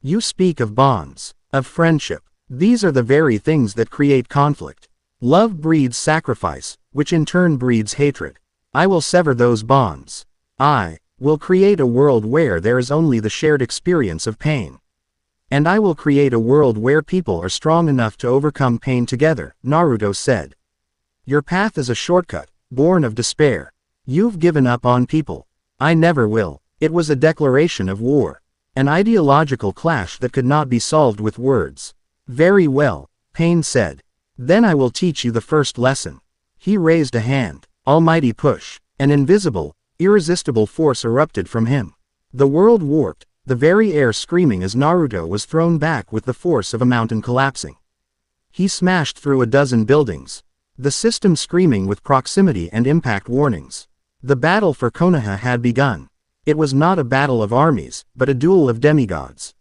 Speaker 1: You speak of bonds, of friendship. These are the very things that create conflict. Love breeds sacrifice, which in turn breeds hatred. I will sever those bonds. I will create a world where there is only the shared experience of pain. And I will create a world where people are strong enough to overcome pain together, Naruto said. Your path is a shortcut, born of despair. You've given up on people. I never will. It was a declaration of war. An ideological clash that could not be solved with words. Very well, Pain said. Then I will teach you the first lesson. He raised a hand. Almighty push. An invisible, irresistible force erupted from him. The world warped, the very air screaming as Naruto was thrown back with the force of a mountain collapsing. He smashed through a dozen buildings. The system screaming with proximity and impact warnings. The battle for Konoha had begun. It was not a battle of armies, but a duel of demigods.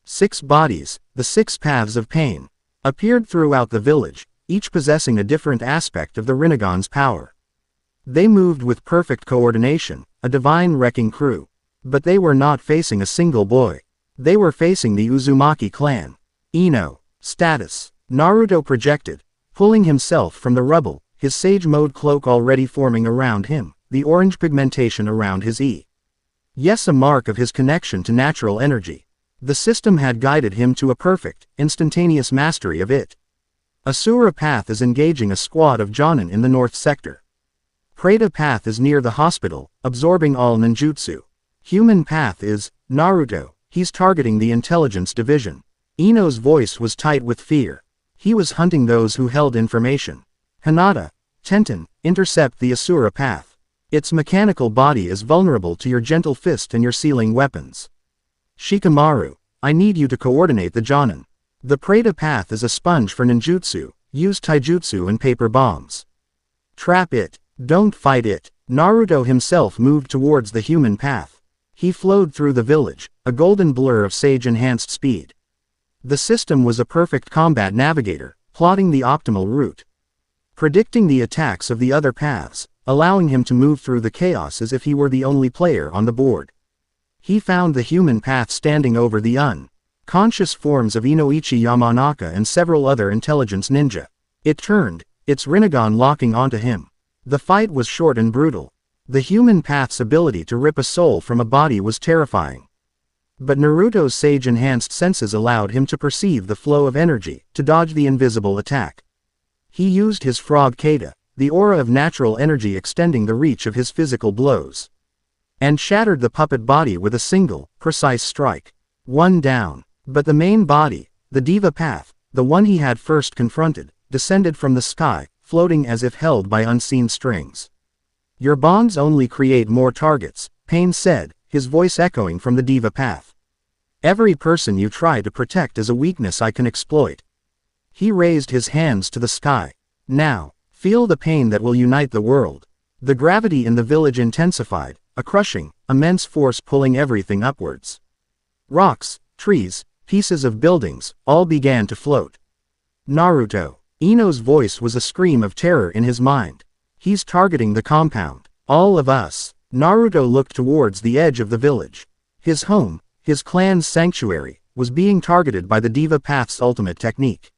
Speaker 1: 6 bodies, the 6 paths of pain, appeared throughout the village, each possessing a different aspect of the Rinnegan's power. They moved with perfect coordination, a divine wrecking crew. But they were not facing a single boy. They were facing the Uzumaki clan. Ino. Status. Naruto projected, pulling himself from the rubble, his sage mode cloak already forming around him, the orange pigmentation around his E. Yes, a mark of his connection to natural energy. The system had guided him to a perfect, instantaneous mastery of it. Asura Path is engaging a squad of Jonin in the north sector. Preta Path is near the hospital, absorbing all ninjutsu. Human Path is Naruto. He's targeting the intelligence division. Ino's voice was tight with fear. He was hunting those who held information. Hinata, Tenten, intercept the Asura Path. Its mechanical body is vulnerable to your gentle fist and your sealing weapons. Shikamaru, I need you to coordinate the Jonin. The Preta Path is a sponge for ninjutsu. Use taijutsu and paper bombs. Trap it. Don't fight it. Naruto himself moved towards the human path. He flowed through the village, a golden blur of sage-enhanced speed. The system was a perfect combat navigator, plotting the optimal route. Predicting the attacks of the other paths, allowing him to move through the chaos as if he were the only player on the board. He found the human path standing over the unconscious forms of Inoichi Yamanaka and several other intelligence ninja. It turned, its Rinnegan locking onto him. The fight was short and brutal. The human path's ability to rip a soul from a body was terrifying. But Naruto's sage-enhanced senses allowed him to perceive the flow of energy, to dodge the invisible attack. He used his frog kata, the aura of natural energy extending the reach of his physical blows, and shattered the puppet body with a single, precise strike. One down. But the main body, the Diva Path, the one he had first confronted, descended from the sky, floating as if held by unseen strings. Your bonds only create more targets, Pain said, his voice echoing from the Diva Path. Every person you try to protect is a weakness I can exploit. He raised his hands to the sky. Now, feel the pain that will unite the world. The gravity in the village intensified, a crushing, immense force pulling everything upwards. Rocks, trees, pieces of buildings, all began to float. Naruto. Ino's voice was a scream of terror in his mind. He's targeting the compound. All of us. Naruto looked towards the edge of the village. His home, his clan's sanctuary, was being targeted by the Diva Path's ultimate technique.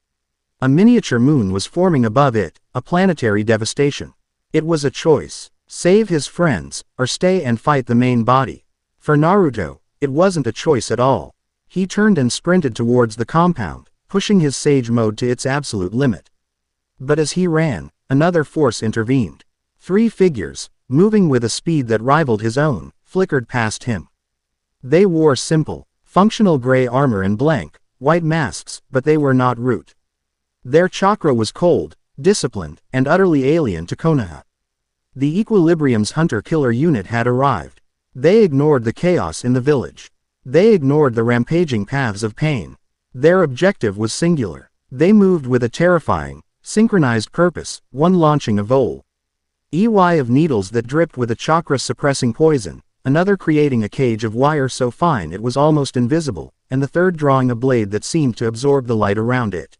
Speaker 1: A miniature moon was forming above it, a planetary devastation. It was a choice. Save his friends, or stay and fight the main body. For Naruto, it wasn't a choice at all. He turned and sprinted towards the compound, pushing his sage mode to its absolute limit. But as he ran, another force intervened. 3 figures, moving with a speed that rivaled his own, flickered past him. They wore simple, functional gray armor and blank, white masks, but they were not root. Their chakra was cold, disciplined, and utterly alien to Konoha. The Equilibrium's hunter-killer unit had arrived. They ignored the chaos in the village. They ignored the rampaging paths of pain. Their objective was singular. They moved with a terrifying, synchronized purpose, one launching a vole of needles that dripped with a chakra-suppressing poison, another creating a cage of wire so fine it was almost invisible, and the third drawing a blade that seemed to absorb the light around it.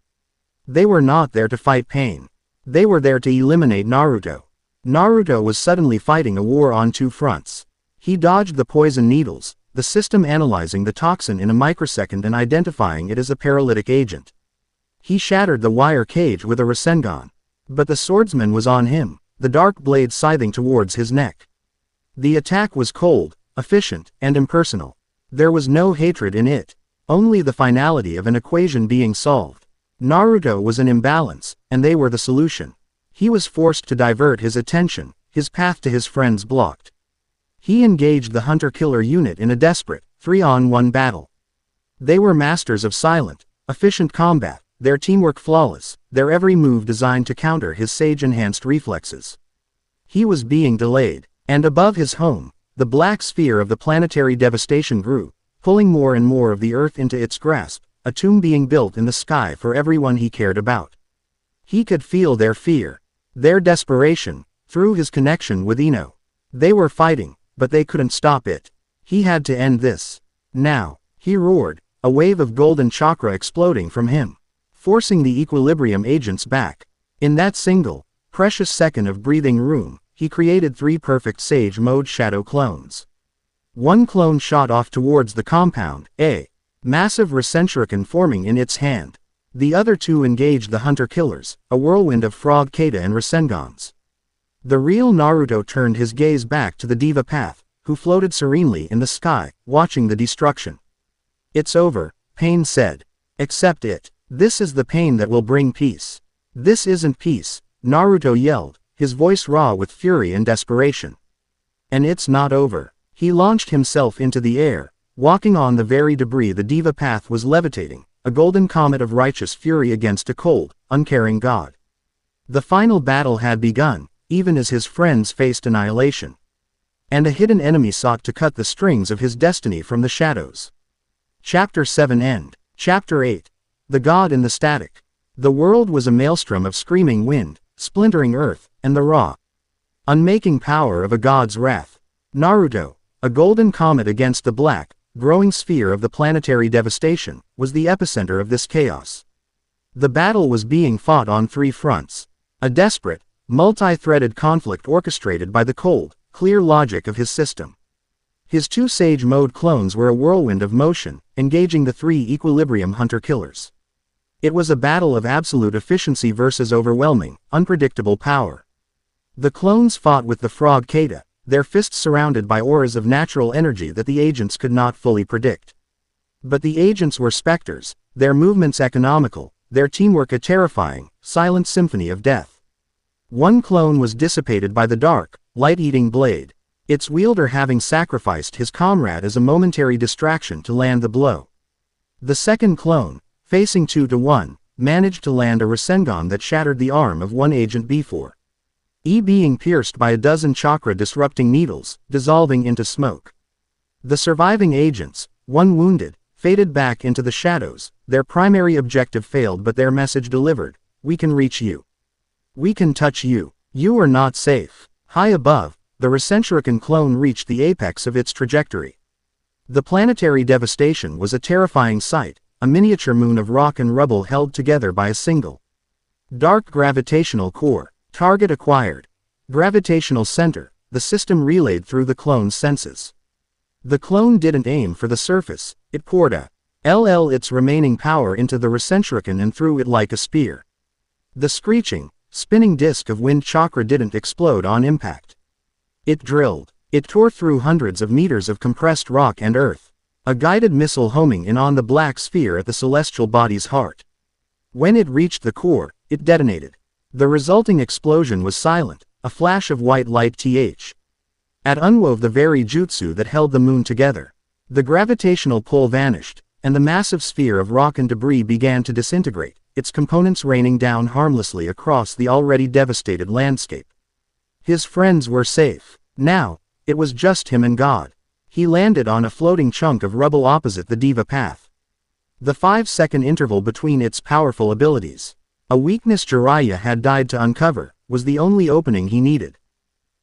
Speaker 1: They were not there to fight pain. They were there to eliminate Naruto. Naruto was suddenly fighting a war on 2 fronts. He dodged the poison needles, the system analyzing the toxin in a microsecond and identifying it as a paralytic agent. He shattered the wire cage with a Rasengan. But the swordsman was on him, the dark blade scything towards his neck. The attack was cold, efficient, and impersonal. There was no hatred in it, only the finality of an equation being solved. Naruto was an imbalance, and they were the solution. He was forced to divert his attention, his path to his friends blocked. He engaged the hunter-killer unit in a desperate, 3-on-1 battle. They were masters of silent, efficient combat, their teamwork flawless, their every move designed to counter his sage-enhanced reflexes. He was being delayed, and above his home, the black sphere of the planetary devastation grew, pulling more and more of the Earth into its grasp, a tomb being built in the sky for everyone he cared about. He could feel their fear, their desperation, through his connection with Ino. They were fighting, but they couldn't stop it. He had to end this. Now, he roared, a wave of golden chakra exploding from him, forcing the equilibrium agents back. In that single, precious second of breathing room, he created 3 perfect Sage Mode Shadow clones. One clone shot off towards the compound, a massive Recentrican forming in its hand. The other 2 engaged the hunter-killers, a whirlwind of Frog Kata and Rasengans. The real Naruto turned his gaze back to the Diva Path, who floated serenely in the sky, watching the destruction. "It's over," Pain said. "Accept it. This is the pain that will bring peace." "This isn't peace," Naruto yelled, his voice raw with fury and desperation. "And it's not over." He launched himself into the air, walking on the very debris the Diva Path was levitating, a golden comet of righteous fury against a cold, uncaring god. The final battle had begun, even as his friends faced annihilation. And a hidden enemy sought to cut the strings of his destiny from the shadows. Chapter 7 End. Chapter 8. The God in the Static. The world was a maelstrom of screaming wind, splintering earth, and the raw, unmaking power of a god's wrath. Naruto, a golden comet against the black, growing sphere of the planetary devastation, was the epicenter of this chaos. The battle was being fought on 3 fronts. A desperate, multi-threaded conflict orchestrated by the cold, clear logic of his system. His 2 Sage Mode clones were a whirlwind of motion, engaging the 3 equilibrium hunter-killers. It was a battle of absolute efficiency versus overwhelming, unpredictable power. The clones fought with the Frog Kata, their fists surrounded by auras of natural energy that the agents could not fully predict. But the agents were specters, their movements economical, their teamwork a terrifying, silent symphony of death. One clone was dissipated by the dark, light-eating blade, its wielder having sacrificed his comrade as a momentary distraction to land the blow. The second clone, facing 2 to 1, managed to land a Rasengan that shattered the arm of one agent before. Being pierced by a dozen chakra-disrupting needles, dissolving into smoke. The surviving agents, one wounded, faded back into the shadows, their primary objective failed but their message delivered: "We can reach you. We can touch you. You are not safe." High above, the Recentrican clone reached the apex of its trajectory. The planetary devastation was a terrifying sight, a miniature moon of rock and rubble held together by a single dark gravitational core. Target acquired. Gravitational center, the system relayed through the clone's senses. The clone didn't aim for the surface, it poured its remaining power into the Recentrican and threw it like a spear. The screeching, spinning disk of wind chakra didn't explode on impact. It drilled. It tore through hundreds of meters of compressed rock and earth, a guided missile homing in on the black sphere at the celestial body's heart. When it reached the core, it detonated. The resulting explosion was silent, a flash of white light unwove the very jutsu that held the moon together. The gravitational pull vanished, and the massive sphere of rock and debris began to disintegrate, its components raining down harmlessly across the already devastated landscape. His friends were safe. Now, it was just him and God. He landed on a floating chunk of rubble opposite the Diva Path. The 5-second interval between its powerful abilities, a weakness Jiraiya had died to uncover, was the only opening he needed.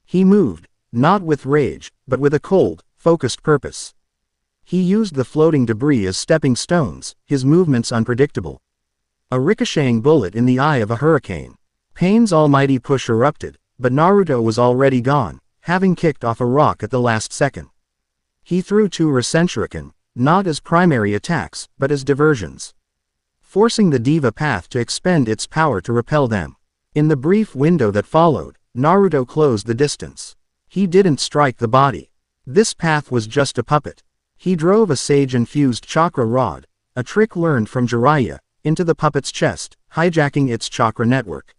Speaker 1: He moved, not with rage, but with a cold, focused purpose. He used the floating debris as stepping stones, his movements unpredictable. A ricocheting bullet in the eye of a hurricane. Pain's almighty push erupted, but Naruto was already gone, having kicked off a rock at the last second. He threw 2 Recentrican, not as primary attacks, but as diversions, forcing the Diva Path to expend its power to repel them. In the brief window that followed, Naruto closed the distance. He didn't strike the body. This path was just a puppet. He drove a sage-infused chakra rod, a trick learned from Jiraiya, into the puppet's chest, hijacking its chakra network.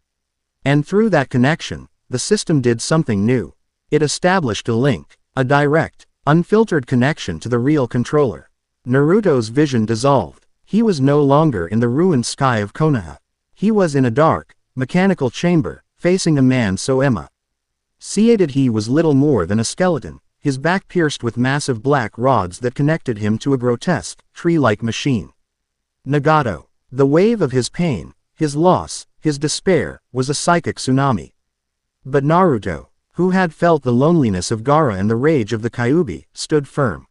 Speaker 1: And through that connection, the system did something new. It established a link, a direct, unfiltered connection to the real controller. Naruto's vision dissolved. He was no longer in the ruined sky of Konoha. He was in a dark, mechanical chamber, facing a man so emaciated he was little more than a skeleton, his back pierced with massive black rods that connected him to a grotesque, tree-like machine. Nagato. The wave of his pain, his loss, his despair, was a psychic tsunami. But Naruto, who had felt the loneliness of Gaara and the rage of the Kyuubi, stood firm.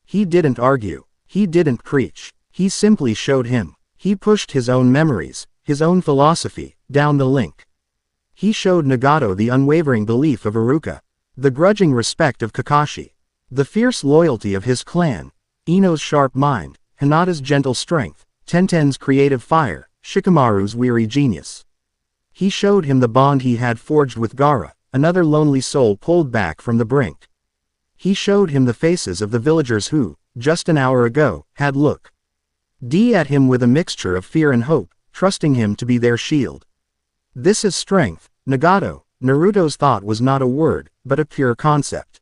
Speaker 1: He didn't argue. He didn't preach. He simply showed him. He pushed his own memories, his own philosophy, down the link. He showed Nagato the unwavering belief of Iruka, the grudging respect of Kakashi, the fierce loyalty of his clan, Ino's sharp mind, Hinata's gentle strength, Tenten's creative fire, Shikamaru's weary genius. He showed him the bond he had forged with Gaara, another lonely soul pulled back from the brink. He showed him the faces of the villagers who, just an hour ago, had looked at him with a mixture of fear and hope, trusting him to be their shield. This is strength, Nagato. Naruto's thought was not a word, but a pure concept.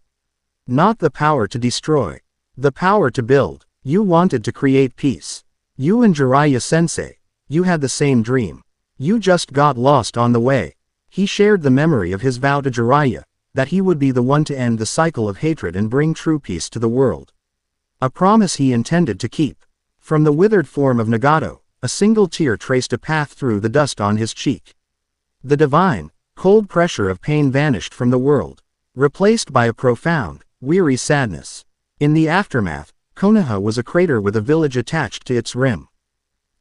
Speaker 1: Not the power to destroy. The power to build. You wanted to create peace. You and Jiraiya-sensei. You had the same dream. You just got lost on the way. He shared the memory of his vow to Jiraiya, that he would be the one to end the cycle of hatred and bring true peace to the world. A promise he intended to keep. From the withered form of Nagato, a single tear traced a path through the dust on his cheek. The divine, cold pressure of pain vanished from the world, replaced by a profound, weary sadness. In the aftermath, Konoha was a crater with a village attached to its rim.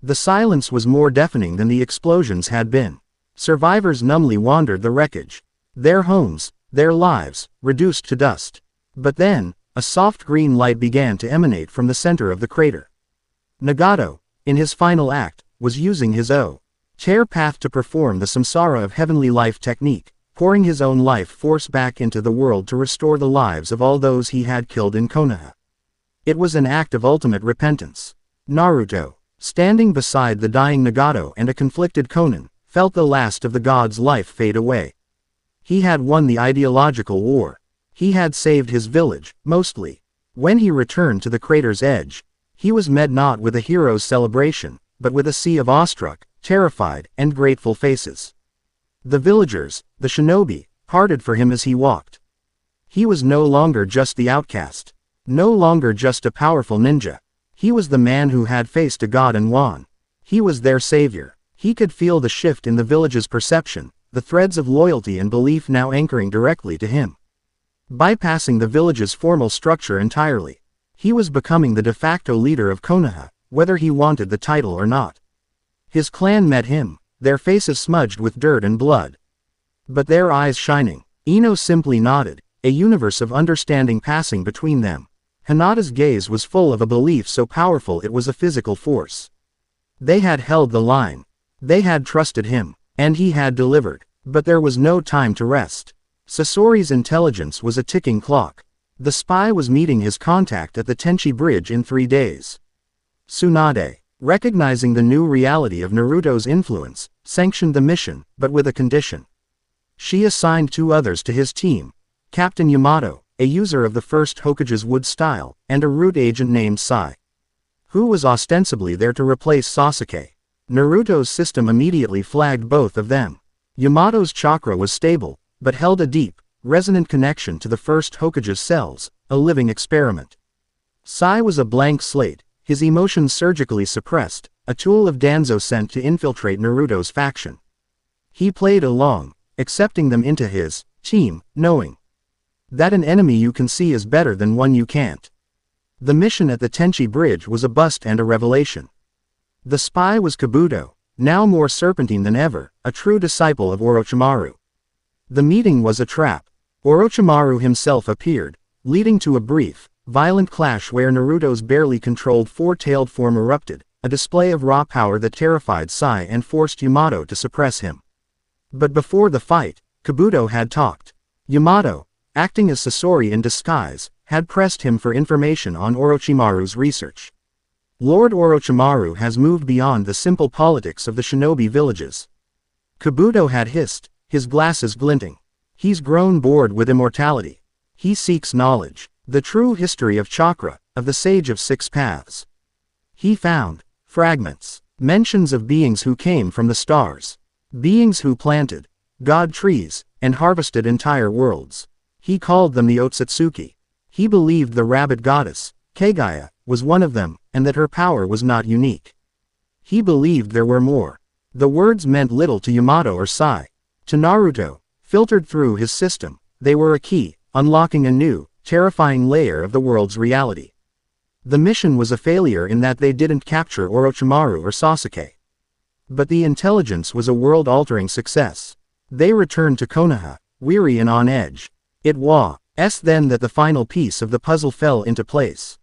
Speaker 1: The silence was more deafening than the explosions had been. Survivors numbly wandered the wreckage. Their homes, their lives, reduced to dust. But then, a soft green light began to emanate from the center of the crater. Nagato, in his final act, was using his tear path to perform the samsara of heavenly life technique, pouring his own life force back into the world to restore the lives of all those he had killed in Konoha. It was an act of ultimate repentance. Naruto, standing beside the dying Nagato and a conflicted Konan, felt the last of the god's life fade away. He had won the ideological war. He had saved his village, mostly. When he returned to the crater's edge, he was met not with a hero's celebration, but with a sea of awestruck, terrified, and grateful faces. The villagers, the shinobi, parted for him as he walked. He was no longer just the outcast. No longer just a powerful ninja. He was the man who had faced a god and won. He was their savior. He could feel the shift in the village's perception, the threads of loyalty and belief now anchoring directly to him. Bypassing the village's formal structure entirely, he was becoming the de facto leader of Konoha, whether he wanted the title or not. His clan met him, their faces smudged with dirt and blood. But their eyes shining. Ino simply nodded, a universe of understanding passing between them. Hinata's gaze was full of a belief so powerful it was a physical force. They had held the line. They had trusted him, and he had delivered. But there was no time to rest. Sasori's intelligence was a ticking clock. The spy was meeting his contact at the Tenchi Bridge in 3 days. Tsunade, recognizing the new reality of Naruto's influence, sanctioned the mission, but with a condition. She assigned 2 others to his team, Captain Yamato, a user of the first Hokage's wood style, and a root agent named Sai, who was ostensibly there to replace Sasuke. Naruto's system immediately flagged both of them. Yamato's chakra was stable, but held a deep, resonant connection to the first Hokage's cells, a living experiment. Sai was a blank slate, his emotions surgically suppressed, a tool of Danzo sent to infiltrate Naruto's faction. He played along, accepting them into his team, knowing that an enemy you can see is better than one you can't. The mission at the Tenchi Bridge was a bust and a revelation. The spy was Kabuto, now more serpentine than ever, a true disciple of Orochimaru. The meeting was a trap. Orochimaru himself appeared, leading to a brief, violent clash where Naruto's barely controlled 4-tailed form erupted, a display of raw power that terrified Sai and forced Yamato to suppress him. But before the fight, Kabuto had talked. Yamato, acting as Sasori in disguise, had pressed him for information on Orochimaru's research. Lord Orochimaru has moved beyond the simple politics of the shinobi villages. Kabuto had hissed, his glasses glinting. He's grown bored with immortality. He seeks knowledge, the true history of chakra, of the Sage of 6 Paths. He found Fragments. Mentions of beings who came from the stars. Beings who planted god trees and harvested entire worlds. He called them the Otsutsuki. He believed the rabbit goddess, Kagaya, was one of them, and that her power was not unique. He believed there were more. The words meant little to Yamato or Sai. To Naruto, filtered through his system, they were a key, unlocking a new, terrifying layer of the world's reality. The mission was a failure in that they didn't capture Orochimaru or Sasuke. But the intelligence was a world-altering success. They returned to Konoha, weary and on edge. It was then that the final piece of the puzzle fell into place.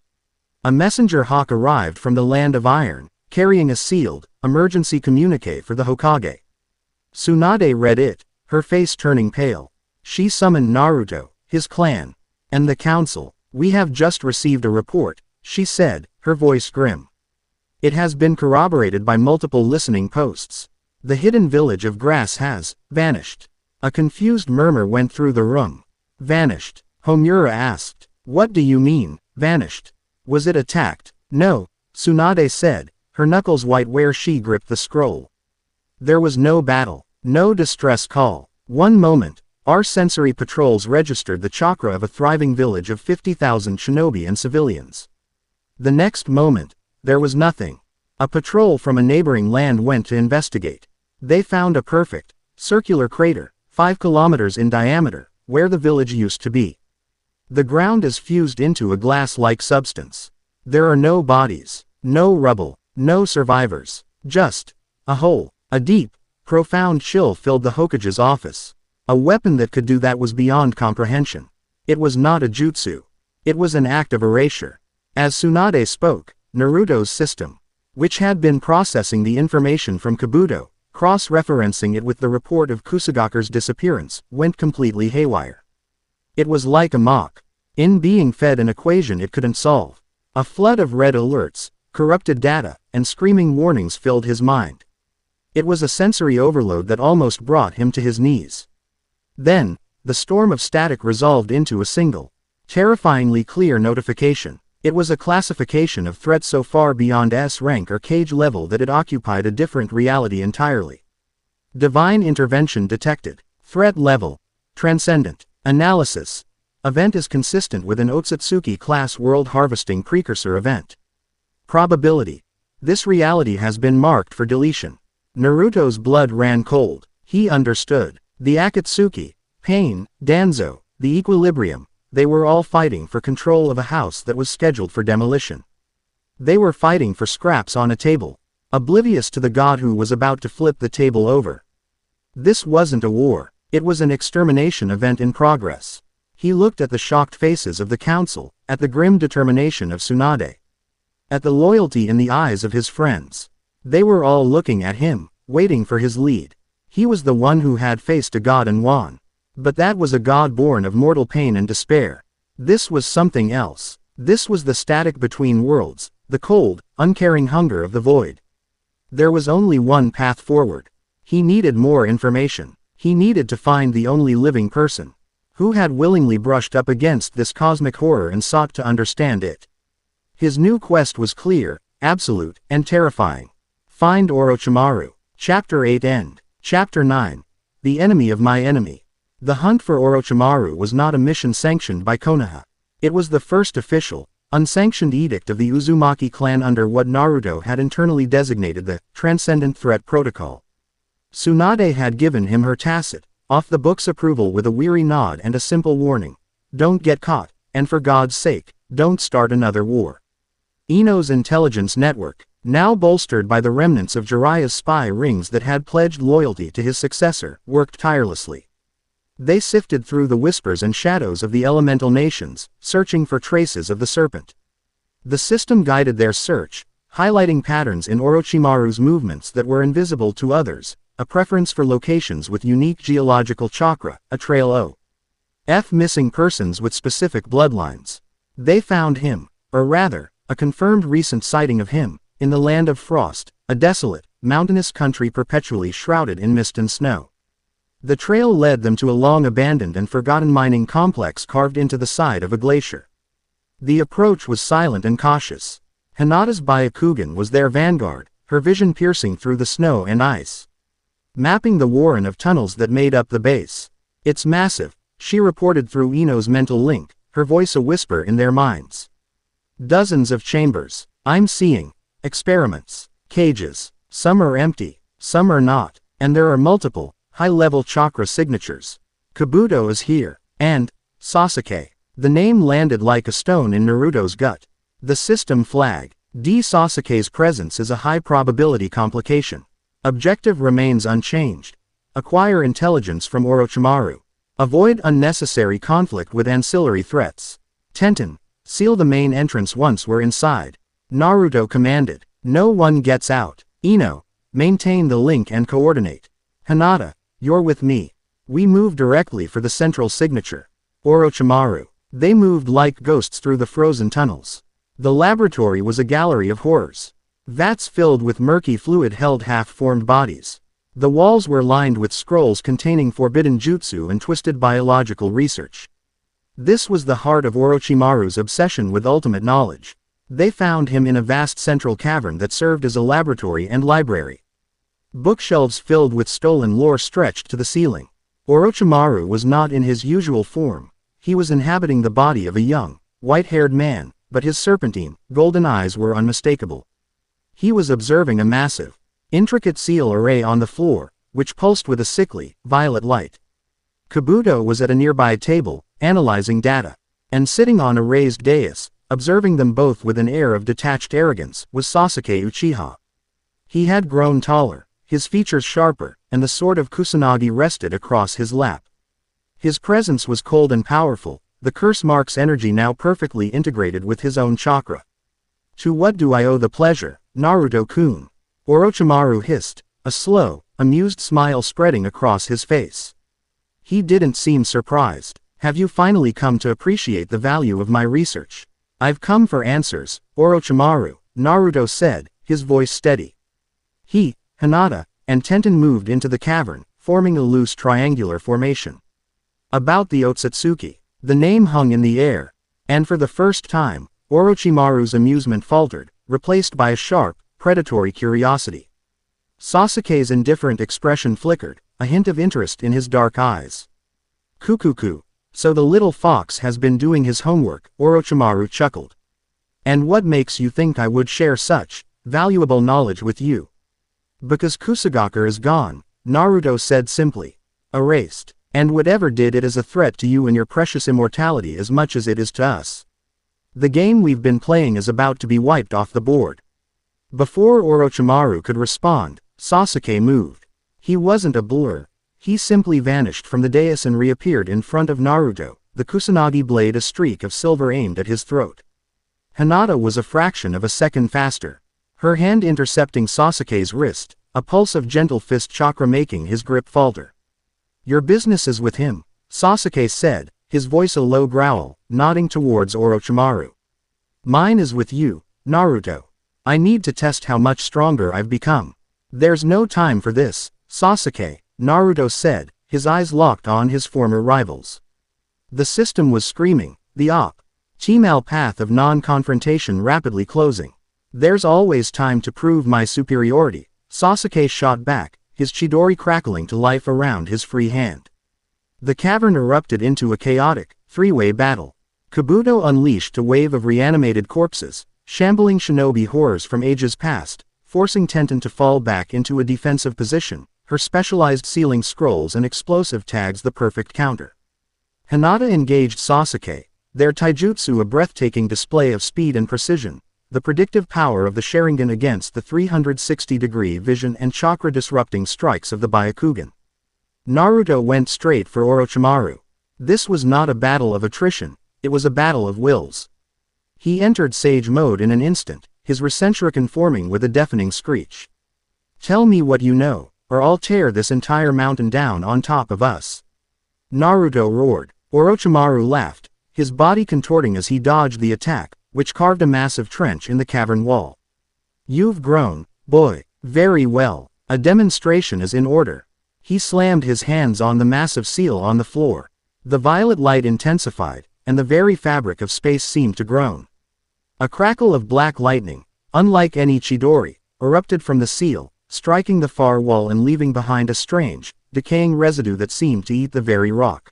Speaker 1: A messenger hawk arrived from the land of iron, carrying a sealed, emergency communique for the Hokage. Tsunade read it, her face turning pale. She summoned Naruto, his clan, and the council. "We have just received a report," she said, her voice grim. "It has been corroborated by multiple listening posts. The hidden village of Grass has vanished." A confused murmur went through the room. "Vanished?" Homura asked. "What do you mean, vanished? Was it attacked?" "No," Tsunade said, her knuckles white where she gripped the scroll. "There was no battle, no distress call. One moment, our sensory patrols registered the chakra of a thriving village of 50,000 shinobi and civilians. The next moment, there was nothing. A patrol from a neighboring land went to investigate. They found a perfect, circular crater, 5 kilometers in diameter, where the village used to be. The ground is fused into a glass-like substance. There are no bodies, no rubble, no survivors, just a hole. A deep, profound chill filled the Hokage's office. A weapon that could do that was beyond comprehension. It was not a jutsu. It was an act of erasure. As Tsunade spoke, Naruto's system, which had been processing the information from Kabuto, cross-referencing it with the report of Kusagaku's disappearance, went completely haywire. It was like a mock, in being fed an equation it couldn't solve. A flood of red alerts, corrupted data, and screaming warnings filled his mind. It was a sensory overload that almost brought him to his knees. Then, the storm of static resolved into a single, terrifyingly clear notification. It was a classification of threats so far beyond S rank or cage level that it occupied a different reality entirely. Divine intervention detected. Threat level. Transcendent. Analysis. Event is consistent with an Otsutsuki class world harvesting precursor event. Probability. This reality has been marked for deletion. Naruto's blood ran cold. He understood. The Akatsuki, Pain, Danzo, the Equilibrium, they were all fighting for control of a house that was scheduled for demolition. They were fighting for scraps on a table, oblivious to the god who was about to flip the table over. This wasn't a war, it was an extermination event in progress. He looked at the shocked faces of the council, at the grim determination of Tsunade, at the loyalty in the eyes of his friends. They were all looking at him, waiting for his lead. He was the one who had faced a god and won. But that was a god born of mortal pain and despair. This was something else. This was the static between worlds, the cold, uncaring hunger of the void. There was only one path forward. He needed more information. He needed to find the only living person who had willingly brushed up against this cosmic horror and sought to understand it. His new quest was clear, absolute, and terrifying. Find Orochimaru. Chapter 8 End. Chapter 9. The Enemy of My Enemy. The hunt for Orochimaru was not a mission sanctioned by Konoha. It was the first official, unsanctioned edict of the Uzumaki clan under what Naruto had internally designated the Transcendent Threat Protocol. Tsunade had given him her tacit, off-the-books approval with a weary nod and a simple warning. Don't get caught, and for God's sake, don't start another war. Ino's intelligence network, now bolstered by the remnants of Jiraiya's spy rings that had pledged loyalty to his successor, worked tirelessly. They sifted through the whispers and shadows of the elemental nations, searching for traces of the serpent. The system guided their search, highlighting patterns in Orochimaru's movements that were invisible to others, a preference for locations with unique geological chakra, a trail of missing persons with specific bloodlines. They found him, or rather, a confirmed recent sighting of him, in the land of frost, a desolate, mountainous country perpetually shrouded in mist and snow. The trail led them to a long-abandoned and forgotten mining complex carved into the side of a glacier. The approach was silent and cautious. Hinata's Byakugan was their vanguard, her vision piercing through the snow and ice, mapping the warren of tunnels that made up the base. It's massive, she reported through Ino's mental link, her voice a whisper in their minds. Dozens of chambers. I'm seeing experiments, cages. Some are empty, some are not, and there are multiple high-level chakra signatures. Kabuto is here, and Sasuke. The name landed like a stone in Naruto's gut. The system flag. Sasuke's presence is a high-probability complication. Objective remains unchanged. Acquire intelligence from Orochimaru. Avoid unnecessary conflict with ancillary threats. Tenten, seal the main entrance once we're inside. Naruto commanded. No one gets out. Ino, maintain the link and coordinate. Hinata, you're with me. We move directly for the central signature. Orochimaru. They moved like ghosts through the frozen tunnels. The laboratory was a gallery of horrors. Vats filled with murky fluid held half-formed bodies. The walls were lined with scrolls containing forbidden jutsu and twisted biological research. This was the heart of Orochimaru's obsession with ultimate knowledge. They found him in a vast central cavern that served as a laboratory and library. Bookshelves filled with stolen lore stretched to the ceiling. Orochimaru was not in his usual form. He was inhabiting the body of a young, white-haired man, but his serpentine, golden eyes were unmistakable. He was observing a massive, intricate seal array on the floor, which pulsed with a sickly, violet light. Kabuto was at a nearby table, analyzing data, and sitting on a raised dais, observing them both with an air of detached arrogance, was Sasuke Uchiha. He had grown taller, his features sharper, and the sword of Kusanagi rested across his lap. His presence was cold and powerful, the curse mark's energy now perfectly integrated with his own chakra. To what do I owe the pleasure, Naruto-kun? Orochimaru hissed, a slow, amused smile spreading across his face. He didn't seem surprised. Have you finally come to appreciate the value of my research? I've come for answers, Orochimaru, Naruto said, his voice steady. He, Hinata, and Tenten moved into the cavern, forming a loose triangular formation. About the Otsutsuki. The name hung in the air, and for the first time, Orochimaru's amusement faltered, replaced by a sharp, predatory curiosity. Sasuke's indifferent expression flickered, a hint of interest in his dark eyes. Kukuku. So the little fox has been doing his homework, Orochimaru chuckled. And what makes you think I would share such valuable knowledge with you? Because Kusagakure is gone, Naruto said simply. Erased. And whatever did it is a threat to you and your precious immortality as much as it is to us. The game we've been playing is about to be wiped off the board. Before Orochimaru could respond, Sasuke moved. He wasn't a blur. He simply vanished from the dais and reappeared in front of Naruto, the Kusanagi blade a streak of silver aimed at his throat. Hinata was a fraction of a second faster. Her hand intercepting Sasuke's wrist, a pulse of gentle fist chakra making his grip falter. Your business is with him, Sasuke said, his voice a low growl, nodding towards Orochimaru. Mine is with you, Naruto. I need to test how much stronger I've become. There's no time for this, Sasuke, Naruto said, his eyes locked on his former rivals. The system was screaming, the optimal path of non-confrontation rapidly closing. There's always time to prove my superiority, Sasuke shot back, his Chidori crackling to life around his free hand. The cavern erupted into a chaotic, three-way battle. Kabuto unleashed a wave of reanimated corpses, shambling shinobi horrors from ages past, forcing Tenten to fall back into a defensive position, her specialized sealing scrolls and explosive tags the perfect counter. Hinata engaged Sasuke, their taijutsu a breathtaking display of speed and precision, the predictive power of the Sharingan against the 360-degree vision and chakra-disrupting strikes of the Byakugan. Naruto went straight for Orochimaru. This was not a battle of attrition, it was a battle of wills. He entered Sage mode in an instant, his Rasenshuriken forming with a deafening screech. Tell me what you know, or I'll tear this entire mountain down on top of us. Naruto roared. Orochimaru laughed, his body contorting as he dodged the attack, which carved a massive trench in the cavern wall. You've grown, boy. Very well. A demonstration is in order. He slammed his hands on the massive seal on the floor. The violet light intensified, and the very fabric of space seemed to groan. A crackle of black lightning, unlike any Chidori, erupted from the seal, striking the far wall and leaving behind a strange, decaying residue that seemed to eat the very rock.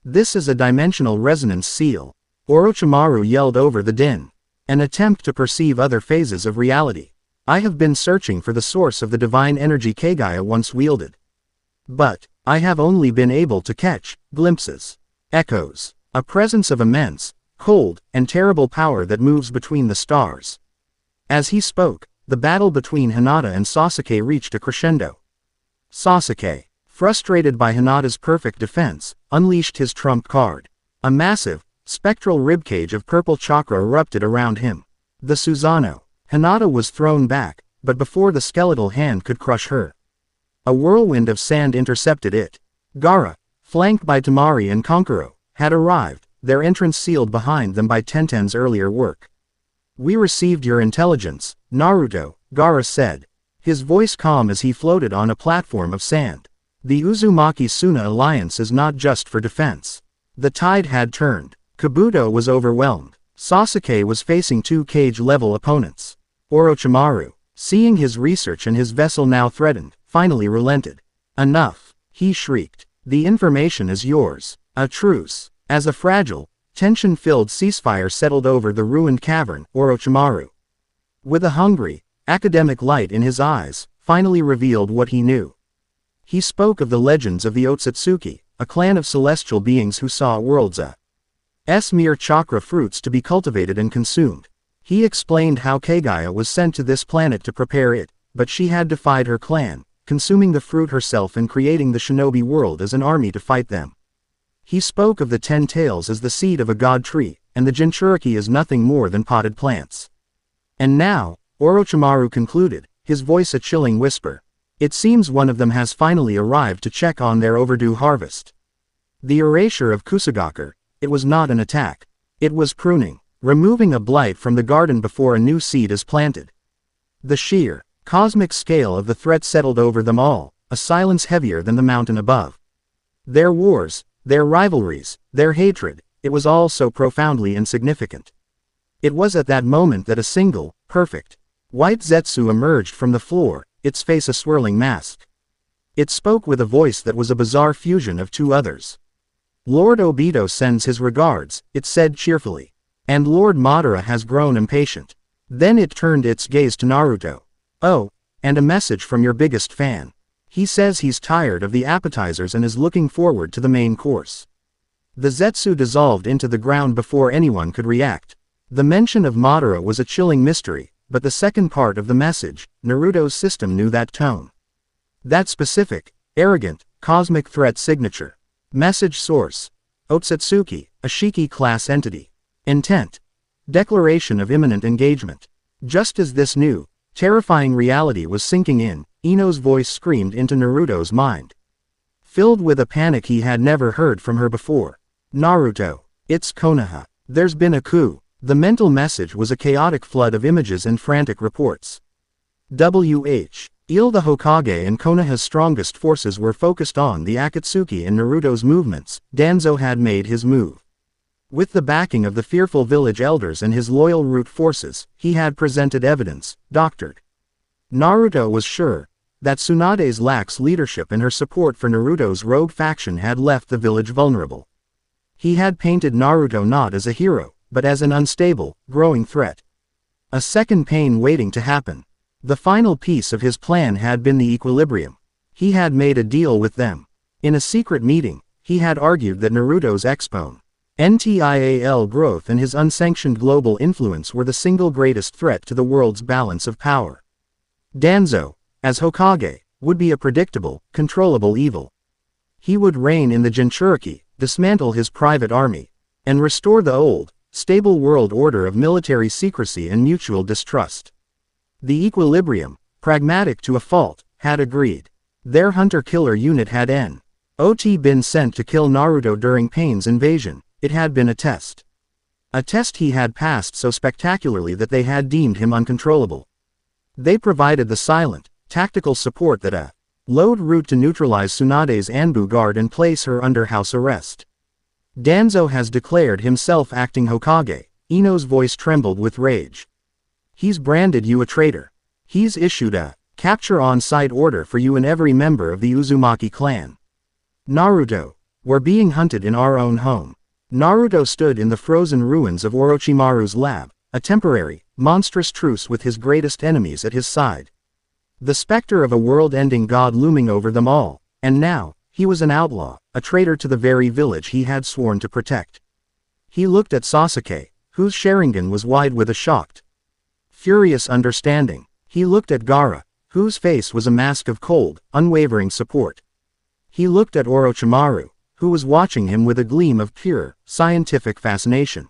Speaker 1: This is a dimensional resonance seal. Orochimaru yelled over the din. An attempt to perceive other phases of reality. I have been searching for the source of the divine energy Kagaya once wielded. But, I have only been able to catch glimpses, echoes, a presence of immense, cold, and terrible power that moves between the stars. As he spoke, the battle between Hinata and Sasuke reached a crescendo. Sasuke, frustrated by Hinata's perfect defense, unleashed his trump card. A massive, spectral ribcage of purple chakra erupted around him. The Susanoo. Hinata was thrown back, but before the skeletal hand could crush her, a whirlwind of sand intercepted it. Gaara, flanked by Temari and Kankuro, had arrived, their entrance sealed behind them by Tenten's earlier work. We received your intelligence, Naruto, Gaara said, his voice calm as he floated on a platform of sand. The Uzumaki-Suna alliance is not just for defense. The tide had turned. Kabuto was overwhelmed. Sasuke was facing two cage-level opponents. Orochimaru, seeing his research and his vessel now threatened, finally relented. Enough, he shrieked. The information is yours. A truce. As a fragile, tension-filled ceasefire settled over the ruined cavern, Orochimaru, with a hungry, academic light in his eyes, finally revealed what he knew. He spoke of the legends of the Otsutsuki, a clan of celestial beings who saw worlds as mere chakra fruits to be cultivated and consumed. He explained how Kagaya was sent to this planet to prepare it, but she had defied her clan, consuming the fruit herself and creating the shinobi world as an army to fight them. He spoke of the 10 tails as the seed of a god tree, and the Jinchuriki as nothing more than potted plants. And now, Orochimaru concluded, his voice a chilling whisper. It seems one of them has finally arrived to check on their overdue harvest. The erasure of Kusugakure, it was not an attack. It was pruning, removing a blight from the garden before a new seed is planted. The sheer, cosmic scale of the threat settled over them all, a silence heavier than the mountain above. Their wars, their rivalries, their hatred, it was all so profoundly insignificant. It was at that moment that a single, perfect, white Zetsu emerged from the floor, its face a swirling mask. It spoke with a voice that was a bizarre fusion of two others. Lord Obito sends his regards, it said cheerfully. And Lord Madara has grown impatient. Then it turned its gaze to Naruto. Oh, and a message from your biggest fan. He says he's tired of the appetizers and is looking forward to the main course. The Zetsu dissolved into the ground before anyone could react. The mention of Madara was a chilling mystery, but the second part of the message, Naruto's system knew that tone. That specific, arrogant, cosmic threat signature. Message source. Otsutsuki, a Shiki class entity. Intent. Declaration of imminent engagement. Just as this new, terrifying reality was sinking in, Ino's voice screamed into Naruto's mind. Filled with a panic he had never heard from her before. Naruto, it's Konoha. There's been a coup. The mental message was a chaotic flood of images and frantic reports. The Hokage and Konoha's strongest forces were focused on the Akatsuki and Naruto's movements. Danzo had made his move. With the backing of the fearful village elders and his loyal root forces, he had presented evidence, doctored. Naruto was sure that Tsunade's lax leadership and her support for Naruto's rogue faction had left the village vulnerable. He had painted Naruto not as a hero, but as an unstable, growing threat. A second pain waiting to happen. The final piece of his plan had been the equilibrium. He had made a deal with them. In a secret meeting, he had argued that Naruto's exponential growth and his unsanctioned global influence were the single greatest threat to the world's balance of power. Danzo, as Hokage, would be a predictable, controllable evil. He would reign in the Jinchuriki, dismantle his private army, and restore the old, stable world order of military secrecy and mutual distrust. The equilibrium, pragmatic to a fault, had agreed. Their hunter-killer unit had been sent to kill Naruto during Pain's invasion. It had been a test. A test he had passed so spectacularly that they had deemed him uncontrollable. They provided the silent, tactical support that allowed route to neutralize Tsunade's Anbu guard and place her under house arrest. Danzo has declared himself acting Hokage. Ino's voice trembled with rage. He's branded you a traitor. He's issued a capture on-site order for you and every member of the Uzumaki clan. Naruto, we're being hunted in our own home. Naruto stood in the frozen ruins of Orochimaru's lab, a temporary, monstrous truce with his greatest enemies at his side. The specter of a world-ending god looming over them all, and now, he was an outlaw, a traitor to the very village he had sworn to protect. He looked at Sasuke, whose Sharingan was wide with a shocked, furious understanding. He looked at Gaara, whose face was a mask of cold, unwavering support. He looked at Orochimaru, who was watching him with a gleam of pure, scientific fascination.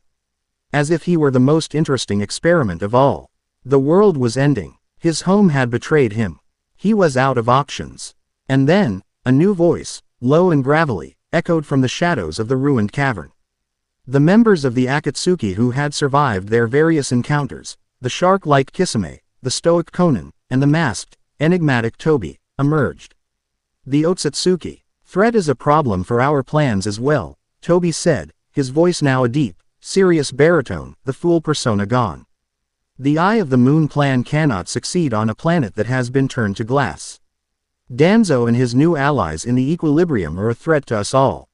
Speaker 1: As if he were the most interesting experiment of all. The world was ending. His home had betrayed him. He was out of options. And then, a new voice, low and gravelly, echoed from the shadows of the ruined cavern. The members of the Akatsuki who had survived their various encounters, the shark-like Kisame, the stoic Konan, and the masked, enigmatic Tobi, emerged. The Otsutsuki. Threat is a problem for our plans as well, Tobi said, his voice now a deep, serious baritone, the fool persona gone. The Eye of the Moon plan cannot succeed on a planet that has been turned to glass. Danzo and his new allies in the equilibrium are a threat to us all.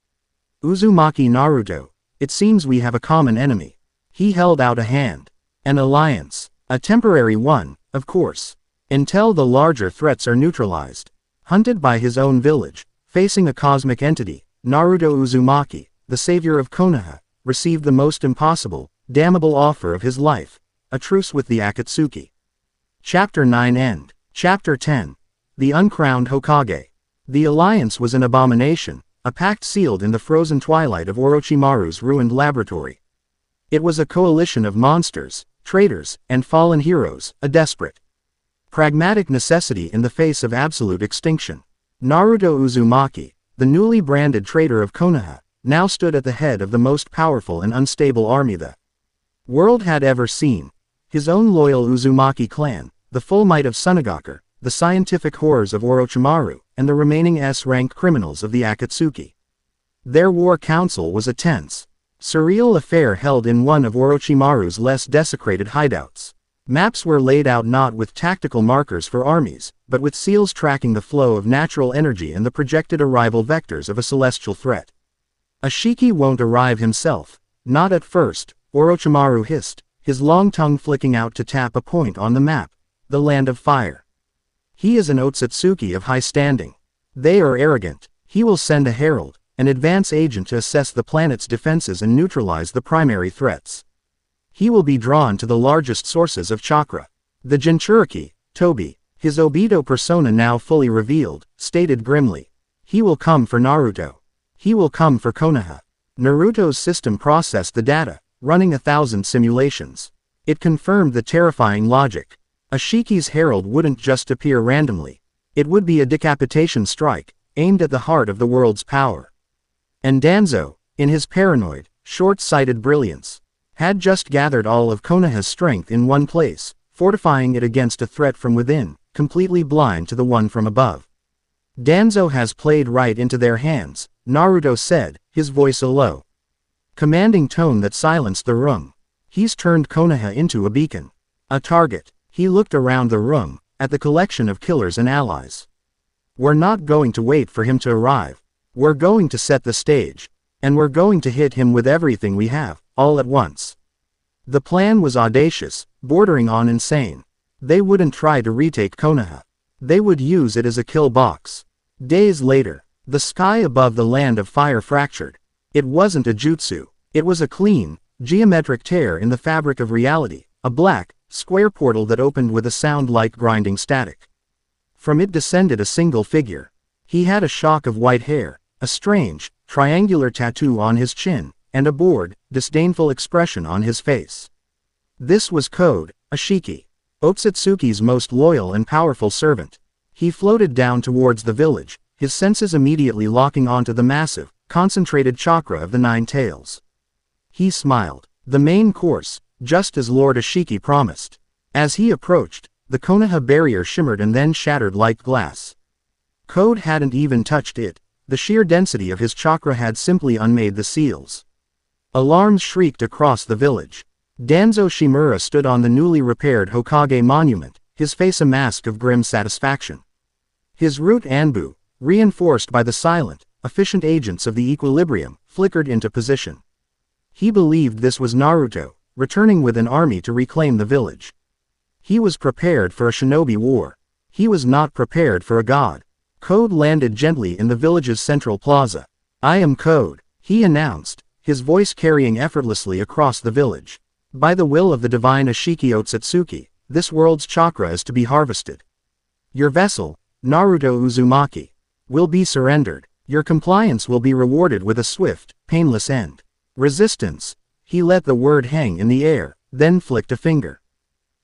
Speaker 1: Uzumaki Naruto, it seems we have a common enemy. He held out a hand. An alliance. A temporary one, of course. Until the larger threats are neutralized. Hunted by his own village, facing a cosmic entity, Naruto Uzumaki, the savior of Konoha, received the most impossible, damnable offer of his life, a truce with the Akatsuki. Chapter 9 End. Chapter 10. The Uncrowned Hokage. The alliance was an abomination, a pact sealed in the frozen twilight of Orochimaru's ruined laboratory. It was a coalition of monsters, traitors, and fallen heroes, a desperate, pragmatic necessity in the face of absolute extinction. Naruto Uzumaki, the newly branded traitor of Konoha, now stood at the head of the most powerful and unstable army the world had ever seen. His own loyal Uzumaki clan, the full might of Tsunagaker, the scientific horrors of Orochimaru, and the remaining S-rank criminals of the Akatsuki. Their war council was a tense, surreal affair held in one of Orochimaru's less desecrated hideouts. Maps were laid out not with tactical markers for armies, but with seals tracking the flow of natural energy and the projected arrival vectors of a celestial threat. Ashiki won't arrive himself. Not at first, Orochimaru hissed, his long tongue flicking out to tap a point on the map, the Land of Fire. He is an Otsutsuki of high standing. They are arrogant. He will send a herald, an advance agent to assess the planet's defenses and neutralize the primary threats. He will be drawn to the largest sources of chakra. The Jinchuriki, Tobi, his Obito persona now fully revealed, stated grimly. He will come for Naruto. He will come for Konoha. Naruto's system processed the data, running 1,000 simulations. It confirmed the terrifying logic. Ashiki's herald wouldn't just appear randomly. It would be a decapitation strike, aimed at the heart of the world's power. And Danzo, in his paranoid, short-sighted brilliance, had just gathered all of Konoha's strength in one place, fortifying it against a threat from within, completely blind to the one from above. Danzo has played right into their hands, Naruto said, his voice a low, commanding tone that silenced the room. He's turned Konoha into a beacon. A target. He looked around the room, at the collection of killers and allies. We're not going to wait for him to arrive. We're going to set the stage. And we're going to hit him with everything we have, all at once. The plan was audacious, bordering on insane. They wouldn't try to retake Konoha. They would use it as a kill box. Days later, the sky above the Land of Fire fractured. It wasn't a jutsu. It was a clean, geometric tear in the fabric of reality, a black, square portal that opened with a sound like grinding static. From it descended a single figure. He had a shock of white hair, a strange, triangular tattoo on his chin, and a bored, disdainful expression on his face. This was Code, Ashiki, Otsutsuki's most loyal and powerful servant. He floated down towards the village, his senses immediately locking onto the massive, concentrated chakra of the Nine Tails. He smiled. The main course, just as Lord Ashiki promised. As he approached, the Konoha barrier shimmered and then shattered like glass. Code hadn't even touched it. The sheer density of his chakra had simply unmade the seals. Alarms shrieked across the village. Danzo Shimura stood on the newly repaired Hokage monument, his face a mask of grim satisfaction. His root Anbu, reinforced by the silent, efficient agents of the equilibrium, flickered into position. He believed this was Naruto, returning with an army to reclaim the village. He was prepared for a shinobi war. He was not prepared for a god. Code landed gently in the village's central plaza. "I am Code," he announced, his voice carrying effortlessly across the village. "By the will of the divine Ashiki Otsutsuki, this world's chakra is to be harvested. Your vessel, Naruto Uzumaki, will be surrendered. Your compliance will be rewarded with a swift, painless end. Resistance." He let the word hang in the air, then flicked a finger.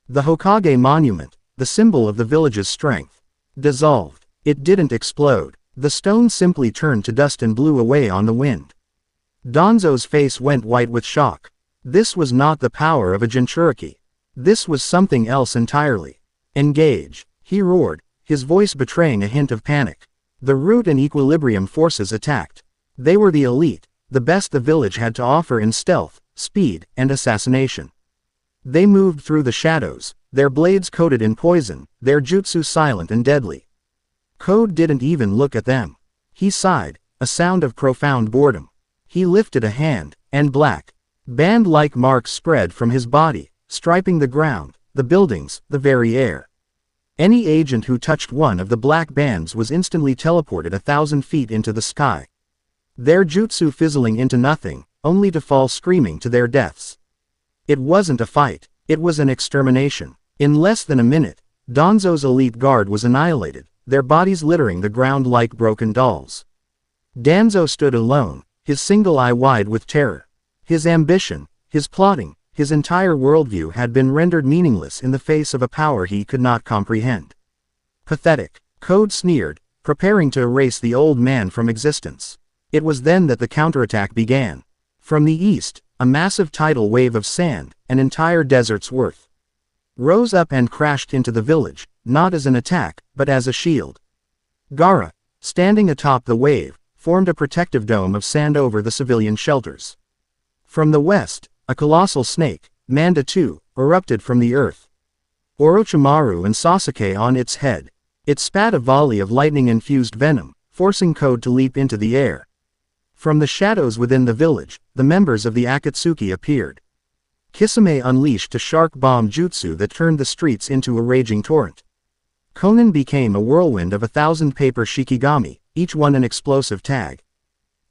Speaker 1: The Hokage monument, the symbol of the village's strength, dissolved. It didn't explode. The stone simply turned to dust and blew away on the wind. Danzo's face went white with shock. This was not the power of a Jinchuriki. This was something else entirely. "Engage," he roared, his voice betraying a hint of panic. The root and equilibrium forces attacked. They were the elite, the best the village had to offer in stealth, speed, and assassination. They moved through the shadows, their blades coated in poison, their jutsu silent and deadly. Code didn't even look at them. He sighed, a sound of profound boredom. He lifted a hand, and black, band-like marks spread from his body, striping the ground, the buildings, the very air. Any agent who touched one of the black bands was instantly teleported 1,000 feet into the sky. Their jutsu fizzling into nothing, only to fall screaming to their deaths. It wasn't a fight, it was an extermination. In less than a minute, Danzo's elite guard was annihilated, their bodies littering the ground like broken dolls. Danzo stood alone, his single eye wide with terror. His ambition, his plotting, his entire worldview had been rendered meaningless in the face of a power he could not comprehend. Pathetic, Code sneered, preparing to erase the old man from existence. It was then that the counterattack began. From the east, a massive tidal wave of sand, an entire desert's worth, rose up and crashed into the village, not as an attack, but as a shield. Gaara, standing atop the wave, formed a protective dome of sand over the civilian shelters. From the west, a colossal snake, Manda II, erupted from the earth. Orochimaru and Sasuke on its head. It spat a volley of lightning-infused venom, forcing Code to leap into the air. From the shadows within the village, the members of the Akatsuki appeared. Kisame unleashed a shark bomb jutsu that turned the streets into a raging torrent. Konan became a whirlwind of 1,000 paper shikigami, each one an explosive tag.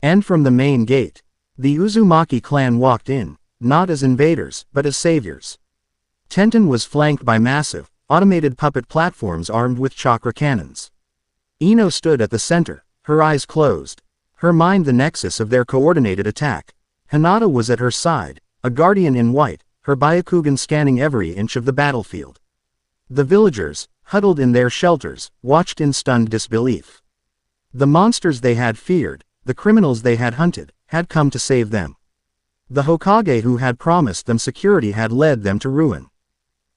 Speaker 1: And from the main gate, the Uzumaki clan walked in, not as invaders, but as saviors. Tenten was flanked by massive, automated puppet platforms armed with chakra cannons. Ino stood at the center, her eyes closed, her mind the nexus of their coordinated attack. Hinata was at her side, a guardian in white, her Byakugan scanning every inch of the battlefield. The villagers, huddled in their shelters, watched in stunned disbelief. The monsters they had feared, the criminals they had hunted, had come to save them. The Hokage who had promised them security had led them to ruin.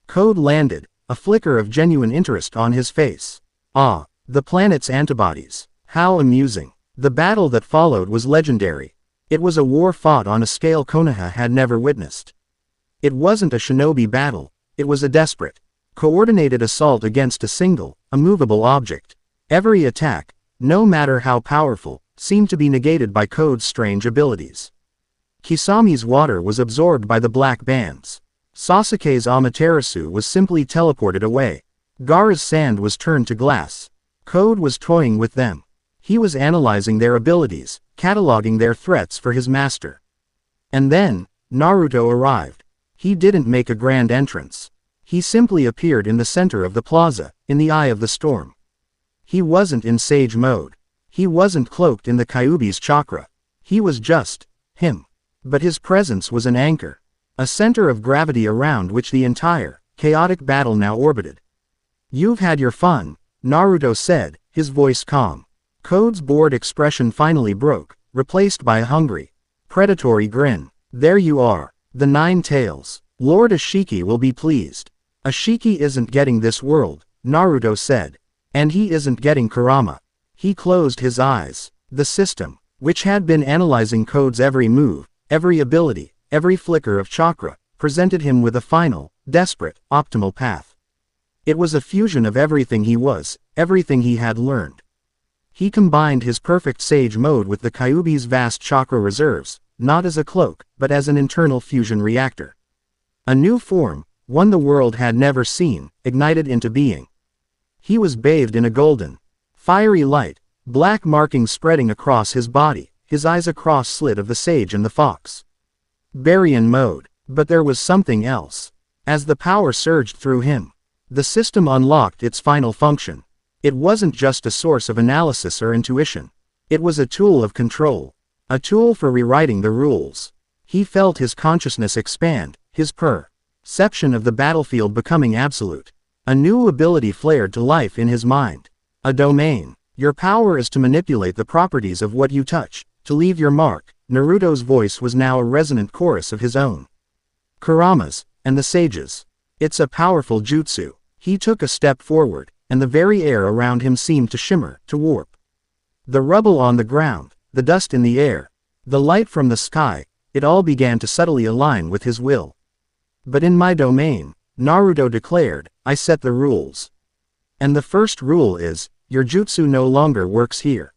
Speaker 1: Code landed, a flicker of genuine interest on his face. Ah, the planet's antibodies. How amusing. The battle that followed was legendary. It was a war fought on a scale Konoha had never witnessed. It wasn't a shinobi battle, it was a desperate, coordinated assault against a single, immovable object. Every attack, no matter how powerful, seemed to be negated by Code's strange abilities. Kisami's water was absorbed by the black bands. Sasuke's Amaterasu was simply teleported away. Gaara's sand was turned to glass. Code was toying with them. He was analyzing their abilities, cataloging their threats for his master. And then, Naruto arrived. He didn't make a grand entrance. He simply appeared in the center of the plaza, in the eye of the storm. He wasn't in sage mode. He wasn't cloaked in the Kyuubi's chakra. He was just him. But his presence was an anchor, a center of gravity around which the entire, chaotic battle now orbited. "You've had your fun," Naruto said, his voice calm. Code's bored expression finally broke, replaced by a hungry, predatory grin. "There you are. The 9 tails. Lord Ashiki will be pleased." "Ashiki isn't getting this world," Naruto said. "And he isn't getting Kurama." He closed his eyes. The system, which had been analyzing Code's every move, every ability, every flicker of chakra, presented him with a final, desperate, optimal path. It was a fusion of everything he was, everything he had learned. He combined his perfect sage mode with the Kyuubi's vast chakra reserves, not as a cloak, but as an internal fusion reactor. A new form, one the world had never seen, ignited into being. He was bathed in a golden, fiery light, black markings spreading across his body, his eyes a cross-slit of the sage and the fox. Baryon mode. But there was something else. As the power surged through him, the system unlocked its final function. It wasn't just a source of analysis or intuition. It was a tool of control. A tool for rewriting the rules. He felt his consciousness expand, his perception of the battlefield becoming absolute. A new ability flared to life in his mind. A domain. Your power is to manipulate the properties of what you touch, to leave your mark. Naruto's voice was now a resonant chorus of his own. Kurama's, and the sages. It's a powerful jutsu. He took a step forward, and the very air around him seemed to shimmer, to warp. The rubble on the ground, the dust in the air, the light from the sky, it all began to subtly align with his will. But in my domain, Naruto declared, I set the rules. And the first rule is, your jutsu no longer works here.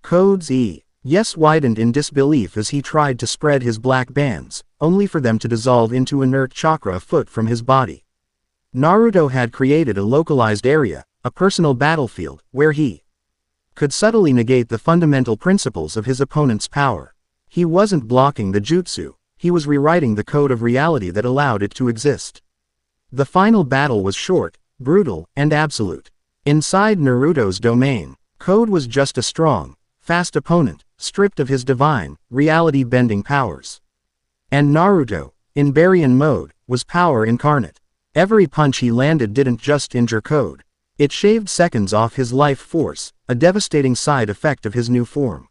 Speaker 1: Codes E. Yes widened in disbelief as he tried to spread his black bands, only for them to dissolve into inert chakra a foot from his body. Naruto had created a localized area, a personal battlefield, where he could subtly negate the fundamental principles of his opponent's power. He wasn't blocking the jutsu, he was rewriting the code of reality that allowed it to exist. The final battle was short, brutal, and absolute. Inside Naruto's domain, Code was just a strong, fast opponent, stripped of his divine, reality-bending powers. And Naruto, in Baryon mode, was power incarnate. Every punch he landed didn't just injure Code. It shaved seconds off his life force, a devastating side effect of his new form.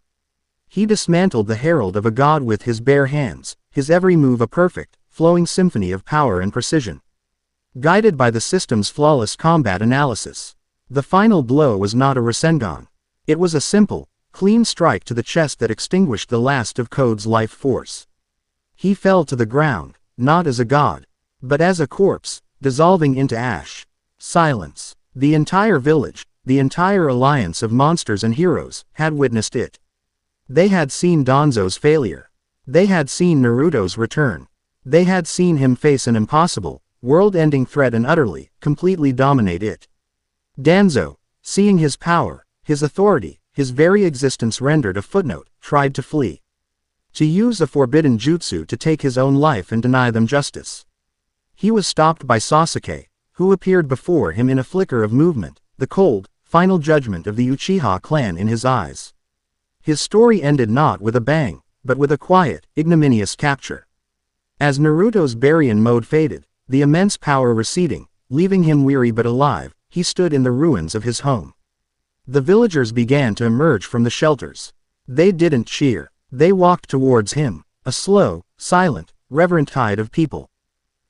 Speaker 1: He dismantled the herald of a god with his bare hands, his every move a perfect, flowing symphony of power and precision. Guided by the system's flawless combat analysis, the final blow was not a Rasengan. It was a simple, clean strike to the chest that extinguished the last of Code's life force. He fell to the ground, not as a god, but as a corpse, dissolving into ash. Silence. The entire village, the entire alliance of monsters and heroes, had witnessed it. They had seen Danzo's failure. They had seen Naruto's return. They had seen him face an impossible, world-ending threat and utterly, completely dominate it. Danzo, seeing his power, his authority, his very existence rendered a footnote, tried to flee. To use a forbidden jutsu to take his own life and deny them justice. He was stopped by Sasuke, who appeared before him in a flicker of movement, the cold, final judgment of the Uchiha clan in his eyes. His story ended not with a bang, but with a quiet, ignominious capture. As Naruto's Baryon mode faded, the immense power receding, leaving him weary but alive, he stood in the ruins of his home. The villagers began to emerge from the shelters. They didn't cheer. They walked towards him, a slow, silent, reverent tide of people.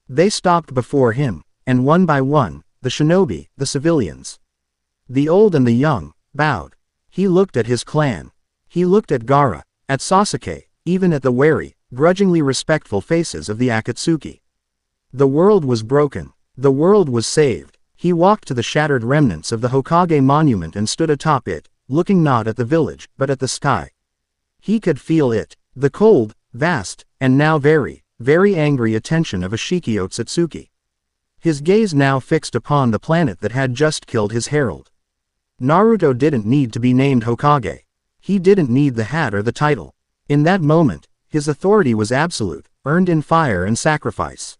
Speaker 1: They stopped before him, and one by one, the shinobi, the civilians, the old and the young, bowed. He looked at his clan. He looked at Gaara, at Sasuke, even at the wary, grudgingly respectful faces of the Akatsuki. The world was broken. The world was saved. He walked to the shattered remnants of the Hokage monument and stood atop it, looking not at the village, but at the sky. He could feel it, the cold, vast, and now very, very angry attention of a Shikio Otsutsuki. His gaze now fixed upon the planet that had just killed his herald. Naruto didn't need to be named Hokage. He didn't need the hat or the title. In that moment, his authority was absolute, earned in fire and sacrifice.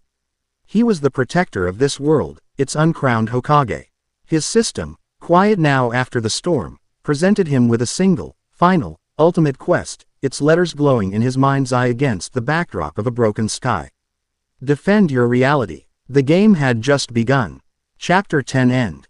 Speaker 1: He was the protector of this world, its uncrowned Hokage. His system, quiet now after the storm, presented him with a single, final, ultimate quest, its letters glowing in his mind's eye against the backdrop of a broken sky. Defend your reality. The game had just begun. Chapter 10 End.